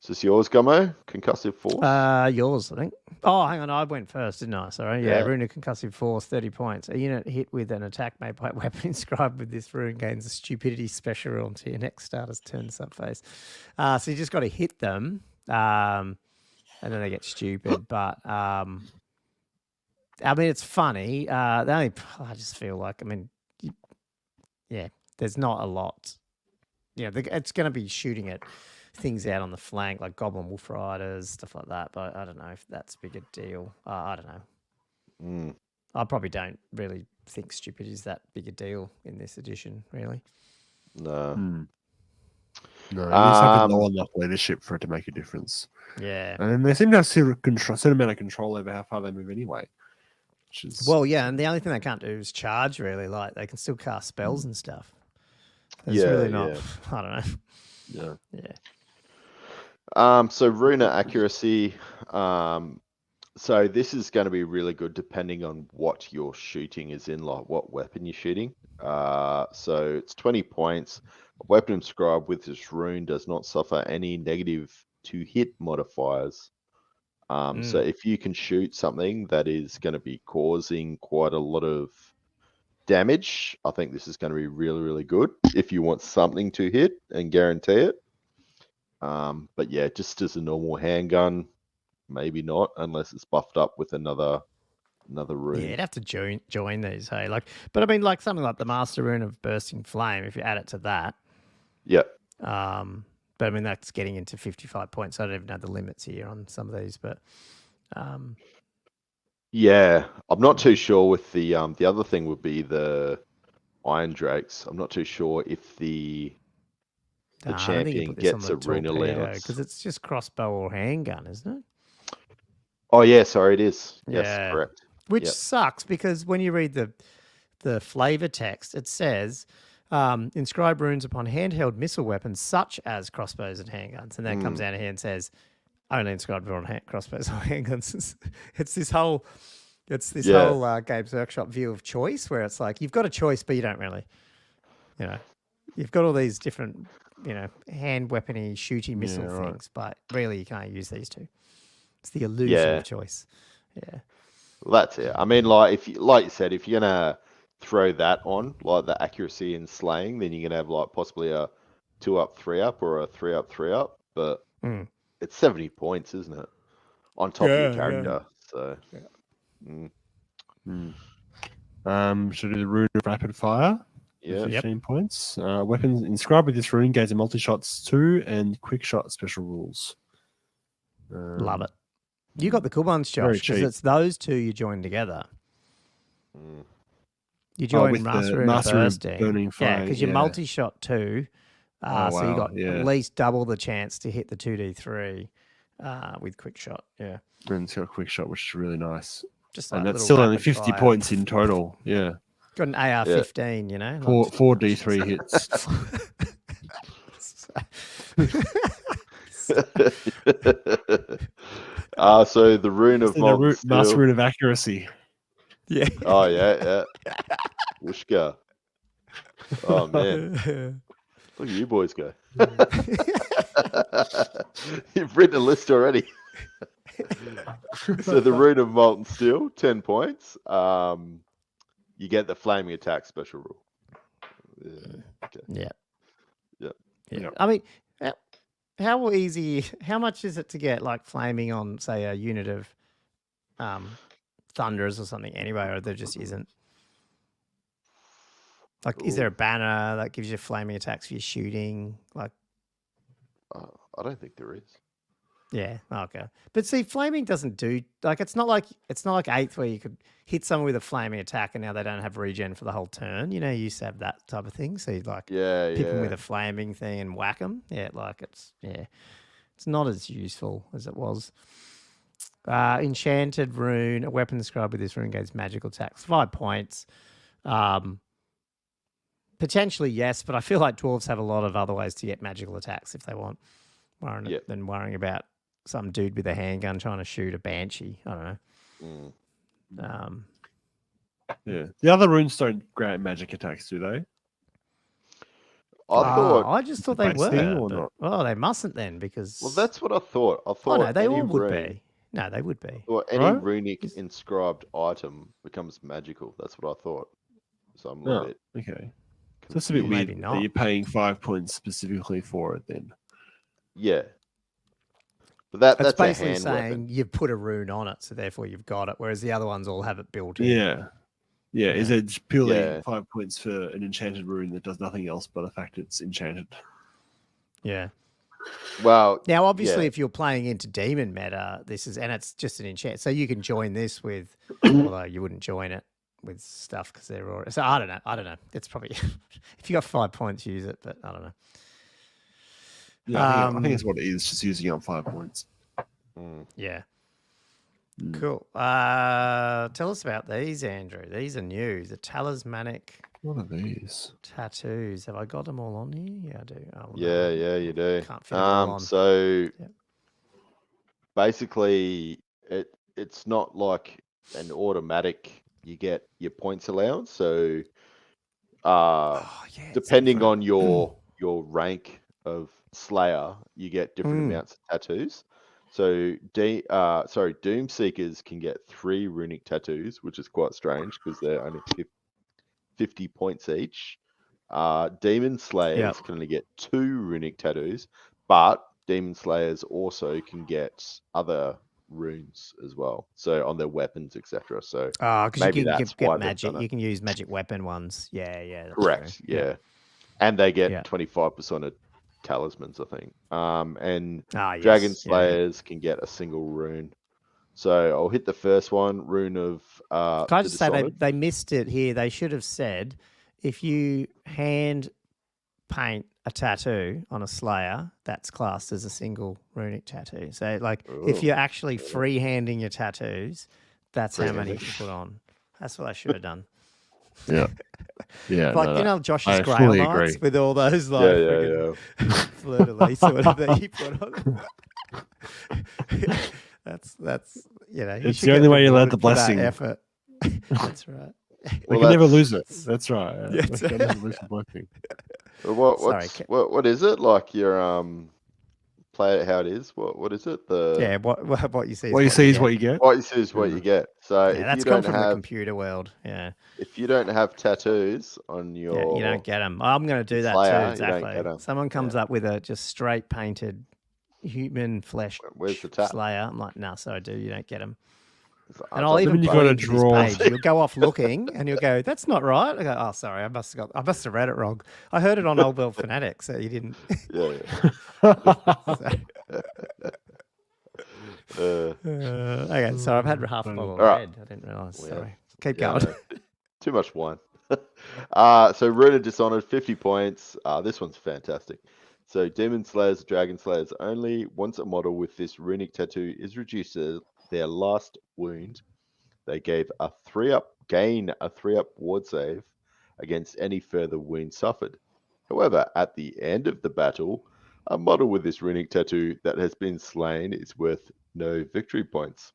[SPEAKER 3] Is this yours, Gummo? Concussive Force?
[SPEAKER 1] Yours, I think. Oh, hang on. I went first, didn't I? Sorry. Yeah. Rune of Concussive Force, 30 points. A unit hit with an attack made by a weapon inscribed with this rune gains a stupidity special rule until your next starter's turn to subphase. So you just got to hit them, and then they get stupid. But, I mean, it's funny. I just feel like, there's not a lot. It's going to be shooting at things out on the flank, like Goblin Wolf Riders, stuff like that. But I don't know if that's a bigger deal. I don't know. I probably don't really think stupidity is that big a deal in this edition, really.
[SPEAKER 3] No.
[SPEAKER 2] No, you just have low enough leadership for it to make a difference.
[SPEAKER 1] Yeah.
[SPEAKER 2] And then they seem to have a certain amount of control over how far they move anyway. which is
[SPEAKER 1] Well, yeah, and the only thing they can't do is charge. Really, like they can still cast spells and stuff. It's really not. I don't know.
[SPEAKER 3] Yeah. So Runa accuracy. So this is going to be really good depending on what your shooting is in, like what weapon you're shooting. So it's 20 points. A weapon inscribed with this rune does not suffer any negative to hit modifiers. So if you can shoot something that is going to be causing quite a lot of damage, I think this is going to be really, really good if you want something to hit and guarantee it. But yeah, just as a normal handgun, maybe not, unless it's buffed up with another rune.
[SPEAKER 1] Yeah, you'd have to join these, hey. But I mean, like something like the Master Rune of Bursting Flame, if you add it to that.
[SPEAKER 3] Yeah.
[SPEAKER 1] But I mean, that's getting into 55 points. I don't even know the limits here on some of these, but
[SPEAKER 3] yeah, I'm not too sure with the other thing would be the Iron Drakes. I'm not too sure if the champion gets a rune allowance
[SPEAKER 1] because it's just crossbow or handgun, isn't it?
[SPEAKER 3] Oh yeah, sorry, it is.
[SPEAKER 1] Yeah.
[SPEAKER 3] Yes, correct.
[SPEAKER 1] Which sucks because when you read the flavor text, it says inscribe runes upon handheld missile weapons such as crossbows and handguns, and then it comes down here and says only inscribed on crossbows or handguns. It's this whole Games Workshop view of choice where it's like you've got a choice, but you don't really, you've got all these different, hand weapony, shooty missile things, but really you can't use these two. It's the illusion of choice. Yeah.
[SPEAKER 3] Well, that's it. I mean, like you said, if you're gonna throw that on, like the accuracy in slaying, then you're gonna have like possibly a 2-up, 3-up, or a 3-up, 3-up. But it's 70 points, isn't it? On top of your character. So.
[SPEAKER 2] Should do the rune of rapid fire.
[SPEAKER 3] Yeah.
[SPEAKER 2] 15 points. Weapons inscribed with this rune gains a multi-shots 2 and quick shot special rules.
[SPEAKER 1] Love it. You got the cool ones, Josh, because it's those two you join together. You join Master Rune of Bursting.
[SPEAKER 2] Fire.
[SPEAKER 1] Because you're multi-shot 2. So you got at least double the chance to hit the 2d3 with quick shot. Yeah.
[SPEAKER 2] And it's got a quick shot, which is really nice.
[SPEAKER 1] Just
[SPEAKER 2] and that's still only 50 points in total. Yeah.
[SPEAKER 1] Got an AR-15,
[SPEAKER 2] Four D3 hits.
[SPEAKER 3] So the rune of
[SPEAKER 2] Master Rune of Accuracy.
[SPEAKER 1] Yeah.
[SPEAKER 3] Oh yeah. Whooshka. Oh man. Look at you boys go. You've written a list already. So the rune of Molten Steel, 10 points. You get the flaming attack special rule.
[SPEAKER 1] Yeah. I mean, how much is it to get like flaming on, say, a unit of thunderers or something anyway, or there just isn't? Like, is there a banner that gives you flaming attacks for your shooting? Like,
[SPEAKER 3] I don't think there is.
[SPEAKER 1] Yeah, okay. But see, flaming doesn't do like it's not like 8th where you could hit someone with a flaming attack and now they don't have regen for the whole turn. You used to have that type of thing. So you'd like pick them with a flaming thing and whack them. Yeah, it's not as useful as it was. Enchanted rune, a weapon described with this rune gains magical attacks, 5 points. Potentially yes, but I feel like dwarves have a lot of other ways to get magical attacks if they want, than worrying about some dude with a handgun trying to shoot a banshee. I don't know.
[SPEAKER 2] Yeah. The other runes don't grant magic attacks, do they?
[SPEAKER 3] I
[SPEAKER 1] just thought they were. Well, they mustn't then because.
[SPEAKER 3] Well, that's what I thought.
[SPEAKER 1] No, they all would be. No, they would be.
[SPEAKER 3] Or any runic inscribed item becomes magical. That's what I thought. So I'm a little bit.
[SPEAKER 2] Okay. So it's a bit weird that you're paying 5 points specifically for it then. Yeah.
[SPEAKER 3] But
[SPEAKER 1] that's basically
[SPEAKER 3] a hand
[SPEAKER 1] saying
[SPEAKER 3] weapon.
[SPEAKER 1] you've put a rune on it, so therefore you've got it, whereas the other ones all have it built in.
[SPEAKER 2] Yeah. Is it purely 5 points for an enchanted rune that does nothing else but the fact it's enchanted?
[SPEAKER 1] Yeah.
[SPEAKER 3] Well,
[SPEAKER 1] now obviously if you're playing into demon meta, and it's just an enchant, so you can join this with, although you wouldn't join it with stuff because they're already. So I don't know. It's probably if you got 5 points, use it, but I don't know.
[SPEAKER 2] Yeah, I think it's what it is, just using up 5 points.
[SPEAKER 1] Yeah. Cool. Tell us about these, Andrew. These are new. The talismanic
[SPEAKER 2] What are these?
[SPEAKER 1] tattoos. Have I got them all on here? Yeah, I do. Oh,
[SPEAKER 3] Yeah, you do.
[SPEAKER 1] Can't fit them all on.
[SPEAKER 3] So basically, it's not like an automatic. You get your points allowance. So, depending on your rank of Slayer, you get different amounts of tattoos. So, Doom Seekers can get 3 runic tattoos, which is quite strange because they're only 50 points each. Demon Slayers can only get 2 runic tattoos, but Demon Slayers also can get other runes as well, so on their weapons, etc. So
[SPEAKER 1] because you can
[SPEAKER 3] that's
[SPEAKER 1] get
[SPEAKER 3] why
[SPEAKER 1] magic. You can use magic weapon ones. Yeah, that's
[SPEAKER 3] correct.
[SPEAKER 1] true.
[SPEAKER 3] Yeah, and they get 25% of talismans, I think. And Dragon Slayers can get a single rune. So I'll hit the first one, rune of.
[SPEAKER 1] Can I just say they missed it here? They should have said, if you hand paint a tattoo on a Slayer, that's classed as a single runic tattoo. So, like, if you're actually free-handing your tattoos, that's how many you can put on. That's what I should have done.
[SPEAKER 2] Yeah.
[SPEAKER 1] Like, Josh's Grail Knights with all those, like, fleur-de-lis or whatever that you put on. That's
[SPEAKER 2] it's the only way you learn the blessing.
[SPEAKER 1] Effort. That's right.
[SPEAKER 2] We can never lose it. That's right. We can never lose the blessing.
[SPEAKER 3] What is it? Like your play it how it is. What is it?
[SPEAKER 1] What you see.
[SPEAKER 2] What you see is what you get.
[SPEAKER 3] What you see is what you get. So if
[SPEAKER 1] that's
[SPEAKER 3] you
[SPEAKER 1] come
[SPEAKER 3] don't
[SPEAKER 1] from
[SPEAKER 3] have
[SPEAKER 1] the computer world. Yeah.
[SPEAKER 3] If you don't have tattoos on your,
[SPEAKER 1] you don't get them. I'm going to do that
[SPEAKER 3] Slayer,
[SPEAKER 1] too. Exactly. Someone comes up with a just straight painted human flesh.
[SPEAKER 3] Where's the tat?
[SPEAKER 1] Slayer? I'm like, no, so I do. You don't get them.
[SPEAKER 3] And
[SPEAKER 1] I'll even
[SPEAKER 2] you got to draw.
[SPEAKER 1] You'll go off looking, and you'll go, "That's not right." I go, "Oh, sorry, I must have read it wrong. I heard it on Old World Fanatics, so you didn't." Okay, so I've had half a bottle of red. I didn't realise. Sorry. Keep going.
[SPEAKER 3] Too much wine. So Rune of Dishonored, 50 points. This one's fantastic. So Demon Slayers, Dragon Slayers only. Once a model with this runic tattoo is reduced to their last wound, they gain a 3-up ward save against any further wound suffered. However, at the end of the battle, a model with this runic tattoo that has been slain is worth no victory points.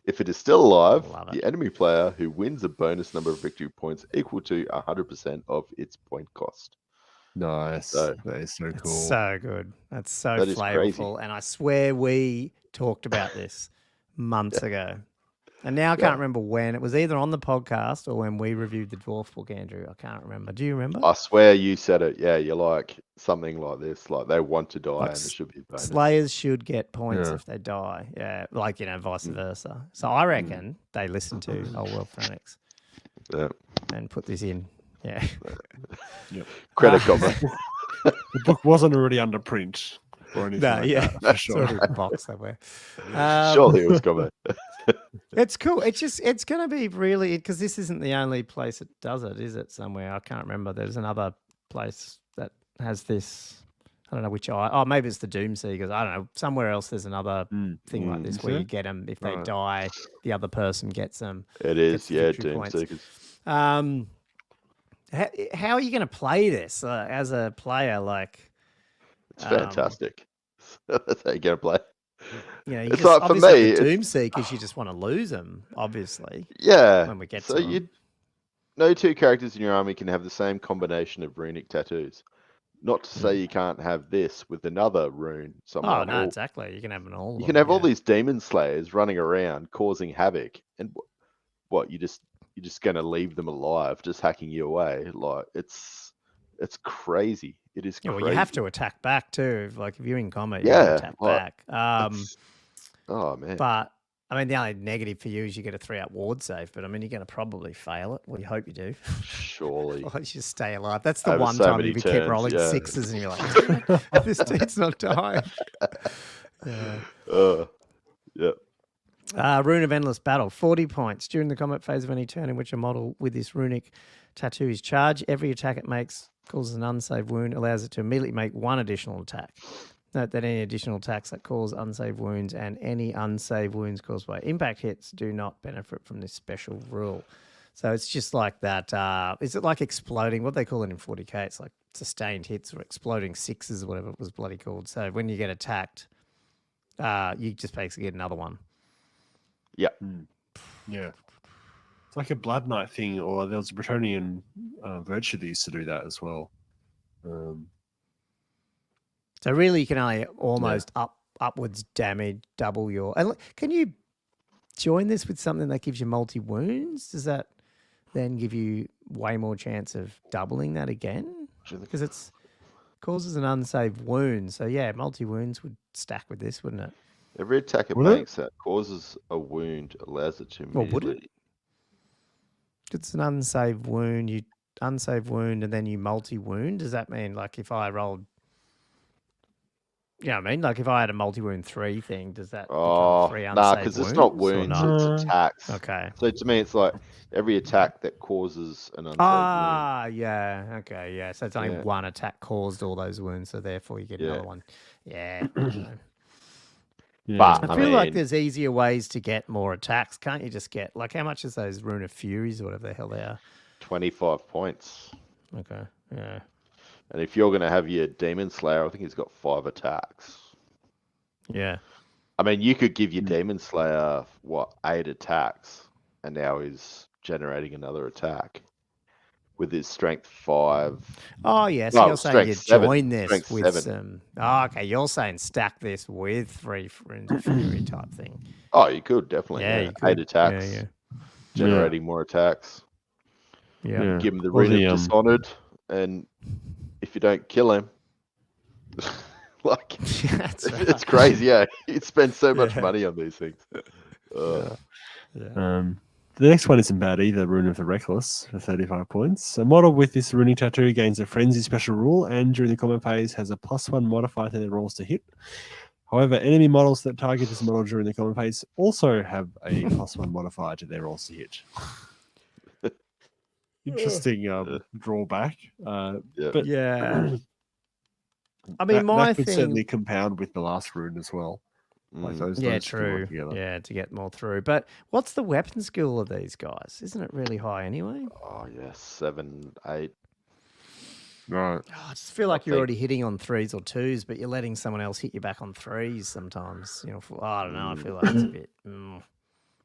[SPEAKER 3] If it is still alive, the enemy player who wins a bonus number of victory points equal to 100% of its point cost.
[SPEAKER 2] Nice. That is so cool.
[SPEAKER 1] So good. That's so flavorful. And I swear we talked about this months ago. And now I can't remember when. It was either on the podcast or when we reviewed the Dwarf book, Andrew. I can't remember. Do you remember?
[SPEAKER 3] I swear you said it. Yeah, you're like something like this. Like they want to die and there should be bonus.
[SPEAKER 1] Slayers should get points if they die. Yeah, like, vice versa. So I reckon they listen to Old World Fanatics and put this in. Yeah.
[SPEAKER 3] Credit comment.
[SPEAKER 2] The book wasn't already under print or anything.
[SPEAKER 1] For sure. It's already in a box somewhere.
[SPEAKER 3] Surely it was coming.
[SPEAKER 1] It's cool. It's going to be really, because this isn't the only place it does it, is it? Somewhere I can't remember. There's another place that has this. I don't know which maybe it's the Doom Seekers. I don't know. Somewhere else there's another thing like this where you get them if they die. The other person gets them.
[SPEAKER 3] It is, Doom Seekers.
[SPEAKER 1] How are you going to play this as a player? Like,
[SPEAKER 3] it's fantastic. That's how you're going to play.
[SPEAKER 1] It's like for me, the Doom Seekers, you just want to lose them, obviously.
[SPEAKER 3] Yeah.
[SPEAKER 1] When we get to them.
[SPEAKER 3] No two characters in your army can have the same combination of runic tattoos. Not to say you can't have this with another rune.
[SPEAKER 1] Oh, no, exactly. You can have an all.
[SPEAKER 3] You can have all these demon slayers running around causing havoc, and what you're just going to leave them alive, just hacking you away. Like it's crazy. It is crazy.
[SPEAKER 1] Well, you have to attack back too. Like if you're in combat, you have to attack back.
[SPEAKER 3] Oh man!
[SPEAKER 1] But I mean, the only negative for you is you get a 3-up ward save. But I mean, you're going to probably fail it. Well, you hope you do.
[SPEAKER 3] Surely.
[SPEAKER 1] You just stay alive. That's the one time you keep rolling 6s and you're like, this dude's not dying. Rune of Endless Battle, 40 points. During the combat phase of any turn in which a model with this runic tattoo is charged, every attack it makes causes an unsaved wound, allows it to immediately make one additional attack. Note that any additional attacks that cause unsaved wounds and any unsaved wounds caused by impact hits do not benefit from this special rule. So it's just like that. Is it like exploding? What they call it in 40k? It's like sustained hits or exploding sixes or whatever it was bloody called. So when you get attacked, you just basically get another one.
[SPEAKER 3] Yeah.
[SPEAKER 2] Yeah. It's like a Blood Knight thing, or there was a Bretonian virtue that used to do that as well.
[SPEAKER 1] So really, you can only almost upwards damage, double your. And can you join this with something that gives you multi wounds? Does that then give you way more chance of doubling that again? Because it's causes an unsaved wound. So yeah, multi wounds would stack with this, wouldn't it?
[SPEAKER 3] Every attack it makes that causes a wound allows it to immediately.
[SPEAKER 1] Would it? It's an unsaved wound. You unsaved wound and then you multi wound. Does that mean like if I rolled? You know what I mean? Like if I had a multi-wound 3 thing, does that become 3 unsaved wounds?
[SPEAKER 3] Because it's not wounds, it's attacks.
[SPEAKER 1] Okay.
[SPEAKER 3] So to me, it's like every attack that causes an unsaved wound.
[SPEAKER 1] Yeah. Okay, yeah. So it's only one attack caused all those wounds, so therefore you get another one. Yeah.
[SPEAKER 3] But
[SPEAKER 1] I feel like there's easier ways to get more attacks. Can't you just get, like, how much is those Rune of Furies or whatever the hell they are?
[SPEAKER 3] 25 points.
[SPEAKER 1] Okay, yeah.
[SPEAKER 3] And if you're going to have your Demon Slayer, I think he's got 5 attacks.
[SPEAKER 1] Yeah.
[SPEAKER 3] I mean, you could give your Demon Slayer, 8 attacks, and now he's generating another attack with his strength 5.
[SPEAKER 1] Oh, yeah. So you're saying you join this
[SPEAKER 3] strength
[SPEAKER 1] with
[SPEAKER 3] 7.
[SPEAKER 1] some. Oh, okay. You're saying stack this with 3 Runes of Fury type thing.
[SPEAKER 3] Oh, you could definitely.
[SPEAKER 1] Yeah,
[SPEAKER 3] Yeah.
[SPEAKER 1] you could.
[SPEAKER 3] 8 attacks.
[SPEAKER 1] Yeah.
[SPEAKER 3] Generating more attacks.
[SPEAKER 1] Yeah.
[SPEAKER 3] Give him the Rune of Dishonored, and if you don't kill him, like it's crazy. Yeah, you spend so much money on these things.
[SPEAKER 2] The next one isn't bad either. Rune of the Reckless for 35 points. A model with this runic tattoo gains a frenzy special rule, and during the combat phase has a +1 modifier to their rolls to hit. However, enemy models that target this model during the combat phase also have a +1 modifier to their rolls to hit. Interesting drawback. But
[SPEAKER 1] yeah. I mean,
[SPEAKER 2] that could certainly compound with the last rune as well. Like those
[SPEAKER 1] true. Yeah, to get more through. But what's the weapon skill of these guys? Isn't it really high anyway?
[SPEAKER 3] Oh, yeah, 7, 8.
[SPEAKER 2] Right.
[SPEAKER 1] I just feel like you're already hitting on 3s or 2s, but you're letting someone else hit you back on 3s sometimes. You know, I don't know. I feel like it's a bit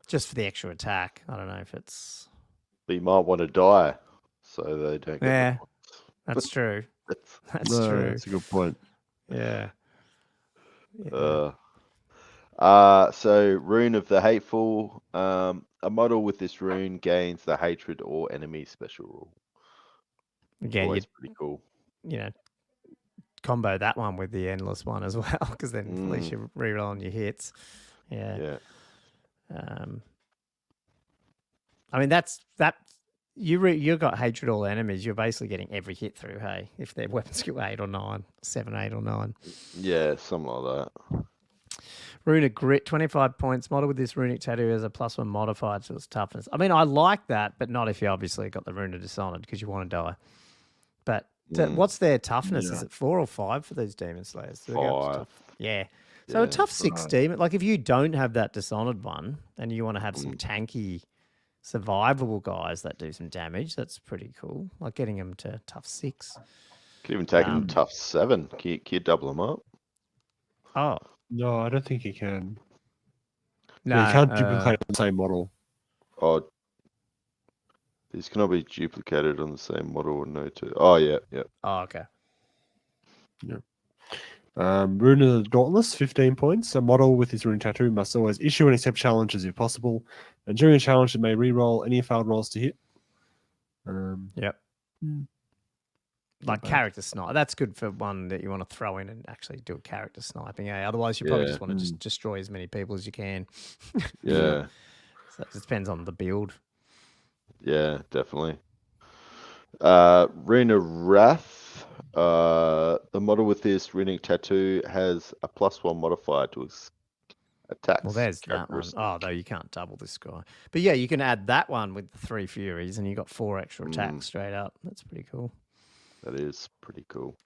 [SPEAKER 1] just for the extra attack. I don't know if it's.
[SPEAKER 3] But you might want to die so they don't get.
[SPEAKER 1] Yeah, that's true. That's true.
[SPEAKER 2] That's a good point.
[SPEAKER 1] Yeah.
[SPEAKER 3] So Rune of the Hateful. A model with this rune gains the hatred or enemy special rule.
[SPEAKER 1] Again,
[SPEAKER 3] always pretty cool.
[SPEAKER 1] You know, combo that one with the endless one as well, because then at least you're rerolling your hits. Yeah. I mean, that's that. You've got hatred all enemies. You're basically getting every hit through. Hey, if they're weapon skill 8 or 9, 7, 8 or 9.
[SPEAKER 3] Yeah, something like that.
[SPEAKER 1] Rune of Grit, 25 points. Model with this runic tattoo has a +1 modifier to its toughness. I mean, I like that, but not if you obviously got the Rune of Dishonored because you want to die. But what's their toughness? Is it 4 or 5 for these Demon Slayers?
[SPEAKER 3] 5.
[SPEAKER 1] Yeah. So a tough 6 demon. Like if you don't have that Dishonored one and you want to have some tanky, survivable guys that do some damage, that's pretty cool. Like getting them to tough 6.
[SPEAKER 3] Could even take them to tough 7. Can you double them up?
[SPEAKER 1] Oh.
[SPEAKER 2] No, I don't think you can.
[SPEAKER 1] No,
[SPEAKER 2] you can't duplicate the same model.
[SPEAKER 3] Oh, these cannot be duplicated on the same model. No, two. Oh, yeah.
[SPEAKER 1] Oh, okay.
[SPEAKER 2] Yeah. Rune of the Dauntless, 15 points. A model with his rune tattoo must always issue and accept challenges if possible. And during a challenge, it may re-roll any failed rolls to hit.
[SPEAKER 1] Yep. Like character snipe. That's good for one that you want to throw in and actually do a character sniping. Otherwise, you probably just want to just destroy as many people as you can.
[SPEAKER 3] Yeah.
[SPEAKER 1] So it just depends on the build.
[SPEAKER 3] Yeah, definitely. Rune of Wrath. The model with this runic tattoo has a +1 modifier to its attacks.
[SPEAKER 1] Well, there's that one. Oh, though you can't double this guy. But yeah, you can add that one with the 3 Furies and you got 4 extra attacks straight up. That's pretty cool.
[SPEAKER 3] That is pretty cool.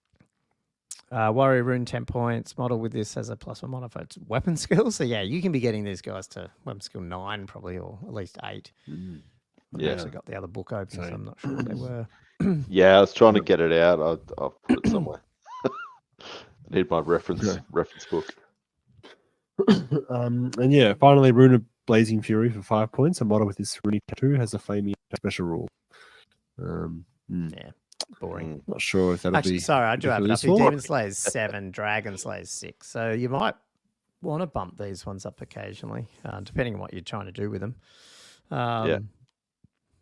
[SPEAKER 1] Warrior rune 10 points. Model with this has a +1 modifier to weapon skill. So yeah, you can be getting these guys to weapon skill 9 probably, or at least 8. I've actually got the other book open, so I'm not sure what they were.
[SPEAKER 3] Yeah, I was trying to get it out. I'll put it somewhere. I need my reference book.
[SPEAKER 2] And yeah, finally, Rune of Blazing Fury for 5 points. A model with this runic tattoo has a flaming special rule.
[SPEAKER 1] Yeah, boring.
[SPEAKER 2] Not sure if that'll
[SPEAKER 1] Actually,
[SPEAKER 2] be.
[SPEAKER 1] sorry, I do have it up here.
[SPEAKER 2] useful.
[SPEAKER 1] Demon Slayer's 7, Dragon Slayer's 6. So you might want to bump these ones up occasionally, depending on what you're trying to do with them.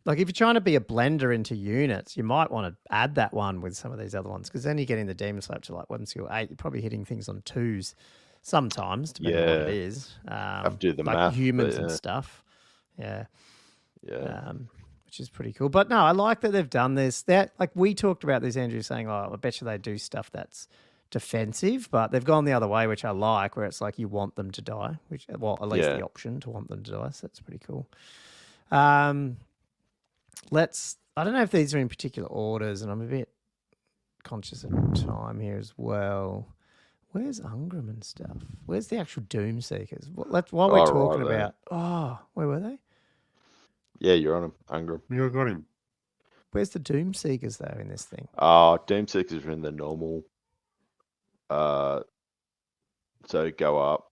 [SPEAKER 1] Like if you're trying to be a blender into units, you might want to add that one with some of these other ones, because then you're getting the Demon Slayer to like weapon skill 8. You're probably hitting things on 2s sometimes, depending on what it is.
[SPEAKER 3] Have to do the
[SPEAKER 1] like
[SPEAKER 3] math,
[SPEAKER 1] humans and stuff.
[SPEAKER 3] Yeah.
[SPEAKER 1] Which is pretty cool. But no, I like that they've done this. That like we talked about this, Andrew, saying, "Oh, I bet you they do stuff that's defensive," but they've gone the other way, which I like, where it's like you want them to die, which at least the option to want them to die. So that's pretty cool. I don't know if these are in particular orders, and I'm a bit conscious of time here as well. Where's Ungram and stuff? Where's the actual Doom Seekers? While we're talking about, where were they?
[SPEAKER 3] Yeah, you're on him, Ungram.
[SPEAKER 2] You got him.
[SPEAKER 1] Where's the Doom Seekers though in this thing?
[SPEAKER 3] Doom Seekers are in the normal. So go up.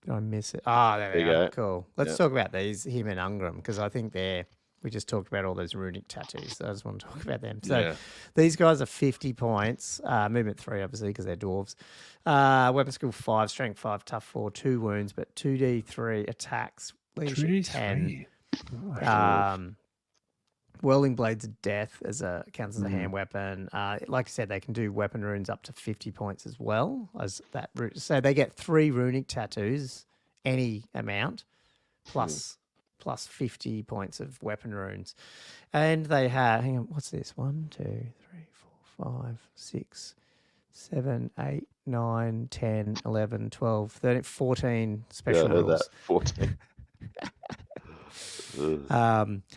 [SPEAKER 1] Did I miss it? There we
[SPEAKER 3] go.
[SPEAKER 1] Cool. Let's talk about him and Ungram, because I think we just talked about all those runic tattoos. So I just want to talk about them. So these guys are 50 points. Movement 3, obviously, because they're dwarves. Weapon skill 5, strength 5, tough 4, 2 wounds, but 2d3 attacks. Leadership 10. Whirling Blades of Death counts as a hand weapon. Like I said, they can do weapon runes up to 50 points as well as that. So they get 3 runic tattoos, any amount, plus 50 points of weapon runes. And they have, hang on, what's this? 1, 2, 3, 4, 5, 6, 7, 8, 9, 10, 11, 12, 13, 14 special rules.
[SPEAKER 3] That 14.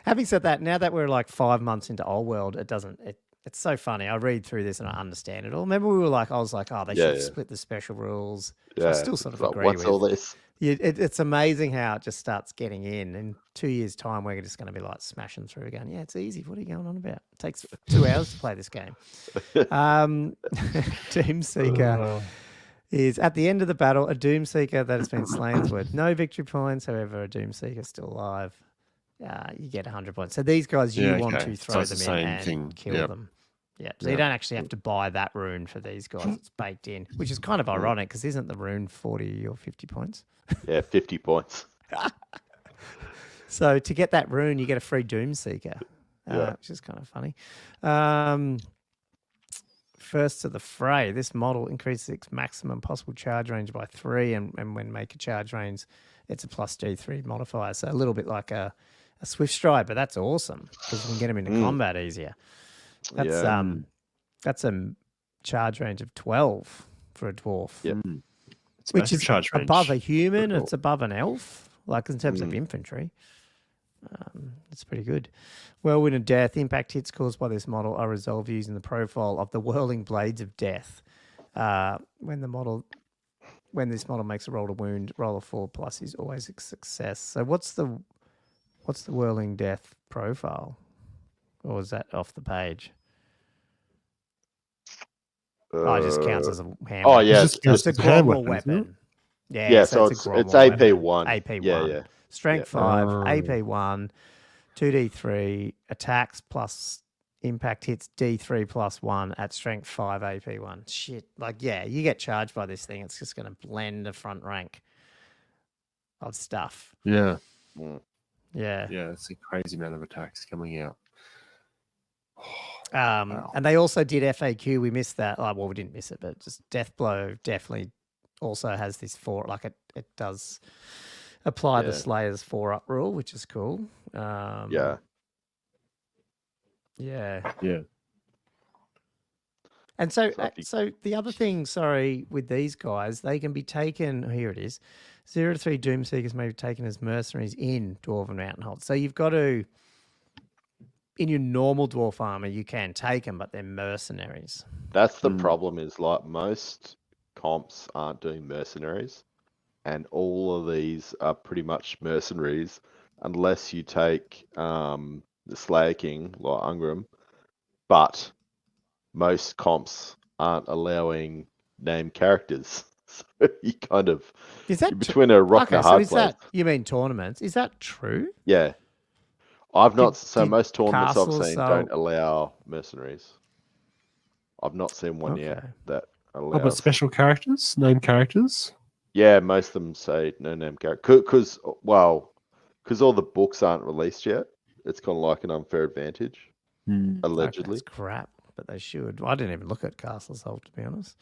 [SPEAKER 1] Having said that, now that we're like 5 months into Old World, it's so funny. I read through this and I understand it all. Remember I was like, they should have split the special rules. I still sort of agree
[SPEAKER 3] what's
[SPEAKER 1] with.
[SPEAKER 3] all this?
[SPEAKER 1] It's amazing how it just starts getting in. In 2 years' time, we're just going to be like smashing through again. Yeah, it's easy. What are you going on about? It takes 2 hours to play this game. Doom Seeker is at the end of the battle, a Doom Seeker that has been slain is worth no victory points. However, a Doom Seeker is still alive. You get 100 points. So these guys, you want to throw them in and kill them. Yeah, so you don't actually have to buy that rune for these guys. It's baked in, which is kind of ironic because isn't the rune 40 or 50 points?
[SPEAKER 3] Yeah, 50 points.
[SPEAKER 1] So to get that rune, you get a free Doom Seeker, which is kind of funny. First to the fray, this model increases its maximum possible charge range by 3, and when make a charge range, it's a plus D3 modifier. So a little bit like a Swift Stride, but that's awesome because you can get them into combat easier. That's a charge range of 12 for a dwarf.
[SPEAKER 3] Yep.
[SPEAKER 1] Which is above a human. It's above an elf, like in terms of infantry. It's pretty good. Whirlwind of Death. Impact hits caused by this model are resolved using the profile of the Whirling Blades of Death. When this model makes a roll to wound, roll a 4+ is always a success. So what's the Whirling Death profile? Or is that off the page? It just counts as a hand weapon.
[SPEAKER 3] Yeah.
[SPEAKER 1] It's a Grommel weapon.
[SPEAKER 3] So it's AP1.
[SPEAKER 1] AP1.
[SPEAKER 3] Yeah.
[SPEAKER 1] Strength 5, AP1, 2d3, attacks plus impact hits D3 plus 1 at strength 5 AP1. Shit. You get charged by this thing. It's just going to blend the front rank of stuff.
[SPEAKER 2] Yeah.
[SPEAKER 1] Yeah.
[SPEAKER 2] Yeah, it's a crazy amount of attacks coming out.
[SPEAKER 1] Wow. And they also did FAQ. We missed that. We didn't miss it, but just Deathblow definitely also has this 4. It does apply the Slayer's 4-up rule, which is cool. Yeah. And so the other thing, with these guys, they can be taken. Here it is. 0 to 3 Doom Seekers may be taken as mercenaries in Dwarfen Mountain Holds. So you've got to in your normal dwarf army, you can take them, but they're mercenaries.
[SPEAKER 3] That's the problem. Is like most comps aren't doing mercenaries, and all of these are pretty much mercenaries, unless you take the Slayer King like Ungram. But most comps aren't allowing named characters, so you kind of you're between a rock and a hard place.
[SPEAKER 1] You mean tournaments? Is that true?
[SPEAKER 3] Yeah, I've not. Most tournaments I've seen don't allow mercenaries. I've not seen one yet that allows.
[SPEAKER 2] Oh, but special characters, named characters.
[SPEAKER 3] Yeah, most of them say no name character because all the books aren't released yet. It's kind of like an unfair advantage, allegedly.
[SPEAKER 1] That's crap, but they should. I didn't even look at Castle's Hold, to be honest.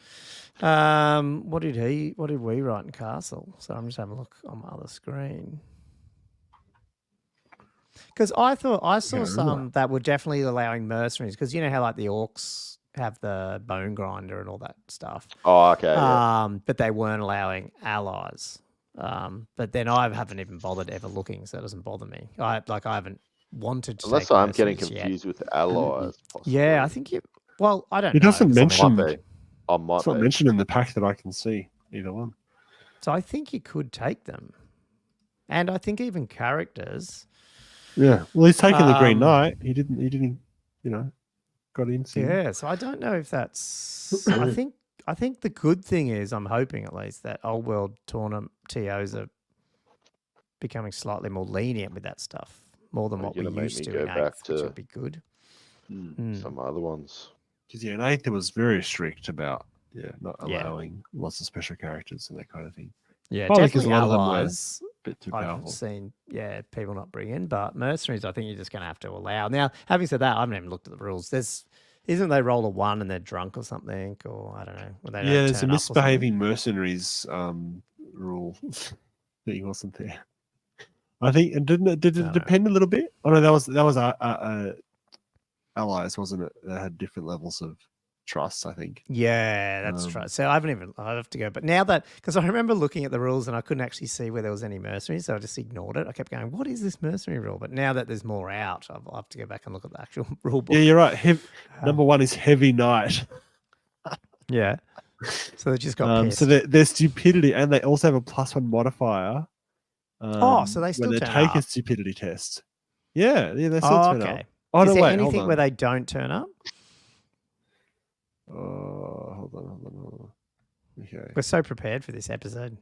[SPEAKER 1] What did we write in Castle? So I'm just having a look on my other screen. Because I saw some that were definitely allowing mercenaries. Because you know how like the orcs have the bone grinder and all that stuff.
[SPEAKER 3] Oh, okay. Yeah.
[SPEAKER 1] But they weren't allowing allies. But then I haven't even bothered ever looking, so it doesn't bother me. I haven't wanted to.
[SPEAKER 3] Unless I'm getting confused with allies. Possibly.
[SPEAKER 1] Yeah, I think you. Well, I don't.
[SPEAKER 2] It doesn't mention.
[SPEAKER 3] It's not
[SPEAKER 2] mentioned in the pack that I can see either one.
[SPEAKER 1] So I think you could take them, and I think even characters.
[SPEAKER 2] Yeah, well, he's taken the Green Knight. He didn't. Got in.
[SPEAKER 1] Yeah, so I don't know if that's. I think the good thing is, I'm hoping at least that old world tournament TOs are becoming slightly more lenient with that stuff, more than what we used to in 8th, which would be good.
[SPEAKER 3] Some other ones.
[SPEAKER 2] Because in 8th it was very strict about not allowing lots of special characters and that kind of thing.
[SPEAKER 1] Yeah,
[SPEAKER 2] probably
[SPEAKER 1] definitely
[SPEAKER 2] because a lot
[SPEAKER 1] allies.
[SPEAKER 2] of them were a bit too
[SPEAKER 1] I've
[SPEAKER 2] powerful.
[SPEAKER 1] seen, people not bringing, but mercenaries, I think you're just going to have to allow. Now, having said that, I haven't even looked at the rules. Isn't they roll a 1 and they're drunk or something, or I don't know.
[SPEAKER 2] There's a misbehaving mercenaries rule thing, wasn't there? I think, and did it depend a little bit? Oh no, that was allies, wasn't it? That had different levels of trust, I think.
[SPEAKER 1] Yeah, that's true. So I have to go. But now because I remember looking at the rules and I couldn't actually see where there was any mercenaries, so I just ignored it. I kept going, what is this mercenary rule? But now that there's more out, I'll have to go back and look at the actual rule book.
[SPEAKER 2] Yeah, you're right. Number 1 is Heavy Knight.
[SPEAKER 1] Yeah. So they just got pissed.
[SPEAKER 2] So their stupidity, and they also have a +1 modifier.
[SPEAKER 1] So they still
[SPEAKER 2] when they
[SPEAKER 1] turn
[SPEAKER 2] take
[SPEAKER 1] up.
[SPEAKER 2] a stupidity test. Yeah, they still turn up. Oh,
[SPEAKER 1] is
[SPEAKER 2] no,
[SPEAKER 1] there
[SPEAKER 2] wait,
[SPEAKER 1] anything where they don't turn up?
[SPEAKER 2] Hold on. Okay.
[SPEAKER 1] We're so prepared for this episode.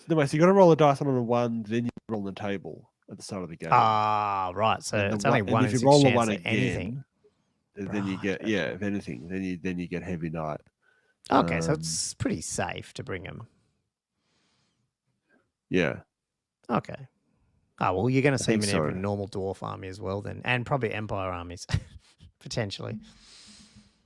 [SPEAKER 2] No, so you got to roll a dice on a 1, then you roll on the table at the start of the game.
[SPEAKER 1] Ah, right. So it's only 1 in 6
[SPEAKER 2] if you roll
[SPEAKER 1] chance
[SPEAKER 2] a 1
[SPEAKER 1] at anything.
[SPEAKER 2] Then you get if anything, then you get Heavy Knight.
[SPEAKER 1] Okay, so it's pretty safe to bring them.
[SPEAKER 2] Yeah.
[SPEAKER 1] Okay. Oh, well, you're going to see them in every normal dwarf army as well then, and probably empire armies, potentially.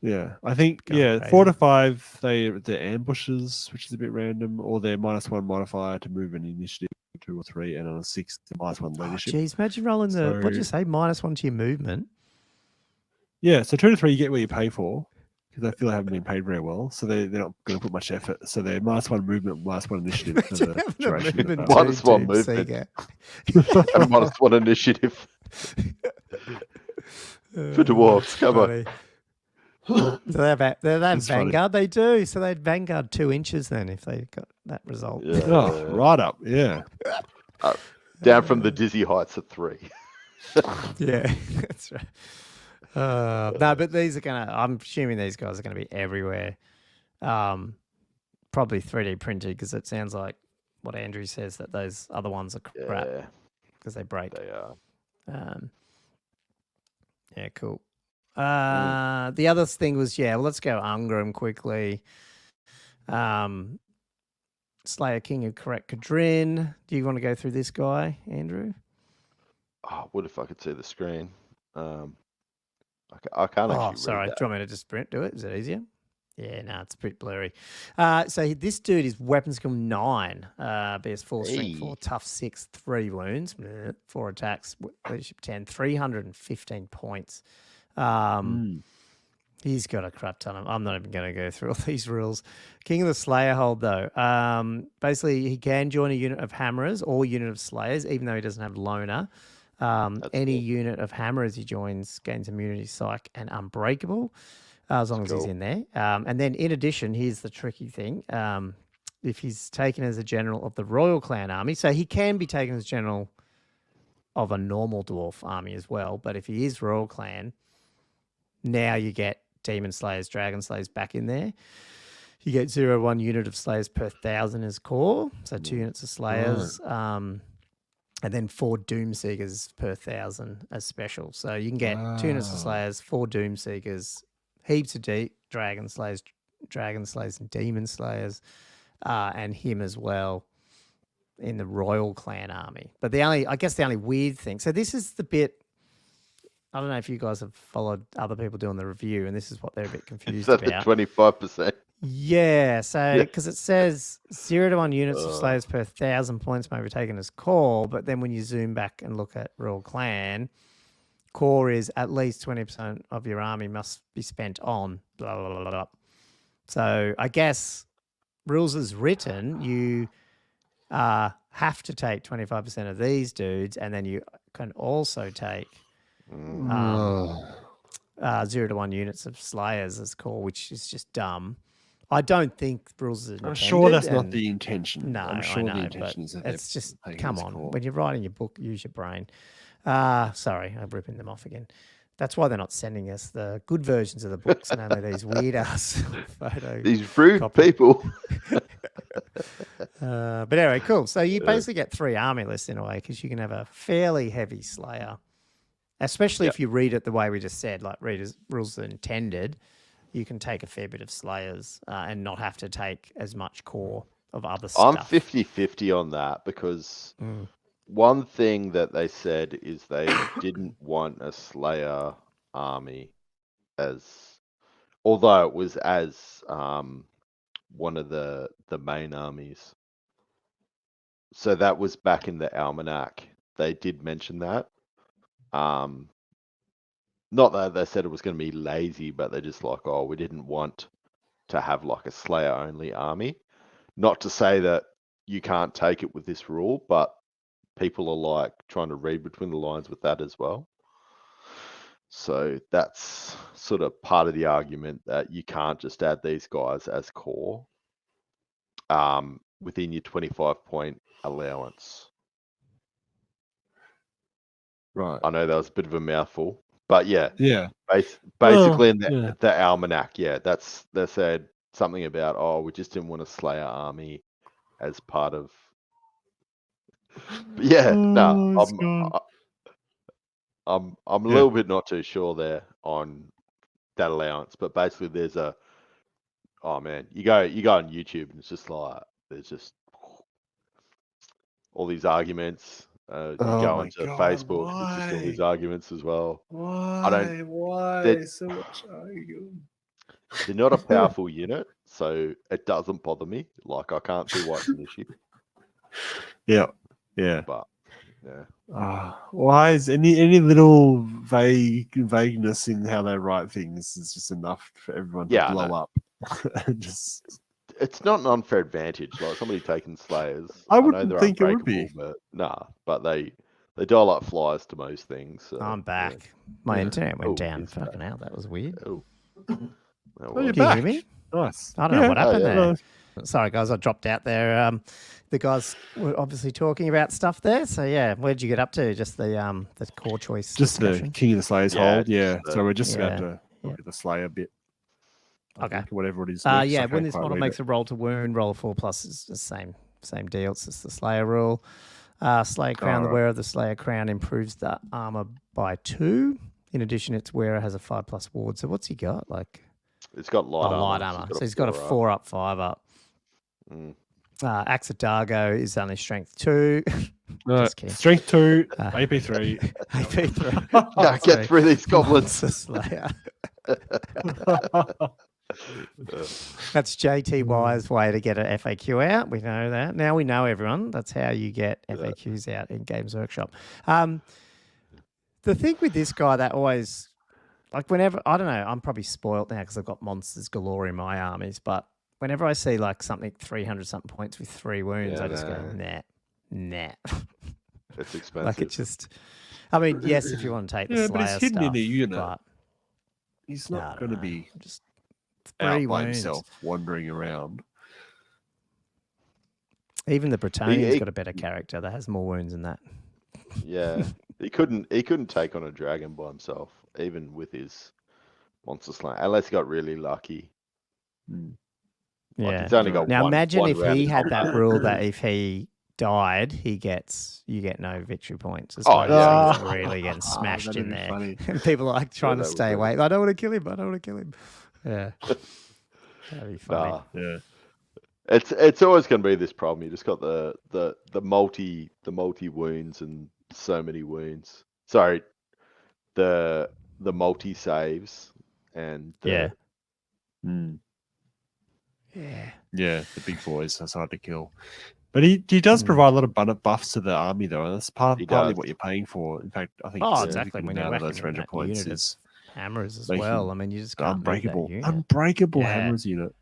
[SPEAKER 2] Yeah, I think, 4 to 5, they're ambushes, which is a bit random, or they're -1 modifier to move an initiative 2 or 3, and on a 6, -1 leadership.
[SPEAKER 1] Geez, imagine rolling what'd you say, -1 to your movement?
[SPEAKER 2] Yeah, so 2 to 3, you get what you pay for, because I feel they haven't been paid very well, so they're not going to put much effort. So they're -1 movement, -1 initiative. For the duration of the
[SPEAKER 3] -1 movement. And -1 initiative. For dwarves, come on.
[SPEAKER 1] So they have Vanguard,
[SPEAKER 2] funny.
[SPEAKER 1] they do. So they'd Vanguard 2 inches then if they got that result.
[SPEAKER 3] Yeah.
[SPEAKER 2] Oh, right up, yeah.
[SPEAKER 3] Down from the dizzy heights of 3.
[SPEAKER 1] Yeah, that's right. No, but these are I'm assuming these guys are gonna be everywhere. Probably 3D printed because it sounds like what Andrew says that those other ones are crap because they break.
[SPEAKER 3] They are.
[SPEAKER 1] Yeah, cool. The other thing was let's go Ungram quickly. Slayer King of Correct Kadrin. Do you want to go through this guy, Andrew?
[SPEAKER 3] Oh, what if I could see the screen? I can't actually read
[SPEAKER 1] sorry.
[SPEAKER 3] that.
[SPEAKER 1] Do you want me to just do it? Is it easier? Yeah, no, it's a bit blurry. So this dude is weapon skill 9, BS 4, strength 4, tough 6, 3 wounds, 4 attacks, leadership 10, 315 points. He's got a crap ton of. I'm not even going to go through all these rules. King of the Slayer Hold, though. Basically, he can join a unit of hammerers or unit of slayers, even though he doesn't have loner. Any
[SPEAKER 3] cool.
[SPEAKER 1] unit of hammerers he joins gains immunity, psych, and unbreakable, as long as he's
[SPEAKER 3] cool.
[SPEAKER 1] in there. And then in addition, here's the tricky thing. If he's taken as a general of the Royal Clan army, so he can be taken as general of a normal dwarf army as well, but if he is Royal Clan, now you get Demon Slayers, Dragon Slayers back in there. You get 0-1 unit of Slayers per 1,000 as core, so 2 units of Slayers, and then 4 Doomseekers per 1,000 as special. So you can get 2 units of Slayers, 4 Doomseekers, heaps of Dragon Slayers, and Demon Slayers, and him as well in the Royal Clan army. But the only weird thing, so this is the bit, I don't know if you guys have followed other people doing the review, and this is what they're a bit confused
[SPEAKER 3] Is that
[SPEAKER 1] about.
[SPEAKER 3] the 25%?
[SPEAKER 1] Yeah, so because it says 0-1 units of Slayers per 1,000 points may be taken as core, but then when you zoom back and look at Royal Clan, core is at least 20% of your army must be spent on blah, blah, blah, blah. So I guess rules as written, you have to take 25% of these dudes, and then you can also take 0-1 units of Slayers as core, which is just dumb. I don't think rules are intended.
[SPEAKER 2] I'm sure that's not the intention.
[SPEAKER 1] No,
[SPEAKER 2] I'm sure
[SPEAKER 1] I know,
[SPEAKER 2] the intention is that
[SPEAKER 1] it's just,
[SPEAKER 2] taking
[SPEAKER 1] come
[SPEAKER 2] this
[SPEAKER 1] on.
[SPEAKER 2] core.
[SPEAKER 1] When you're writing your book, use your brain. Sorry, I'm ripping them off again. That's why they're not sending us the good versions of the books and only these weird-ass photo.
[SPEAKER 3] These rude people.
[SPEAKER 1] But anyway, cool. So you basically get 3 army lists in a way, because you can have a fairly heavy Slayer, especially if you read it the way we just said, like rules are intended. You can take a fair bit of Slayers and not have to take as much core of other stuff.
[SPEAKER 3] I'm 50-50 on that, because one thing that they said is they didn't want a Slayer army although it was as one of the main armies. So that was back in the almanac. They did mention that. Not that they said it was going to be lazy, but they're just like, oh, we didn't want to have like a Slayer only army. Not to say that you can't take it with this rule, but people are like trying to read between the lines with that as well. So that's sort of part of the argument that you can't just add these guys as core within your 25-point allowance.
[SPEAKER 2] Right.
[SPEAKER 3] I know that was a bit of a mouthful, but yeah.
[SPEAKER 2] Well,
[SPEAKER 3] Basically in the almanac, they said something about, oh, we just didn't want a Slayer army as part of. But yeah, I'm a little bit not too sure there on that allowance, but basically there's oh man, you go on YouTube and it's just like there's just all these arguments. You go onto Facebook, there's just all these arguments as well.
[SPEAKER 2] Why so much arguing?
[SPEAKER 3] They're not a powerful unit, so it doesn't bother me. Like I can't see why it's an issue.
[SPEAKER 2] Yeah.
[SPEAKER 3] But yeah.
[SPEAKER 2] Why is any little vagueness in how they write things is just enough for everyone to blow up?
[SPEAKER 3] It's not an unfair advantage. Like somebody taking Slayers,
[SPEAKER 2] I wouldn't think it would be.
[SPEAKER 3] But they dial up flies to most things. So,
[SPEAKER 1] I'm back.
[SPEAKER 3] Yeah.
[SPEAKER 1] My internet went down. Fucking hell, that was weird.
[SPEAKER 2] You're
[SPEAKER 1] Can
[SPEAKER 2] back.
[SPEAKER 1] you hear me?
[SPEAKER 2] Nice.
[SPEAKER 1] I don't know what happened there. Sorry, guys, I dropped out there. The guys were obviously talking about stuff there. So yeah, where did you get up to? Just the core choice.
[SPEAKER 2] Just
[SPEAKER 1] discussion?
[SPEAKER 2] the King of the Slayers hold. Yeah.
[SPEAKER 3] just
[SPEAKER 2] So we're just about to look at the Slayer bit.
[SPEAKER 1] Okay.
[SPEAKER 2] Whatever it is.
[SPEAKER 1] When this model makes a roll to wound, roll a 4+ is the same deal. It's just the Slayer rule. Slayer crown. The wearer of the Slayer crown improves the armor by 2. In addition, its wearer has a 5+ ward. So what's he got? Like,
[SPEAKER 3] it's got light armor.
[SPEAKER 1] So he's got a 4 up, 5 up. Axe of Dargo is only strength 2.
[SPEAKER 2] Strength 2, AP 3.
[SPEAKER 1] AP 3.
[SPEAKER 3] Get through these goblins.
[SPEAKER 1] Slayer. That's JTY's way to get an FAQ out. We know that. Now we know, everyone. That's how you get FAQs out in Games Workshop. The thing with this guy that always, like whenever, I don't know, I'm probably spoilt now because I've got monsters galore in my armies, but whenever I see like something 300-something points with 3 wounds, I just go, nah.
[SPEAKER 3] It's expensive.
[SPEAKER 1] Like it's just... I mean, yes, if you want to take the
[SPEAKER 2] Yeah,
[SPEAKER 1] Slayer
[SPEAKER 2] but he's hidden in
[SPEAKER 1] stuff,
[SPEAKER 2] a unit.
[SPEAKER 1] but
[SPEAKER 2] He's
[SPEAKER 1] I
[SPEAKER 2] not
[SPEAKER 1] don't
[SPEAKER 2] going to
[SPEAKER 1] know.
[SPEAKER 2] be
[SPEAKER 1] Just
[SPEAKER 2] out
[SPEAKER 1] 3
[SPEAKER 2] by
[SPEAKER 1] wounds.
[SPEAKER 2] himself, wandering around.
[SPEAKER 1] Even the Bretonian's
[SPEAKER 3] He-
[SPEAKER 1] got a better character that has more wounds than that.
[SPEAKER 3] Yeah, he couldn't take on a dragon by himself, even with his monster slaying, unless he got really lucky.
[SPEAKER 2] Mm.
[SPEAKER 3] Like
[SPEAKER 1] Yeah.
[SPEAKER 3] he's only got
[SPEAKER 1] Now
[SPEAKER 3] one.
[SPEAKER 1] imagine
[SPEAKER 3] one
[SPEAKER 1] if
[SPEAKER 3] round
[SPEAKER 1] he
[SPEAKER 3] in
[SPEAKER 1] had that
[SPEAKER 3] combat.
[SPEAKER 1] rule that if he died, you get no victory points as
[SPEAKER 3] Oh,
[SPEAKER 1] well.
[SPEAKER 3] yeah.
[SPEAKER 1] So he's really getting smashed
[SPEAKER 2] that'd
[SPEAKER 1] in
[SPEAKER 2] be
[SPEAKER 1] there.
[SPEAKER 2] funny.
[SPEAKER 1] And people are like trying to
[SPEAKER 3] that would
[SPEAKER 1] stay
[SPEAKER 3] be.
[SPEAKER 1] away. I don't want to kill him. I don't want to kill him. Yeah. That'd be funny.
[SPEAKER 3] Nah.
[SPEAKER 2] Yeah.
[SPEAKER 3] It's always going to be this problem. You just got the multi wounds and so many wounds. Sorry, the multi saves and
[SPEAKER 1] Yeah.
[SPEAKER 2] Mm.
[SPEAKER 1] Yeah.
[SPEAKER 2] Yeah, the big boys. That's hard to kill. But he does provide a lot of buffs to the army, though. And that's partly
[SPEAKER 3] does.
[SPEAKER 2] what you're paying for. In fact, I think
[SPEAKER 1] Oh,
[SPEAKER 2] a
[SPEAKER 1] exactly.
[SPEAKER 2] significant
[SPEAKER 1] When you're
[SPEAKER 2] amount of
[SPEAKER 1] whacking
[SPEAKER 2] those
[SPEAKER 1] in
[SPEAKER 2] ranger
[SPEAKER 1] that
[SPEAKER 2] points
[SPEAKER 1] unit of
[SPEAKER 2] is
[SPEAKER 1] hammers as
[SPEAKER 2] making
[SPEAKER 1] well. I mean, you just can't move that
[SPEAKER 2] unbreakable
[SPEAKER 1] unit. Yeah.
[SPEAKER 2] hammers unit.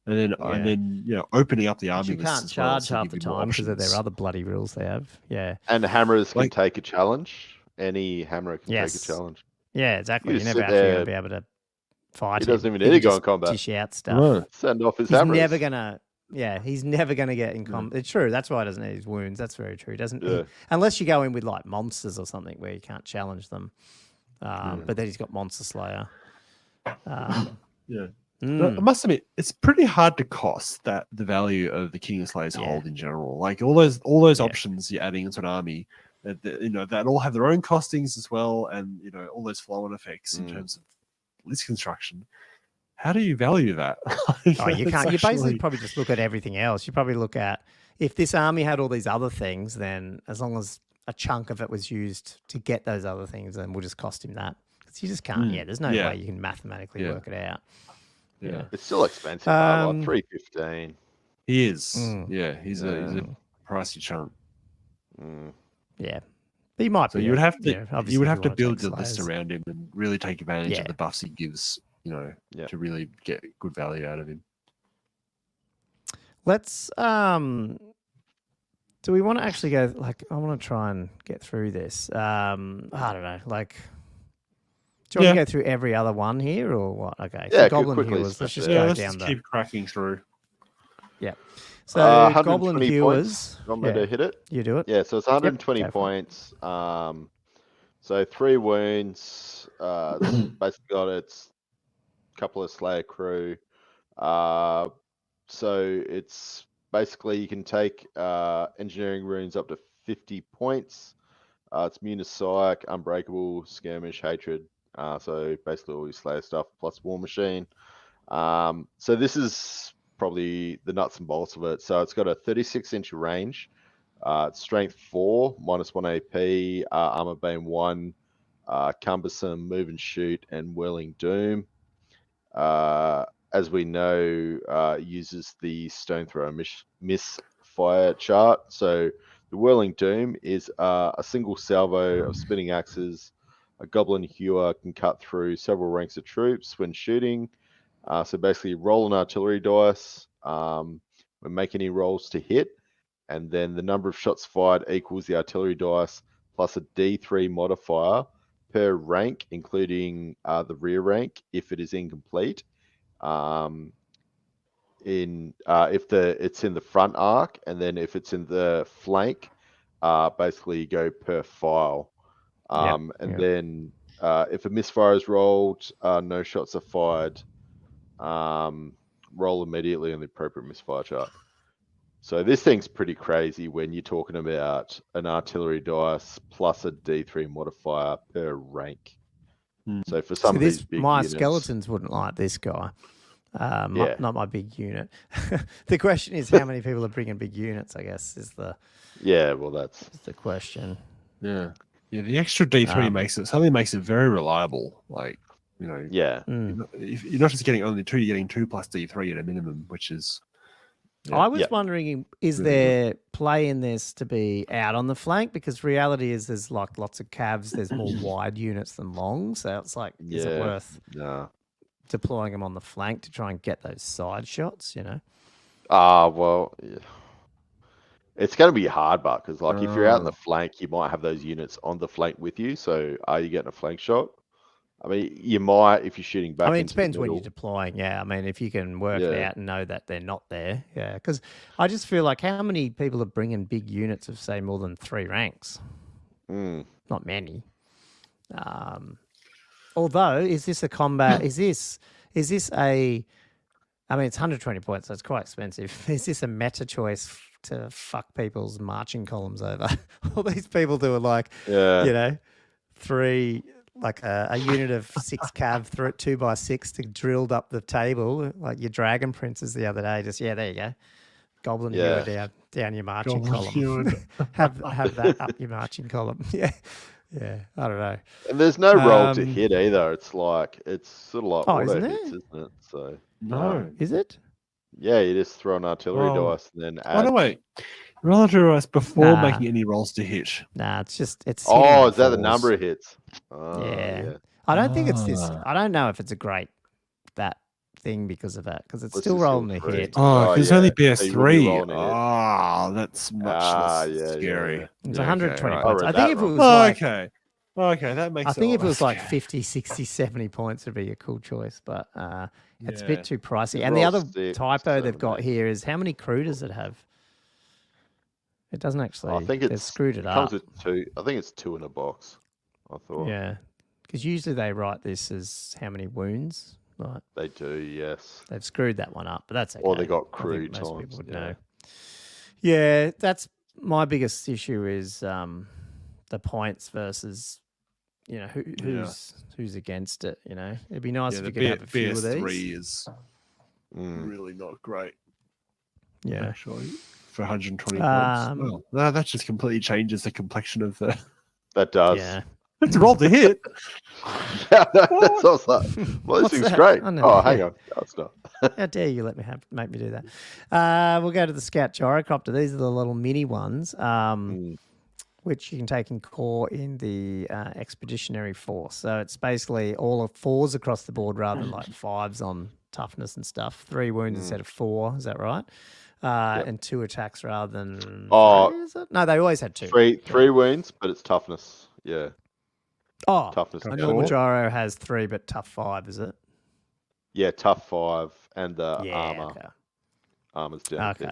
[SPEAKER 2] And
[SPEAKER 1] Yeah.
[SPEAKER 2] then opening up the
[SPEAKER 1] But
[SPEAKER 2] army
[SPEAKER 1] you
[SPEAKER 2] lists
[SPEAKER 1] can't
[SPEAKER 2] as well,
[SPEAKER 1] charge
[SPEAKER 2] so
[SPEAKER 1] half
[SPEAKER 2] give
[SPEAKER 1] the
[SPEAKER 2] you more
[SPEAKER 1] time because of
[SPEAKER 2] options.
[SPEAKER 1] their other bloody rules they have. Yeah.
[SPEAKER 3] And hammers can
[SPEAKER 2] Like-
[SPEAKER 3] take a challenge. Any hammer can take a
[SPEAKER 1] Yes.
[SPEAKER 3] challenge.
[SPEAKER 1] Yeah, exactly.
[SPEAKER 3] You
[SPEAKER 1] You're
[SPEAKER 3] just
[SPEAKER 1] never
[SPEAKER 3] sit
[SPEAKER 1] actually going
[SPEAKER 3] there.
[SPEAKER 1] to be able to fight
[SPEAKER 3] He
[SPEAKER 1] him.
[SPEAKER 3] doesn't even
[SPEAKER 1] He
[SPEAKER 3] need to
[SPEAKER 1] can
[SPEAKER 3] go in
[SPEAKER 1] just
[SPEAKER 3] combat.
[SPEAKER 1] dish out stuff.
[SPEAKER 2] No.
[SPEAKER 3] Send off his
[SPEAKER 1] He's
[SPEAKER 3] hammers.
[SPEAKER 1] never gonna. Yeah, he's never gonna get in combat. It's true. That's why he doesn't need his wounds. That's very true. He doesn't
[SPEAKER 3] Yeah.
[SPEAKER 1] unless you go in with like monsters or something where you can't challenge them. But then he's got Monster Slayer.
[SPEAKER 2] Yeah.
[SPEAKER 1] mm,
[SPEAKER 2] But I must admit, it's pretty hard to cost the value of the King of Slayers
[SPEAKER 1] Yeah.
[SPEAKER 2] hold in general. Like all those
[SPEAKER 1] Yeah.
[SPEAKER 2] options you're adding into an army, that all have their own costings as well, and all those flow-on effects in terms of list construction. How do you value that?
[SPEAKER 1] Oh, you
[SPEAKER 2] It's
[SPEAKER 1] can't. You basically
[SPEAKER 2] actually-
[SPEAKER 1] probably just look at everything else. You probably look at if this army had all these other things, then as long as a chunk of it was used to get those other things, then we'll just cost him that. Because you just can't. Yeah, there's no
[SPEAKER 2] Yeah.
[SPEAKER 1] way you can mathematically
[SPEAKER 2] Yeah.
[SPEAKER 1] work it out.
[SPEAKER 2] Yeah.
[SPEAKER 3] It's still expensive. Like
[SPEAKER 1] Um,
[SPEAKER 3] 315.
[SPEAKER 2] He is.
[SPEAKER 1] Mm.
[SPEAKER 2] Yeah, he's a pricey chunk.
[SPEAKER 3] Mm.
[SPEAKER 1] Yeah, but you might.
[SPEAKER 2] So
[SPEAKER 1] be
[SPEAKER 2] you would have to
[SPEAKER 1] obviously
[SPEAKER 2] you would
[SPEAKER 1] if
[SPEAKER 2] have to
[SPEAKER 1] wanna
[SPEAKER 2] build
[SPEAKER 1] take
[SPEAKER 2] the list
[SPEAKER 1] Slayers.
[SPEAKER 2] around him and really take advantage
[SPEAKER 1] Yeah.
[SPEAKER 2] of the buffs he gives,
[SPEAKER 3] Yeah.
[SPEAKER 2] to really get good value out of him.
[SPEAKER 1] Let's. Do we want to actually go? Like, I want to try and get through this. I don't know. Like, do you want to go through every other one here, or what? Okay.
[SPEAKER 3] Yeah,
[SPEAKER 1] So
[SPEAKER 3] could
[SPEAKER 1] Goblin
[SPEAKER 3] quickly
[SPEAKER 1] Hewers. Let's
[SPEAKER 3] smash
[SPEAKER 1] just
[SPEAKER 3] it.
[SPEAKER 1] go
[SPEAKER 2] Let's
[SPEAKER 1] down
[SPEAKER 2] just
[SPEAKER 1] the.
[SPEAKER 2] keep cracking through.
[SPEAKER 1] So
[SPEAKER 3] 120
[SPEAKER 1] Goblin Hewers.
[SPEAKER 3] points. Want me to hit it?
[SPEAKER 1] You do it.
[SPEAKER 3] Yeah, so it's 120
[SPEAKER 1] go for it.
[SPEAKER 3] points. So 3 wounds. It's basically got its couple of Slayer crew. So it's basically you can take engineering runes up to 50 points. It's immune to Psych, Unbreakable, Skirmish, Hatred. So basically all your Slayer stuff plus War Machine. So this is probably the nuts and bolts of it. So it's got a 36-inch range. It's strength 4, -1 AP, armor beam 1, cumbersome, move and shoot, and whirling doom. As we know, uses the stone thrower misfire chart. So the whirling doom is a single salvo of spinning axes. A goblin hewer can cut through several ranks of troops when shooting. So basically, roll an artillery dice when making any rolls to hit, and then the number of shots fired equals the artillery dice plus a D3 modifier per rank, including the rear rank if it is incomplete. If it's in the front arc, and then if it's in the flank, basically you go per file. Then if a misfire is rolled, no shots are fired. Roll immediately on the appropriate misfire chart. So this thing's pretty crazy when you're talking about an artillery dice plus a D3 modifier per rank. So for some of these big
[SPEAKER 1] my
[SPEAKER 3] units,
[SPEAKER 1] skeletons wouldn't like this guy.
[SPEAKER 3] Yeah.
[SPEAKER 1] Not my big unit. The question is how many people are bringing big units, I guess, is the
[SPEAKER 3] that's
[SPEAKER 1] the question.
[SPEAKER 2] Yeah. Yeah, the extra D3 makes it very reliable. Like,
[SPEAKER 3] yeah.
[SPEAKER 2] if you're not just getting only 2, you're getting 2 plus D3 at a minimum, which is
[SPEAKER 1] I was wondering, is
[SPEAKER 2] Really
[SPEAKER 1] there play in this to be out on the flank? Because reality is there's like lots of cavs, there's more wide units than long. So it's like, is it worth deploying them on the flank to try and get those side shots,
[SPEAKER 3] Well, yeah. It's going to be hard, but because like if you're out in the flank, you might have those units on the flank with you. So are you getting a flank shot? I mean, you might if you're shooting back.
[SPEAKER 1] I mean, it
[SPEAKER 3] into the
[SPEAKER 1] depends when
[SPEAKER 3] middle.
[SPEAKER 1] you're deploying. Yeah, I mean, if you can work it
[SPEAKER 3] Yeah.
[SPEAKER 1] out and know that they're not there. Yeah, because I just feel like how many people are bringing big units of say more than 3 ranks? Not many. Although, is this a combat? Is this a? I mean, it's 120 points, so it's quite expensive. Is this a meta choice to fuck people's marching columns over? All these people doing like,
[SPEAKER 3] Yeah.
[SPEAKER 1] you know, 3 like a unit of 6 cav through 2x6 to drilled up the table like your dragon princes the other day. Just there you go, goblin hewer down your marching column. have that up your marching column. Yeah. I don't know.
[SPEAKER 3] And there's no roll to hit either. It's like it's sort of like auto
[SPEAKER 1] isn't
[SPEAKER 3] hits,
[SPEAKER 1] it?
[SPEAKER 3] isn't it? So
[SPEAKER 2] No.
[SPEAKER 1] Is it?
[SPEAKER 3] Yeah, you just throw an artillery dice and then add.
[SPEAKER 2] Oh no, wait. Roll artillery dice before making any rolls to hit.
[SPEAKER 1] Nah, it's
[SPEAKER 3] is that the number of hits?
[SPEAKER 1] Yeah. I don't think it's this. I don't know if it's a great that thing because of that, because it's still rolling the hit.
[SPEAKER 2] Oh, because it's only BS3.
[SPEAKER 3] Oh,
[SPEAKER 2] that's much less scary.
[SPEAKER 3] Yeah.
[SPEAKER 1] It's 120
[SPEAKER 2] right.
[SPEAKER 1] points. I think if it was
[SPEAKER 2] okay, that makes.
[SPEAKER 1] I think if it was like 50, 60, 70 points, would be a cool choice, but it's a bit too pricey. And the other typo they've got here is how many crew does it have? It doesn't actually.
[SPEAKER 3] I think
[SPEAKER 1] they've screwed it up.
[SPEAKER 3] Comes with 2. I think it's 2 in a box. I thought.
[SPEAKER 1] Yeah, because usually they write this as how many wounds. Right.
[SPEAKER 3] They do, yes.
[SPEAKER 1] They've screwed that one up, but that's okay.
[SPEAKER 3] Or they got crew
[SPEAKER 1] I think most
[SPEAKER 3] times.
[SPEAKER 1] people would know. Yeah, that's my biggest issue is the points versus, you know, who's against it. You know, it'd be nice if you could have a few of these.
[SPEAKER 2] BS3 is really not great.
[SPEAKER 1] Yeah,
[SPEAKER 2] actually, for 120 points. Well, that just completely changes the complexion of the.
[SPEAKER 3] That does.
[SPEAKER 1] Yeah.
[SPEAKER 2] It's a roll to hit.
[SPEAKER 3] Yeah, that's what I was like. Well, this thing's great. Oh, hang on. No, it's not.
[SPEAKER 1] How dare you make me do that? We'll go to the Scout Gyrocopter. These are the little mini ones, which you can take in core in the Expeditionary Force. So it's basically all of 4s across the board rather than like 5s on toughness and stuff. 3 wounds instead of 4. Is that right? And 2 attacks rather than 3, is it? No, they always had 2.
[SPEAKER 3] 3 wounds, but it's toughness. Yeah.
[SPEAKER 1] Oh,
[SPEAKER 3] toughness.
[SPEAKER 1] A normal gyro has 3, but tough 5, is it?
[SPEAKER 3] Yeah, tough 5 and the armor.
[SPEAKER 1] Okay.
[SPEAKER 3] Armor's down.
[SPEAKER 1] Okay.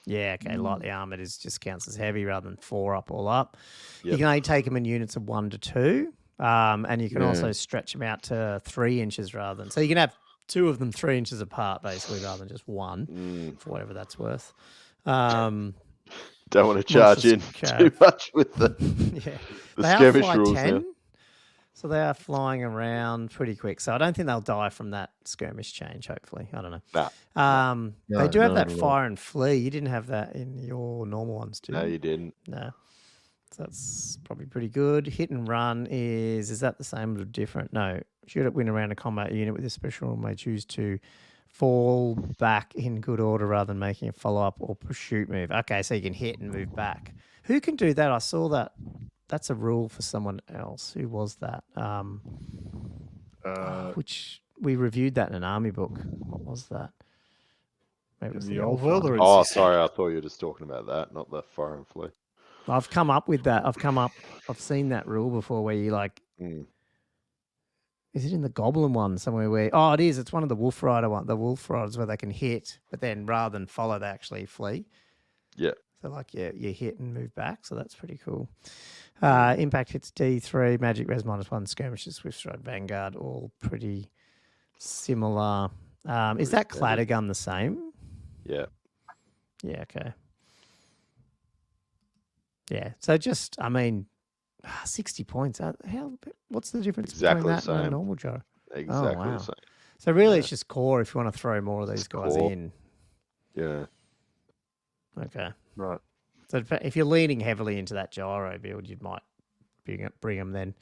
[SPEAKER 1] Yeah, okay. Lightly armored just counts as heavy rather than 4 up all up. Yep. You can only take them in units of 1 to 2, and you can also stretch them out to 3 inches rather than. So you can have 2 of them 3 inches apart, basically, rather than just 1, for whatever that's worth.
[SPEAKER 3] Don't want to charge in too much with the skirmish rules now.
[SPEAKER 1] So they are flying around pretty quick. So I don't think they'll die from that skirmish change, hopefully. I don't know. They do have that fire and flee. You didn't have that in your normal ones, did you?
[SPEAKER 3] No, you didn't.
[SPEAKER 1] No. So that's probably pretty good. Hit and run is that the same or different? No. Shoot it, win around a combat unit with a special rule may choose to fall back in good order rather than making a follow-up or pursuit move. Okay, so you can hit and move back. Who can do that? I saw that. That's a rule for someone else. Who was that? Which we reviewed that in an army book. What was that? Maybe it was
[SPEAKER 2] the old world.
[SPEAKER 3] Oh, sorry. I thought you were just talking about that, not the fire and flee.
[SPEAKER 1] I've come up with that. I've seen that rule before where you like. Is it in the Goblin one somewhere where? Oh, it is. It's one of the Wolf Rider one. The Wolf Riders where they can hit, but then rather than follow, they actually flee.
[SPEAKER 3] Yeah.
[SPEAKER 1] So like you hit and move back. So that's pretty cool. Impact hits D3, Magic Res -1, Skirmishes, Swift Stride, Vanguard, all pretty similar. Is that Clattergun the same?
[SPEAKER 3] Yeah.
[SPEAKER 1] Yeah. Okay. Yeah. So just, I mean, 60 points. What's the difference between that and a normal Joe?
[SPEAKER 3] Exactly the same.
[SPEAKER 1] So really it's just core if you want to throw more of these guys in.
[SPEAKER 3] Yeah.
[SPEAKER 1] Okay.
[SPEAKER 2] Right.
[SPEAKER 1] So if you're leaning heavily into that gyro build, you might bring them then.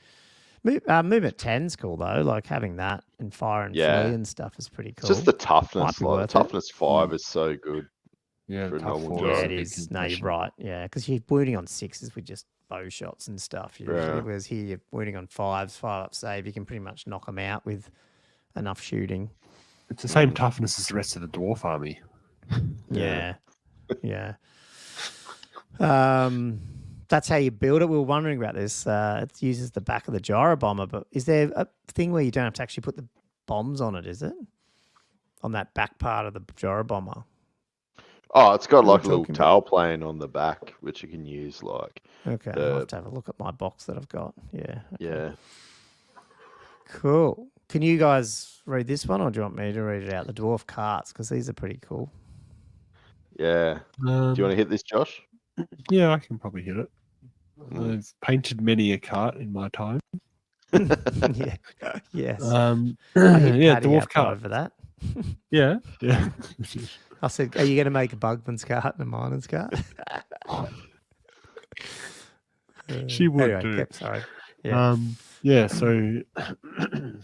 [SPEAKER 1] Movement 10's cool though. Like having that and fire and flee and stuff is pretty cool.
[SPEAKER 3] It's just the toughness. Like, toughness 5 is so good.
[SPEAKER 2] Yeah,
[SPEAKER 1] it is. No, you're right. Yeah, because you're wounding on 6s with just bow shots and stuff. Whereas here you're wounding on 5s, 5-up save. You can pretty much knock them out with enough shooting.
[SPEAKER 2] It's the same toughness as the rest of the dwarf army.
[SPEAKER 1] Yeah. That's how you build it. We were wondering about this. It uses the back of the gyro bomber, but is there a thing where you don't have to actually put the bombs on it, is it? On that back part of the gyro bomber?
[SPEAKER 3] Oh, it's got
[SPEAKER 1] What are
[SPEAKER 3] like a
[SPEAKER 1] we
[SPEAKER 3] little
[SPEAKER 1] talking
[SPEAKER 3] tail plane on the back, which you can use like.
[SPEAKER 1] Okay, I'll have to have a look at my box that I've got. Yeah. Okay.
[SPEAKER 3] Yeah.
[SPEAKER 1] Cool. Can you guys read this one, or do you want me to read it out? The dwarf carts, because these are pretty cool.
[SPEAKER 3] Yeah. Do you want to hit this, Josh?
[SPEAKER 2] Yeah, I can probably hit it.
[SPEAKER 3] Mm.
[SPEAKER 2] I've painted many a cart in my time.
[SPEAKER 1] Yeah. Yes.
[SPEAKER 2] Yeah,
[SPEAKER 1] Dwarf
[SPEAKER 2] dwarf cart.
[SPEAKER 1] over that.
[SPEAKER 2] Yeah.
[SPEAKER 1] I said, are you going to make a bugman's cart and a miner's cart?
[SPEAKER 2] She would
[SPEAKER 1] anyway,
[SPEAKER 2] do.
[SPEAKER 1] Kep, sorry. Yeah.
[SPEAKER 2] So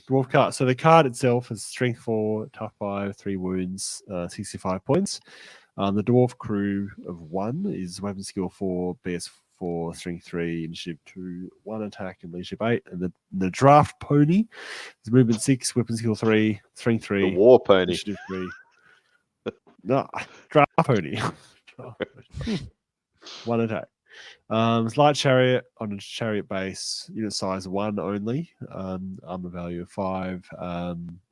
[SPEAKER 2] dwarf cart. So the card itself is strength 4, tough 5, 3 wounds, 65 points. The dwarf crew of 1 is weapon skill 4, BS 4, strength 3, initiative 2, 1 attack, and leadership 8. And the draft pony is movement 6, weapon skill 3, strength 3,
[SPEAKER 3] The war pony.
[SPEAKER 2] initiative 3. No, draft pony. 1 attack. It's light chariot on a chariot base, unit size 1 only, armor value of 5.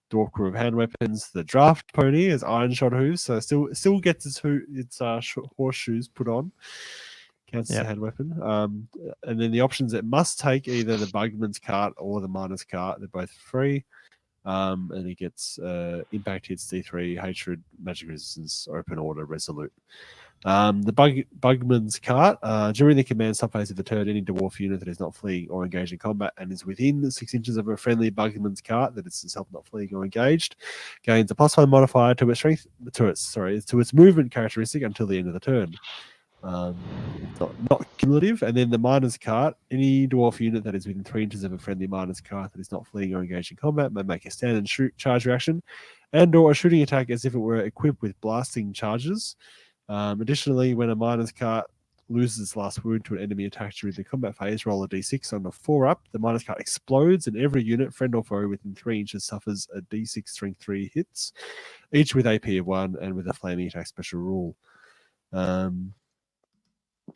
[SPEAKER 2] Dwarf crew of hand weapons. The draft pony is iron shot hooves, so still gets its horseshoes put on. Counts as a hand weapon. And then the options, it must take either the bugman's cart or the miner's cart. They're both free. And it gets impact hits, D3, hatred, magic resistance, open order, resolute. The bugman's cart. During the command stop phase of the turn, any dwarf unit that is not fleeing or engaged in combat and is within 6 inches of a friendly bugman's cart that is itself not fleeing or engaged gains a +1 modifier to its strength to its movement characteristic until the end of the turn. Not cumulative. And then the miner's cart. Any dwarf unit that is within 3 inches of a friendly miner's cart that is not fleeing or engaged in combat may make a standard charge reaction and/or a shooting attack as if it were equipped with blasting charges. Additionally, when a miner's cart loses its last wound to an enemy attack during the combat phase, roll a d6 on a 4-up. The miner's cart explodes, and every unit, friend or foe, within 3 inches suffers a d6 strength 3 hits, each with AP of 1 and with a flaming attack special rule.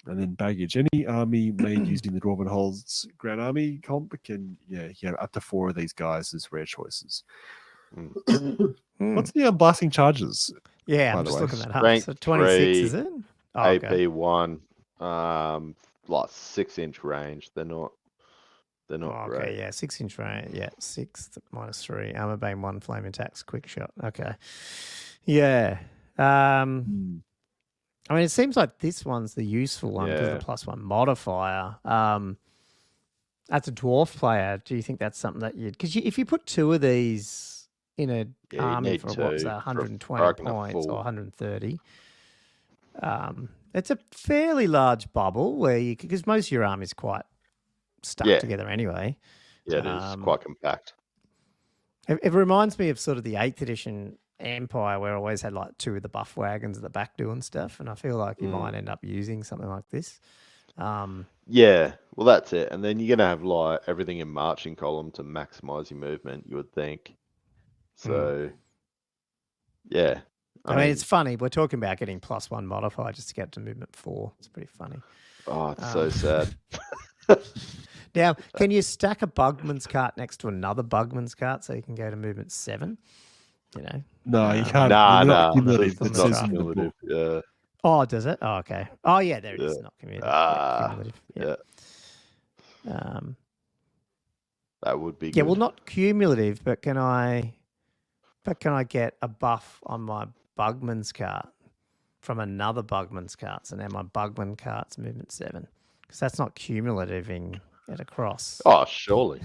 [SPEAKER 2] And then baggage. Any army made using the Dwarfen Holds Grand Army comp can, up to 4 of these guys as rare choices. What's the blasting charges?
[SPEAKER 1] Yeah, I'm just looking that up. So 26, is it? Oh,
[SPEAKER 3] AP 1, like 6-inch range. They're not great.
[SPEAKER 1] Okay, yeah, 6-inch range. Yeah, 6 -3. Armor bane 1, flame attacks, quick shot. Okay. Yeah. I mean, it seems like this one's the useful one because of the +1 modifier. As a dwarf player, do you think that's something that you'd... Because if you put 2 of these in an army for, what was that, 120 points or 130, it's a fairly large bubble where you... Because most of your army's quite stuck together anyway.
[SPEAKER 3] Yeah, it is quite compact.
[SPEAKER 1] It reminds me of sort of the 8th edition Empire, where I always had like 2 of the buff wagons at the back doing stuff, and I feel like you might end up using something like this.
[SPEAKER 3] Yeah, well, that's it. And then you're gonna have like everything in marching column to maximize your movement, you would think. So, yeah.
[SPEAKER 1] I mean, it's funny. We're talking about getting +1 modifier just to get to movement 4. It's pretty funny.
[SPEAKER 3] Oh, it's so sad.
[SPEAKER 1] Now, can you stack a bugman's cart next to another bugman's cart so you can go to movement 7? You know?
[SPEAKER 2] No, you can't.
[SPEAKER 3] Nah.
[SPEAKER 2] Cumulative.
[SPEAKER 3] It's not cumulative. Yeah.
[SPEAKER 1] Oh, does it? Oh, okay. Oh, yeah, there it is. Not cumulative.
[SPEAKER 3] Yeah. That would be good.
[SPEAKER 1] Yeah, well, not cumulative, but can I get a buff on my bugman's cart from another bugman's cart? So now my bugman cart's movement 7. Because that's not cumulative at a cross.
[SPEAKER 3] Oh, surely.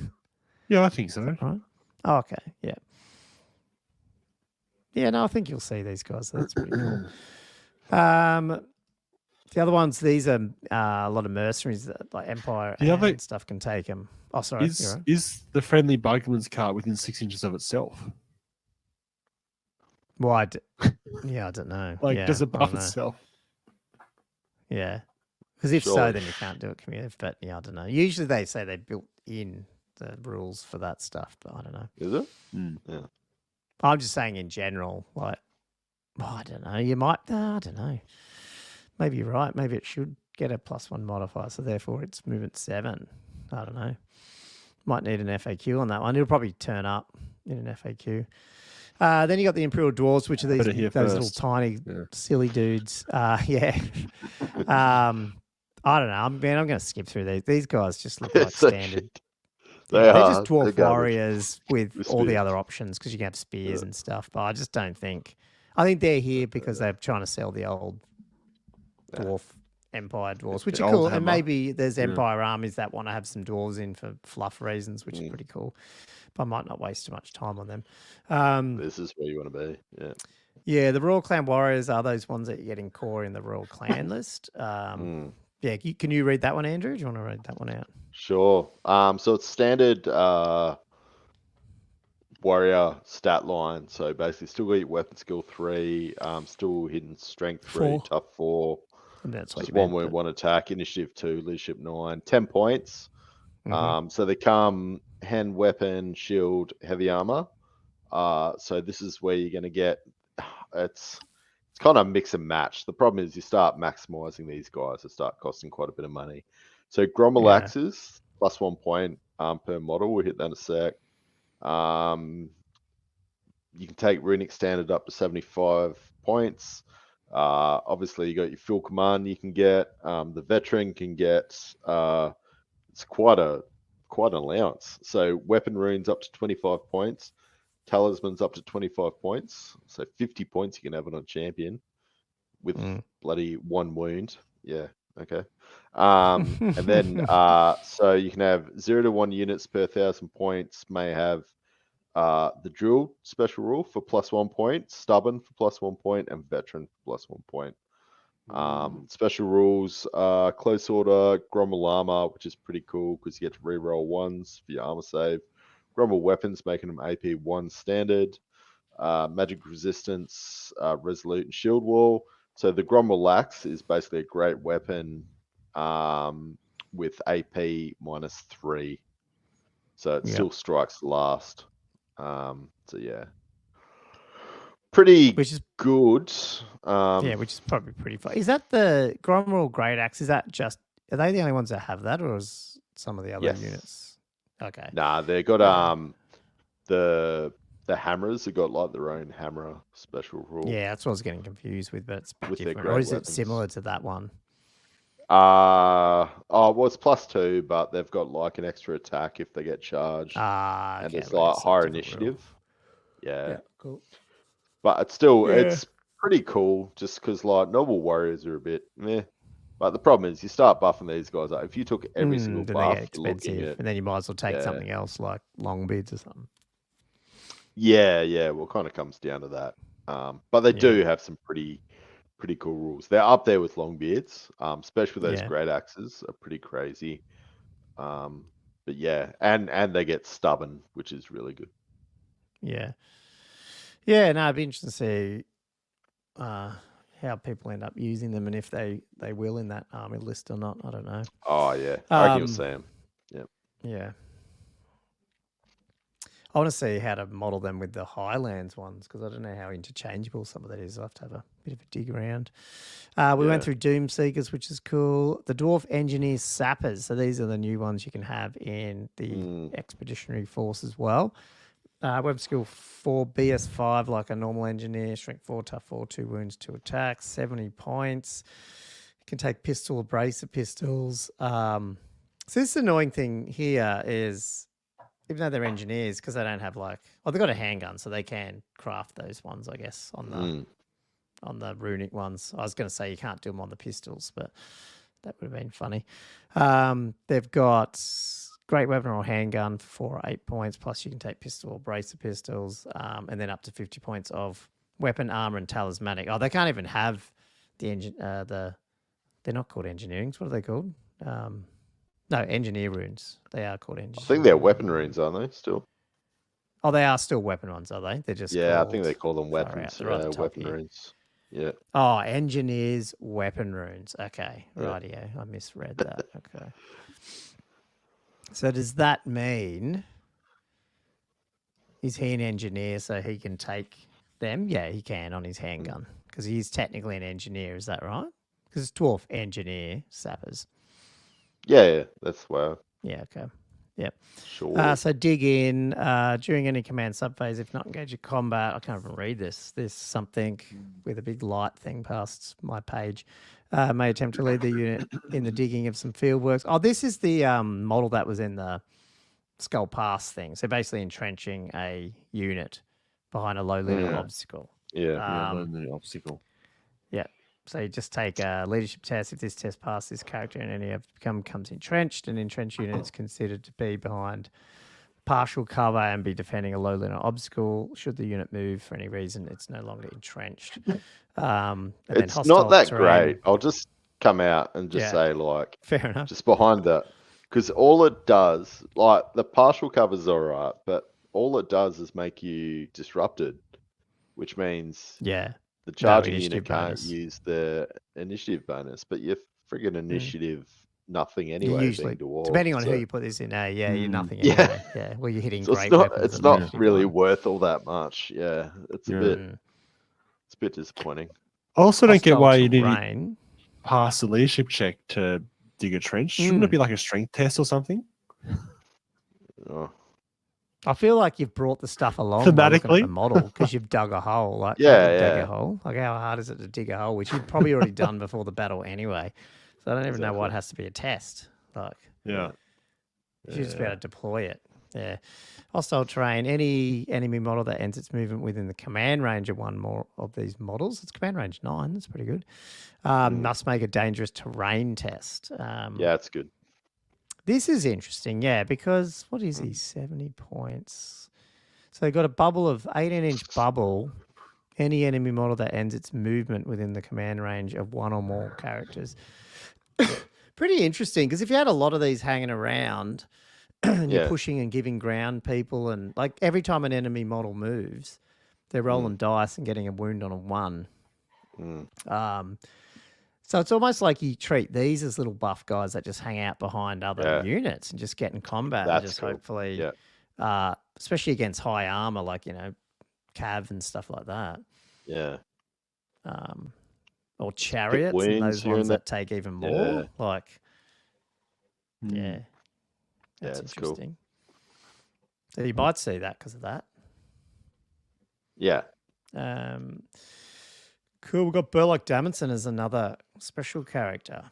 [SPEAKER 2] Yeah, I think so.
[SPEAKER 1] Right? Oh, okay. Yeah. Yeah, no, I think you'll see these guys. That's pretty cool. The other ones, these are a lot of mercenaries that like Empire and stuff can take them. Oh, sorry.
[SPEAKER 2] Is the friendly bugman's cart within 6 inches of itself?
[SPEAKER 1] Well, I don't know.
[SPEAKER 2] Does it buff itself?
[SPEAKER 1] Yeah. Because if so, then you can't do it cumulative. But yeah, I don't know. Usually they say they built in the rules for that stuff, but I don't know.
[SPEAKER 3] Is it? Yeah.
[SPEAKER 1] I'm just saying in general, like, I don't know. You might, I don't know. Maybe you're right. Maybe it should get a +1 modifier, so therefore it's movement 7. I don't know. Might need an FAQ on that one. It'll probably turn up in an FAQ. Then you got the Imperial Dwarves, which are those little tiny silly dudes. Yeah. I don't know. I'm going to skip through these. These guys just look like standard. They're just dwarf warriors with all the other options because you can have spears and stuff. But I just don't think. I think they're here because they're trying to sell the old dwarf Empire dwarves, which are cool. And maybe there's Empire armies that want to have some dwarves in for fluff reasons, which is pretty cool. But I might not waste too much time on them.
[SPEAKER 3] This is where you want to be. Yeah.
[SPEAKER 1] Yeah, the Royal Clan Warriors are those ones that you get in core in the Royal Clan list. Yeah, can you read that one, Andrew? Do you want to read that one out?
[SPEAKER 3] Sure. So it's standard warrior stat line. So basically, still got your weapon skill 3, still hidden strength 3, tough 4.
[SPEAKER 1] And that's
[SPEAKER 3] just 1 wound, 1 attack, initiative 2, leadership 9, 10 points. So they come hand weapon, shield, heavy armor. So this is where you're going to get. It's kind of mix and match. The problem is you start maximizing these guys. They start costing quite a bit of money. So Grommel axes +1 point per model. We'll hit that in a sec. You can take runic standard up to 75 points. Obviously, you got your full command. You can get the veteran can get. It's quite an allowance. So weapon runes up to 25 points. Talismans up to 25 points. So 50 points you can have it on champion with bloody 1 wound. Yeah. Okay. And then so you can have 0 to 1 units per 1,000 points. May have the drill special rule for +1 point, stubborn for +1 point, and veteran for +1 point. Special rules, close order, Grommel armor, which is pretty cool because you get to reroll 1s for your armor save. Grommel weapons, making them AP 1 standard. Magic resistance, resolute, and shield wall. So the Grommel axe is basically a great weapon with AP -3. So it still strikes last. So yeah. Which is good.
[SPEAKER 1] Which is probably pretty fun. Is that the Grommel Great Axe? Are they the only ones that have that, or is some of the other units? Okay.
[SPEAKER 3] Nah, they got the hammers have got like their own hammer special rule.
[SPEAKER 1] Yeah, that's what I was getting confused with, but it's a bit different. Or is it similar to that one?
[SPEAKER 3] Well, it's +2, but they've got like an extra attack if they get charged. And it's like higher initiative. Yeah,
[SPEAKER 1] cool.
[SPEAKER 3] But it's still it's pretty cool just because like normal warriors are a bit meh. But the problem is you start buffing these guys up. If you took every single buff,
[SPEAKER 1] they get expensive, and then you might as well take something else like Longbeards or something.
[SPEAKER 3] Yeah. Well, it kind of comes down to that. But they do have some pretty cool rules. They're up there with Longbeards, especially those great axes are pretty crazy. But yeah, and they get stubborn, which is really good.
[SPEAKER 1] Yeah. Yeah, no, it'd be interesting to see how people end up using them and if they will in that army list or not. I don't know.
[SPEAKER 3] Oh, yeah. I reckon you'll see them. Yep.
[SPEAKER 1] Yeah. I want to see how to model them with the Highlands ones because I don't know how interchangeable some of that is. I'll have to have a bit of a dig around. We went through Doom Seekers, which is cool. The Dwarf Engineer Sappers. So these are the new ones you can have in the Expeditionary Force as well. Web skill 4, BS5, like a normal engineer, strength 4, tough 4, 2 wounds, 2 attacks, 70 points. You can take pistol, bracer pistols. So this annoying thing here is, even though they're engineers, because they don't have they've got a handgun, so they can craft those ones, I guess, on the runic ones. I was going to say you can't do them on the pistols, but that would have been funny. They've got great weapon or handgun for 4 or 8 points, plus you can take pistol or bracer pistols, and then up to 50 points of weapon, armor, and talismanic. Oh, they can't even have the engine. They're not called engineerings. What are they called? No, engineer runes. They are called engineer.
[SPEAKER 3] I think they're weapon runes, aren't they? Still.
[SPEAKER 1] Oh, they are still weapon ones, are they? They're just
[SPEAKER 3] I think they call them weapons. Weapon runes. Yeah.
[SPEAKER 1] Oh, engineers weapon runes. Okay, rightio. I misread that. Okay. So does that mean is he an engineer so he can take them? Yeah, he can on his handgun because he's technically an engineer. Is that right? Because it's dwarf engineer sappers.
[SPEAKER 3] Yeah, that's wow.
[SPEAKER 1] Yeah, okay. Yep.
[SPEAKER 3] Sure.
[SPEAKER 1] So dig in during any command subphase. If not engaged in combat, I can't even read this. There's something with a big light thing past my page. May attempt to lead the unit in the digging of some field works. Oh, this is the model that was in the Skull Pass thing. So basically entrenching a unit behind a low linear obstacle.
[SPEAKER 3] Yeah.
[SPEAKER 2] Low linear obstacle.
[SPEAKER 1] Yeah. So you just take a leadership test. If this test passes, this character and any of becomes entrenched. An entrenched unit is considered to be behind partial cover and be defending a low linear obstacle. Should the unit move for any reason, it's no longer entrenched. And
[SPEAKER 3] It's
[SPEAKER 1] then
[SPEAKER 3] not that
[SPEAKER 1] terrain.
[SPEAKER 3] great. I'll just come out and just say, like,
[SPEAKER 1] fair enough.
[SPEAKER 3] just behind that. Because all it does, like, the partial cover's all right, but all it does is make you disrupted, which means the charging unit can't use the initiative bonus, but your friggin' initiative nothing anyway.
[SPEAKER 1] Usually,
[SPEAKER 3] being dwarf,
[SPEAKER 1] depending on who you put this in, you're nothing anyway. Yeah, well, you're hitting
[SPEAKER 3] so
[SPEAKER 1] great weapons.
[SPEAKER 3] It's not really worth all that much. Yeah, it's a bit disappointing.
[SPEAKER 2] I also don't get why you need
[SPEAKER 1] to
[SPEAKER 2] pass the leadership check to dig a trench. Shouldn't it be like a strength test or something?
[SPEAKER 3] Oh.
[SPEAKER 1] I feel like you've brought the stuff along
[SPEAKER 2] thematically
[SPEAKER 1] the model because you've dug a hole. Like dig a hole. Like how hard is it to dig a hole? Which you've probably already done before the battle anyway. So I don't even know why it has to be a test. Like you should just be able to deploy it. Yeah. Hostile terrain. Any enemy model that ends its movement within the command range of one more of these models. It's command range 9. That's pretty good. Must make a dangerous terrain test.
[SPEAKER 3] Yeah, that's good.
[SPEAKER 1] This is interesting, because what is he? 70 points. So they got a bubble of 18-inch bubble. Any enemy model that ends its movement within the command range of one or more characters. Pretty interesting, because if you had a lot of these hanging around and you're pushing and giving ground people, and like every time an enemy model moves, they're rolling dice and getting a wound on a 1. So it's almost like you treat these as little buff guys that just hang out behind other units and just get in combat.
[SPEAKER 3] That's
[SPEAKER 1] and just
[SPEAKER 3] cool.
[SPEAKER 1] hopefully, especially against high armor, like, cav and stuff like that.
[SPEAKER 3] Yeah.
[SPEAKER 1] Or chariots and those ones that take even more. Like, that's interesting. Cool. So you might see that because of that.
[SPEAKER 3] Yeah.
[SPEAKER 1] Cool. We've got Burlock Damonson as another special character.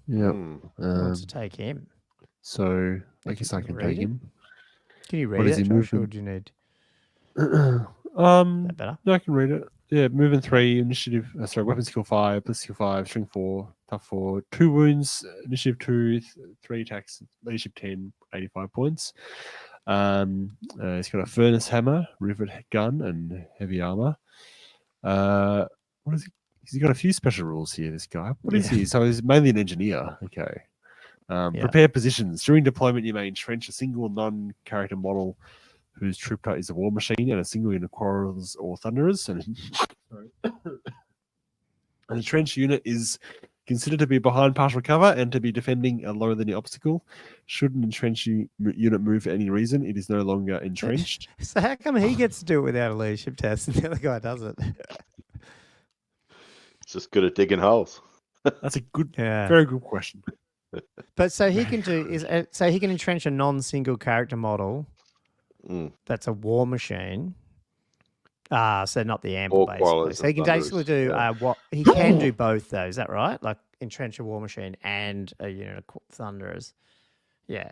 [SPEAKER 2] Yeah.
[SPEAKER 1] Want to take him?
[SPEAKER 2] So I guess I can take him.
[SPEAKER 1] Can you read it, Josh, or do you need?
[SPEAKER 2] That
[SPEAKER 1] better?
[SPEAKER 2] No, I can read it. Yeah, movement 3, initiative. Weapon skill 5, plus skill 5, strength 4, tough 4, 2 wounds, initiative 2, 3 attacks, leadership 10, 85 points. He's got a furnace hammer, rivet gun, and heavy armor. What is he? He's got a few special rules here, this guy. What is he? So he's mainly an engineer. Okay. Prepare positions. During deployment, you may entrench a single non-character model whose troop type is a war machine and a single unit of quarrels or thunderers. And an entrenched unit is considered to be behind partial cover and to be defending a lower than the obstacle. Should an entrenched unit move for any reason, it is no longer entrenched.
[SPEAKER 1] So how come he gets to do it without a leadership test and the other guy doesn't?
[SPEAKER 3] It's just good at digging holes.
[SPEAKER 2] That's a good, very good question.
[SPEAKER 1] But so he can he can entrench a non-single character model. That's a war machine. So not the ample, basically. So he can basically do what he can do both, though. Is that right? Like entrench a war machine and a unit of thunderers. Yeah.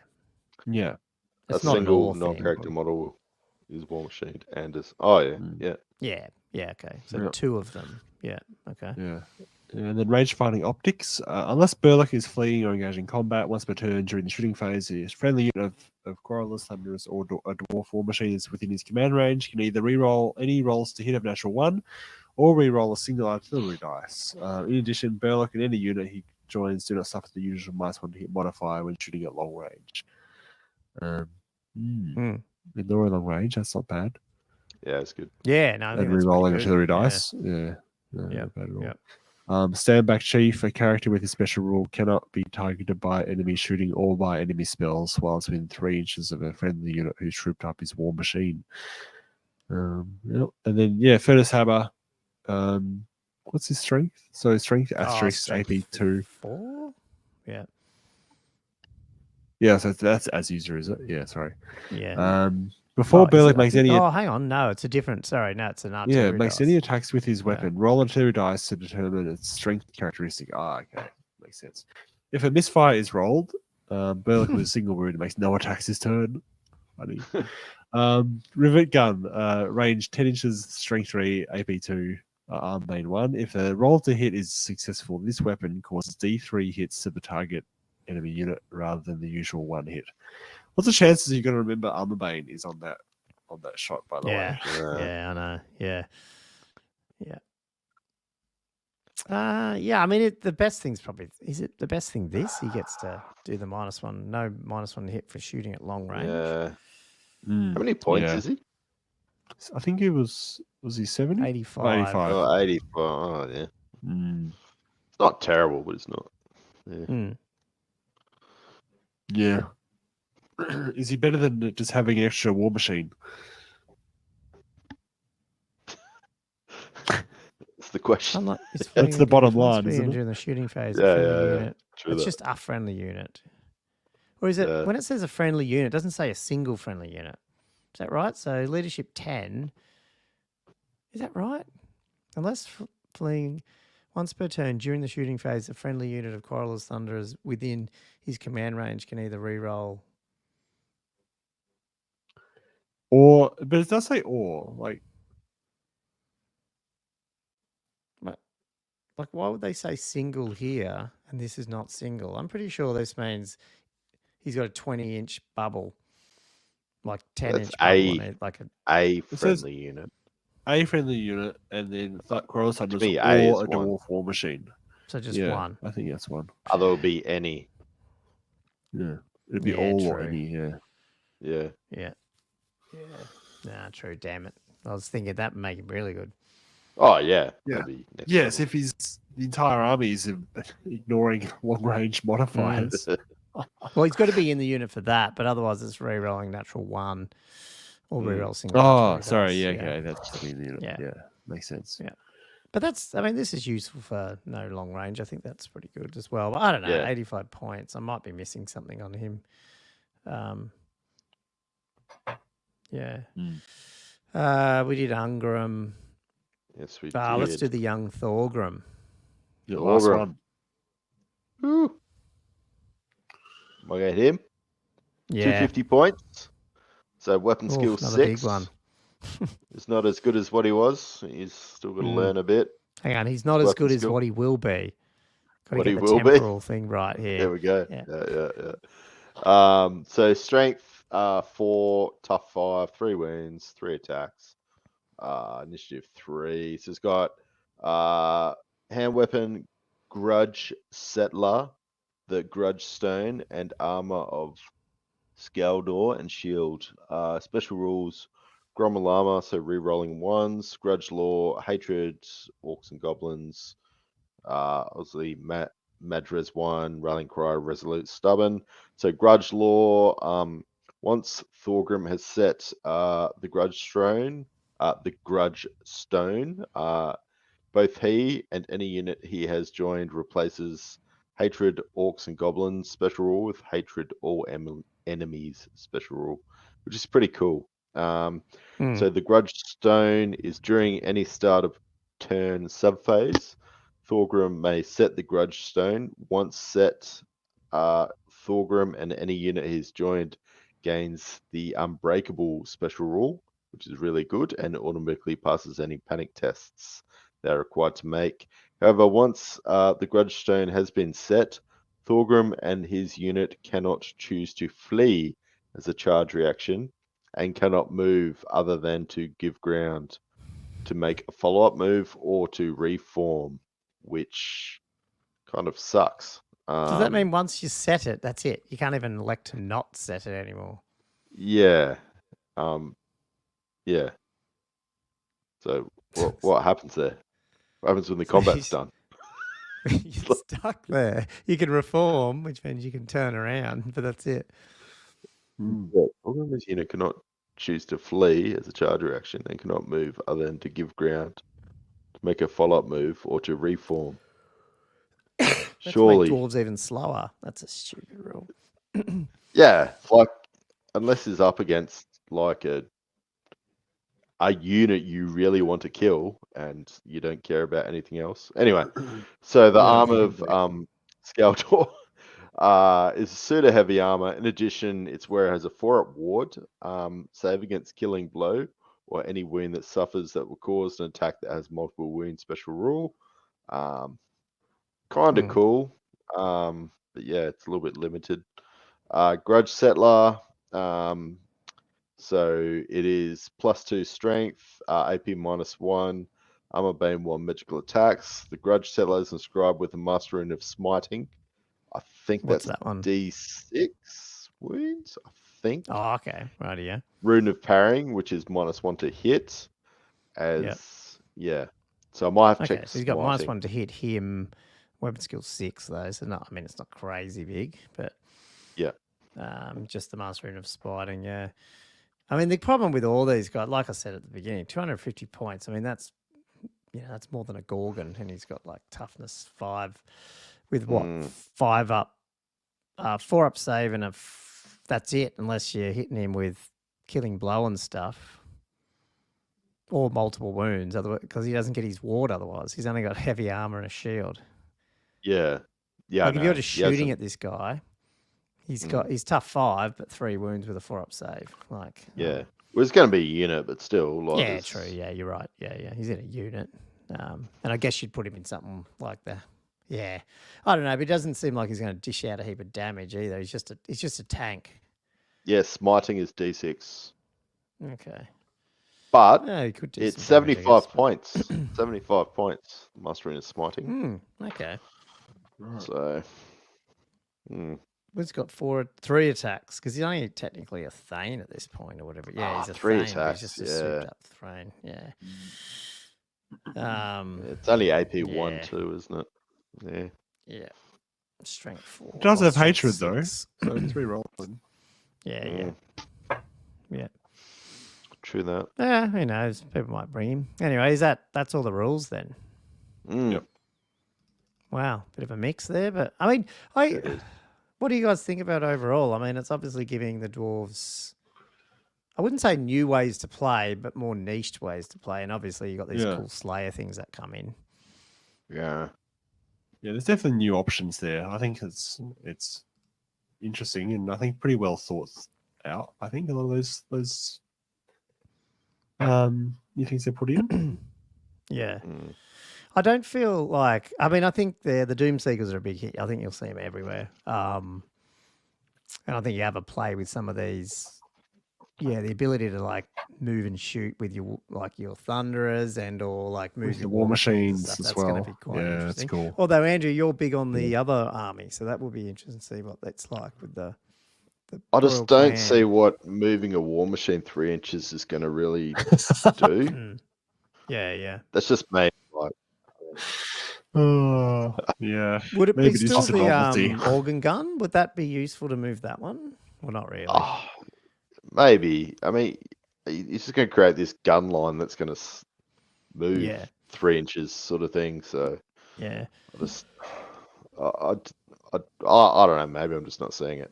[SPEAKER 2] Yeah.
[SPEAKER 3] A single non-character model is war machine and is Yeah.
[SPEAKER 1] Okay. So 2 of them. Yeah. Okay.
[SPEAKER 2] Yeah. And then range fighting optics. Unless Burlock is fleeing or engaging combat once per turn during the shooting phase, a friendly unit of Quarrelers, Thunderers, or a Dwarf War Machine is within his command range. Can either reroll any rolls to hit of natural 1 or reroll a single artillery dice. In addition, Burlock and any unit he joins do not suffer the usual -1 to hit modifier when shooting at long range. Ignore long range, that's not bad.
[SPEAKER 3] Yeah, it's good.
[SPEAKER 1] Yeah, no.
[SPEAKER 2] And rerolling artillery dice. Yeah. Not bad at all. Standback Chief, a character with a special rule, cannot be targeted by enemy shooting or by enemy spells while it's within 3 inches of a friendly unit whose troop type is War Machine. And then, Furnace Hammer. What's his strength? So strength asterisk
[SPEAKER 1] strength
[SPEAKER 2] AP 2.
[SPEAKER 1] 4? Yeah.
[SPEAKER 2] Yeah, so that's as user, is it? Yeah, sorry.
[SPEAKER 1] Yeah.
[SPEAKER 2] Before
[SPEAKER 1] Is
[SPEAKER 2] Burlick
[SPEAKER 1] it? I
[SPEAKER 2] makes
[SPEAKER 1] think-
[SPEAKER 2] any
[SPEAKER 1] Oh, hang on. No, it's a different. Sorry, no, it's an artillery
[SPEAKER 2] yeah, makes
[SPEAKER 1] dice.
[SPEAKER 2] any attacks with his
[SPEAKER 1] Yeah.
[SPEAKER 2] weapon, roll a 2 dice to determine its strength characteristic. Okay. Makes sense. If a misfire is rolled, Burlick with a single wound makes no attacks this turn. Funny. Rivet gun, range 10 inches, strength 3, AP 2, arm main 1. If a roll to hit is successful, this weapon causes D3 hits to the target enemy unit rather than the usual 1 hit. What's the chances you're going to remember Armor Bane is on that shot, by the way?
[SPEAKER 1] Yeah, I know. Yeah. Yeah, I mean, the best thing's probably, is it the best thing this? He gets to do the -1, no -1 hit for shooting at long range.
[SPEAKER 3] Yeah. How many points is he?
[SPEAKER 2] I think he was he 70?
[SPEAKER 1] 85.
[SPEAKER 2] 85.
[SPEAKER 3] Oh, 84. Oh, yeah. It's not terrible, but it's not. Yeah.
[SPEAKER 2] Yeah. Is he better than just having an extra war machine?
[SPEAKER 3] That's the question.
[SPEAKER 2] That's the bottom line, isn't it?
[SPEAKER 1] During the shooting phase,
[SPEAKER 3] Yeah,
[SPEAKER 1] a friendly
[SPEAKER 3] yeah,
[SPEAKER 1] unit.
[SPEAKER 3] true
[SPEAKER 1] It's
[SPEAKER 3] that.
[SPEAKER 1] just a friendly unit. Or is it, when it says a friendly unit, it doesn't say a single friendly unit. Is that right? So leadership 10, is that right? Unless fleeing once per turn during the shooting phase, a friendly unit of Quarrel's Thunderers within his command range can either re-roll.
[SPEAKER 2] Or, but it does say or, like
[SPEAKER 1] why would they say single here and this is not single? I'm pretty sure this means he's got a 20-inch bubble, like 10-inch bubble on it, like
[SPEAKER 3] a friendly unit.
[SPEAKER 2] A friendly unit, and then Quarrel's Thunderers or a dwarf war machine.
[SPEAKER 1] So just one.
[SPEAKER 2] I think that's one.
[SPEAKER 3] Other would be any.
[SPEAKER 2] Yeah, it'd be all or any.
[SPEAKER 3] Yeah.
[SPEAKER 1] Nah, true. Damn it. I was thinking that would make him really good.
[SPEAKER 3] Oh yeah.
[SPEAKER 2] Yes, if the entire army is ignoring long range modifiers.
[SPEAKER 1] Well, he's got to be in the unit for that, but otherwise it's re-rolling natural 1 or re-roll single.
[SPEAKER 2] Oh, sorry. Yeah, okay. That's to be in the unit. Yeah, makes sense.
[SPEAKER 1] Yeah. But this is useful for no long range. I think that's pretty good as well. But I don't know, 85 points. I might be missing something on him. We did Ungram.
[SPEAKER 3] Yes, we did.
[SPEAKER 1] Let's do the young Thorgrim.
[SPEAKER 2] The last one.
[SPEAKER 3] Ooh. Am I going to hit him?
[SPEAKER 1] Yeah.
[SPEAKER 3] 250 points. So weapon skill 6.
[SPEAKER 1] Big one.
[SPEAKER 3] It's not as good as what he was. He's still got to learn a bit.
[SPEAKER 1] Hang on, he's not as good as what he will be. Got to get the temporal thing right here.
[SPEAKER 3] There we go. Yeah. So strength 4, tough 5, 3 wounds, 3 attacks. Initiative 3. So it's got hand weapon, grudge settler, the grudge stone, and armor of Skaldor and shield. Special rules: Gromalama, so re-rolling 1s, grudge law, hatred, orcs and goblins. Obviously Madres 1, rallying cry, resolute, stubborn. So grudge law. Once Thorgrim has set the grudge stone, both he and any unit he has joined replaces hatred, orcs and goblins special rule with hatred all enemies special rule, which is pretty cool. So the grudge stone is during any start of turn subphase. Thorgrim may set the grudge stone. Once set, Thorgrim and any unit he's joined gains the unbreakable special rule, which is really good, and automatically passes any panic tests they're required to make. However, once the grudge stone has been set, Thorgrim and his unit cannot choose to flee as a charge reaction and cannot move other than to give ground, to make a follow-up move, or to reform, which kind of sucks.
[SPEAKER 1] Does that mean once you set it, that's it? You can't even elect to not set it anymore?
[SPEAKER 3] Yeah. Yeah. So what happens there? What happens when the combat's done?
[SPEAKER 1] You're stuck there. You can reform, which means you can turn around, but that's it.
[SPEAKER 3] Thorgrim's unit cannot choose to flee as a charge reaction and cannot move other than to give ground. make a follow-up move or to reform.
[SPEAKER 1] That's
[SPEAKER 3] Surely,
[SPEAKER 1] make dwarves even slower. That's a stupid rule.
[SPEAKER 3] yeah. Like, unless he's up against like a unit you really want to kill and you don't care about anything else. Anyway, so the arm of Skeletor is pseudo heavy armor. In addition, its wearer has a 4-up ward, save against killing blow or any wound that suffers that will cause an attack that has multiple wounds. Special rule. Kind of cool, but yeah, it's a little bit limited. Grudge Settler. So it is +2 strength, AP -1, armor bane 1 magical attacks. The Grudge Settler is inscribed with a master rune of smiting. I think
[SPEAKER 1] What's
[SPEAKER 3] that's
[SPEAKER 1] that one?
[SPEAKER 3] D6 wounds. I think.
[SPEAKER 1] Oh, okay. Right, yeah.
[SPEAKER 3] Rune of parrying, which is -1 to hit. Yeah. So I might have to check.
[SPEAKER 1] So he's got -1 to hit him. Weapon skill 6 though, so no, I mean it's not crazy big, but
[SPEAKER 3] yeah.
[SPEAKER 1] Just the master rune of spiting, yeah. I mean, the problem with all these guys, like I said at the beginning, 250 points. I mean, that's more than a Gorgon, and he's got like toughness 5 with what 5 up, 4 up save, and that's it. Unless you're hitting him with killing blow and stuff, or multiple wounds, otherwise because he doesn't get his ward. Otherwise, he's only got heavy armor and a shield.
[SPEAKER 3] Yeah.
[SPEAKER 1] Like if you're just shooting at this guy. He's tough 5, but 3 wounds with a 4-up save. Like,
[SPEAKER 3] yeah, well, it's going to be a unit, but still, like,
[SPEAKER 1] yeah, true. Yeah, you're right. Yeah, he's in a unit, and I guess you'd put him in something like that. Yeah, I don't know, but it doesn't seem like he's going to dish out a heap of damage either. He's just a tank.
[SPEAKER 3] Yeah, smiting is D6.
[SPEAKER 1] Okay,
[SPEAKER 3] but
[SPEAKER 1] he could do
[SPEAKER 3] it's
[SPEAKER 1] some damage,
[SPEAKER 3] 75 points. 75 points. Mastering is smiting.
[SPEAKER 1] Okay.
[SPEAKER 3] So.
[SPEAKER 1] He's got 3 attacks because he's only technically a Thane at this point or whatever. Yeah, he's a
[SPEAKER 3] 3
[SPEAKER 1] Thane.
[SPEAKER 3] attacks.
[SPEAKER 1] He's just a souped up Thane. Yeah.
[SPEAKER 3] It's only AP 1 too, isn't it? Yeah.
[SPEAKER 1] Yeah. Strength 4.
[SPEAKER 2] It does have hatred
[SPEAKER 1] 6.
[SPEAKER 2] though, so 3 rolling.
[SPEAKER 1] Yeah.
[SPEAKER 3] True that.
[SPEAKER 1] Yeah, who knows? People might bring him. Anyway, that's all the rules then?
[SPEAKER 2] Yep.
[SPEAKER 1] Wow, bit of a mix there, but I mean, what do you guys think about overall? I mean, it's obviously giving the dwarves, I wouldn't say new ways to play, but more niched ways to play. And obviously you got these cool Slayer things that come in.
[SPEAKER 3] Yeah.
[SPEAKER 2] Yeah, there's definitely new options there. I think it's interesting and I think pretty well thought out. I think a lot of those new things they put in.
[SPEAKER 1] Yeah. I don't feel like, I mean, I think the Doomseekers are a big hit. I think you'll see them everywhere. And I think you have a play with some of these. Yeah, the ability to like move and shoot with your Thunderers or like move your
[SPEAKER 2] War Machines as
[SPEAKER 1] that's
[SPEAKER 2] well.
[SPEAKER 1] Going to be quite interesting.
[SPEAKER 2] That's cool.
[SPEAKER 1] Although Andrew, you're big on the other army, so that will be interesting to see what that's like with the
[SPEAKER 3] I just don't see what moving a War Machine 3 inches is going to really do.
[SPEAKER 1] Yeah.
[SPEAKER 3] That's just me. Like,
[SPEAKER 2] yeah.
[SPEAKER 1] Would it
[SPEAKER 2] Maybe
[SPEAKER 1] be
[SPEAKER 2] it is
[SPEAKER 1] still
[SPEAKER 2] just a novelty.
[SPEAKER 1] the organ gun? Would that be useful to move that one? Well, not really.
[SPEAKER 3] Maybe. I mean, he's just going to create this gun line that's going to move 3 inches, sort of thing. So
[SPEAKER 1] yeah,
[SPEAKER 3] I don't know. Maybe I'm just not seeing it.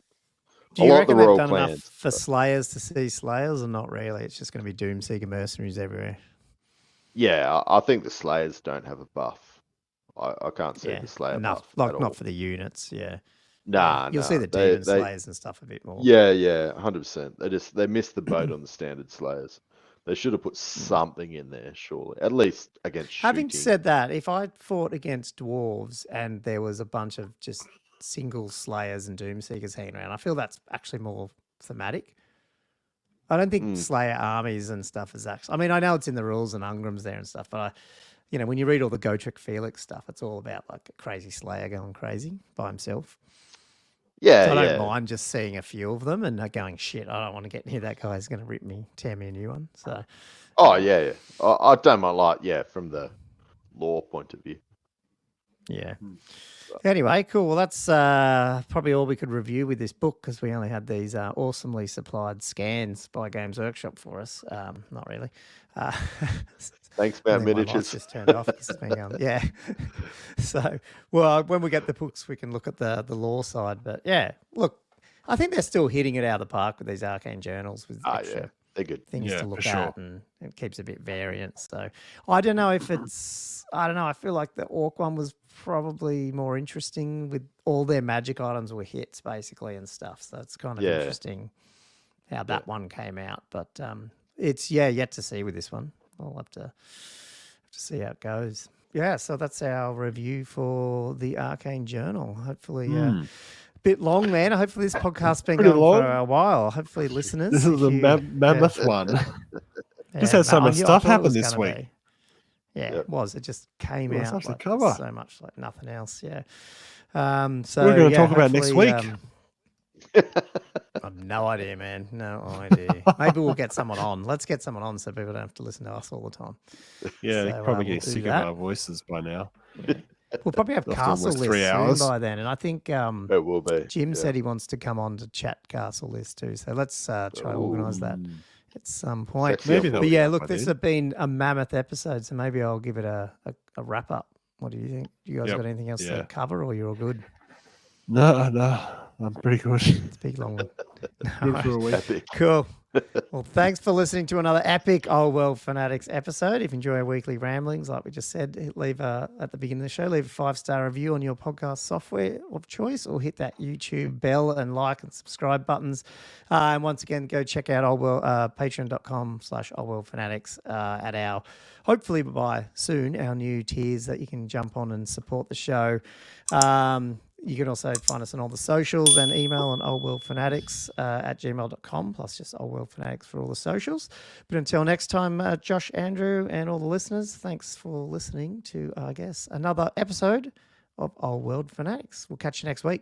[SPEAKER 1] Do you reckon they've done enough for Slayers to see Slayers, or not really? It's just going to be Doomseeker mercenaries everywhere.
[SPEAKER 3] Yeah, I think the Slayers don't have a buff. I can't see the Slayer
[SPEAKER 1] enough,
[SPEAKER 3] buff
[SPEAKER 1] like not for the units. Yeah,
[SPEAKER 3] you'll
[SPEAKER 1] see the Demon Slayers and stuff a bit more.
[SPEAKER 3] Yeah, 100%. They missed the boat on the standard Slayers. They should have put something in there, surely, at least against shooting.
[SPEAKER 1] Having said that, if I fought against dwarves and there was a bunch of just single Slayers and Doomseekers hanging around, I feel that's actually more thematic. I don't think Slayer armies and stuff is actually. I mean, I know it's in the rules and Ungram's there and stuff, but when you read all the Gotrek Felix stuff, it's all about like a crazy Slayer going crazy by himself.
[SPEAKER 3] Yeah,
[SPEAKER 1] so I don't mind just seeing a few of them and going, shit, I don't want to get near that guy. He's going to tear me a new one. So.
[SPEAKER 3] Oh yeah. I don't mind from the lore point of view.
[SPEAKER 1] Yeah. Anyway, cool. Well, that's probably all we could review with this book because we only had these awesomely supplied scans by Games Workshop for us. Not really.
[SPEAKER 3] Thanks,
[SPEAKER 1] I
[SPEAKER 3] Matt
[SPEAKER 1] think my light's
[SPEAKER 3] Miniatures.
[SPEAKER 1] just turned off. This has been going. Yeah. So, well, when we get the books, we can look at the lore side. But yeah, look, I think they're still hitting it out of the park with these Arcane Journals with extra
[SPEAKER 3] They're good.
[SPEAKER 1] things to look
[SPEAKER 2] for
[SPEAKER 1] at, and it keeps a bit variant. So I don't know if it's, I don't know. I feel like the Orc one was probably more interesting with all their magic items were hits basically and stuff. So it's kind of interesting how that one came out. But it's yet to see with this one. I'll have to see how it goes. Yeah, so that's our review for the Arcane Journal. Hopefully, a bit long, man. Hopefully, this podcast's been
[SPEAKER 2] Pretty
[SPEAKER 1] going
[SPEAKER 2] long.
[SPEAKER 1] for a while. Hopefully, listeners.
[SPEAKER 2] This is a mammoth one. Just had so much stuff happen this week.
[SPEAKER 1] It was. It just came out
[SPEAKER 2] such a
[SPEAKER 1] like
[SPEAKER 2] cover.
[SPEAKER 1] so much like nothing else. Yeah.
[SPEAKER 2] So we're going to talk about next week.
[SPEAKER 1] I have no idea, man. No idea. Maybe we'll get someone on. Let's get someone on so people don't have to listen to us all the time.
[SPEAKER 2] Yeah, they're probably
[SPEAKER 1] we'll
[SPEAKER 2] getting sick of our voices by now.
[SPEAKER 1] We'll probably have Castle List soon by then. And I think
[SPEAKER 3] it will be.
[SPEAKER 1] Jim said he wants to come on to chat Castle List too. So let's try to organise that at some point. But yeah, look, this has been a mammoth episode. So maybe I'll give it a wrap up. What do you think? Do you guys got anything else to cover or you're all good?
[SPEAKER 2] No. I'm pretty good.
[SPEAKER 1] It's a big long one.
[SPEAKER 2] Good for a week.
[SPEAKER 1] Cool. Well, thanks for listening to another epic Old World Fanatics episode. If you enjoy our weekly ramblings, like we just said, leave at the beginning of the show, leave a 5-star review on your podcast software of choice, or hit that YouTube bell and like and subscribe buttons. And once again, go check out patreon.com/oldworldfanatics at our, hopefully by soon, our new tiers that you can jump on and support the show. You can also find us on all the socials and email on oldworldfanatics at gmail.com, plus just oldworldfanatics for all the socials. But until next time, Josh, Andrew, and all the listeners, thanks for listening to, I guess, another episode of Old World Fanatics. We'll catch you next week.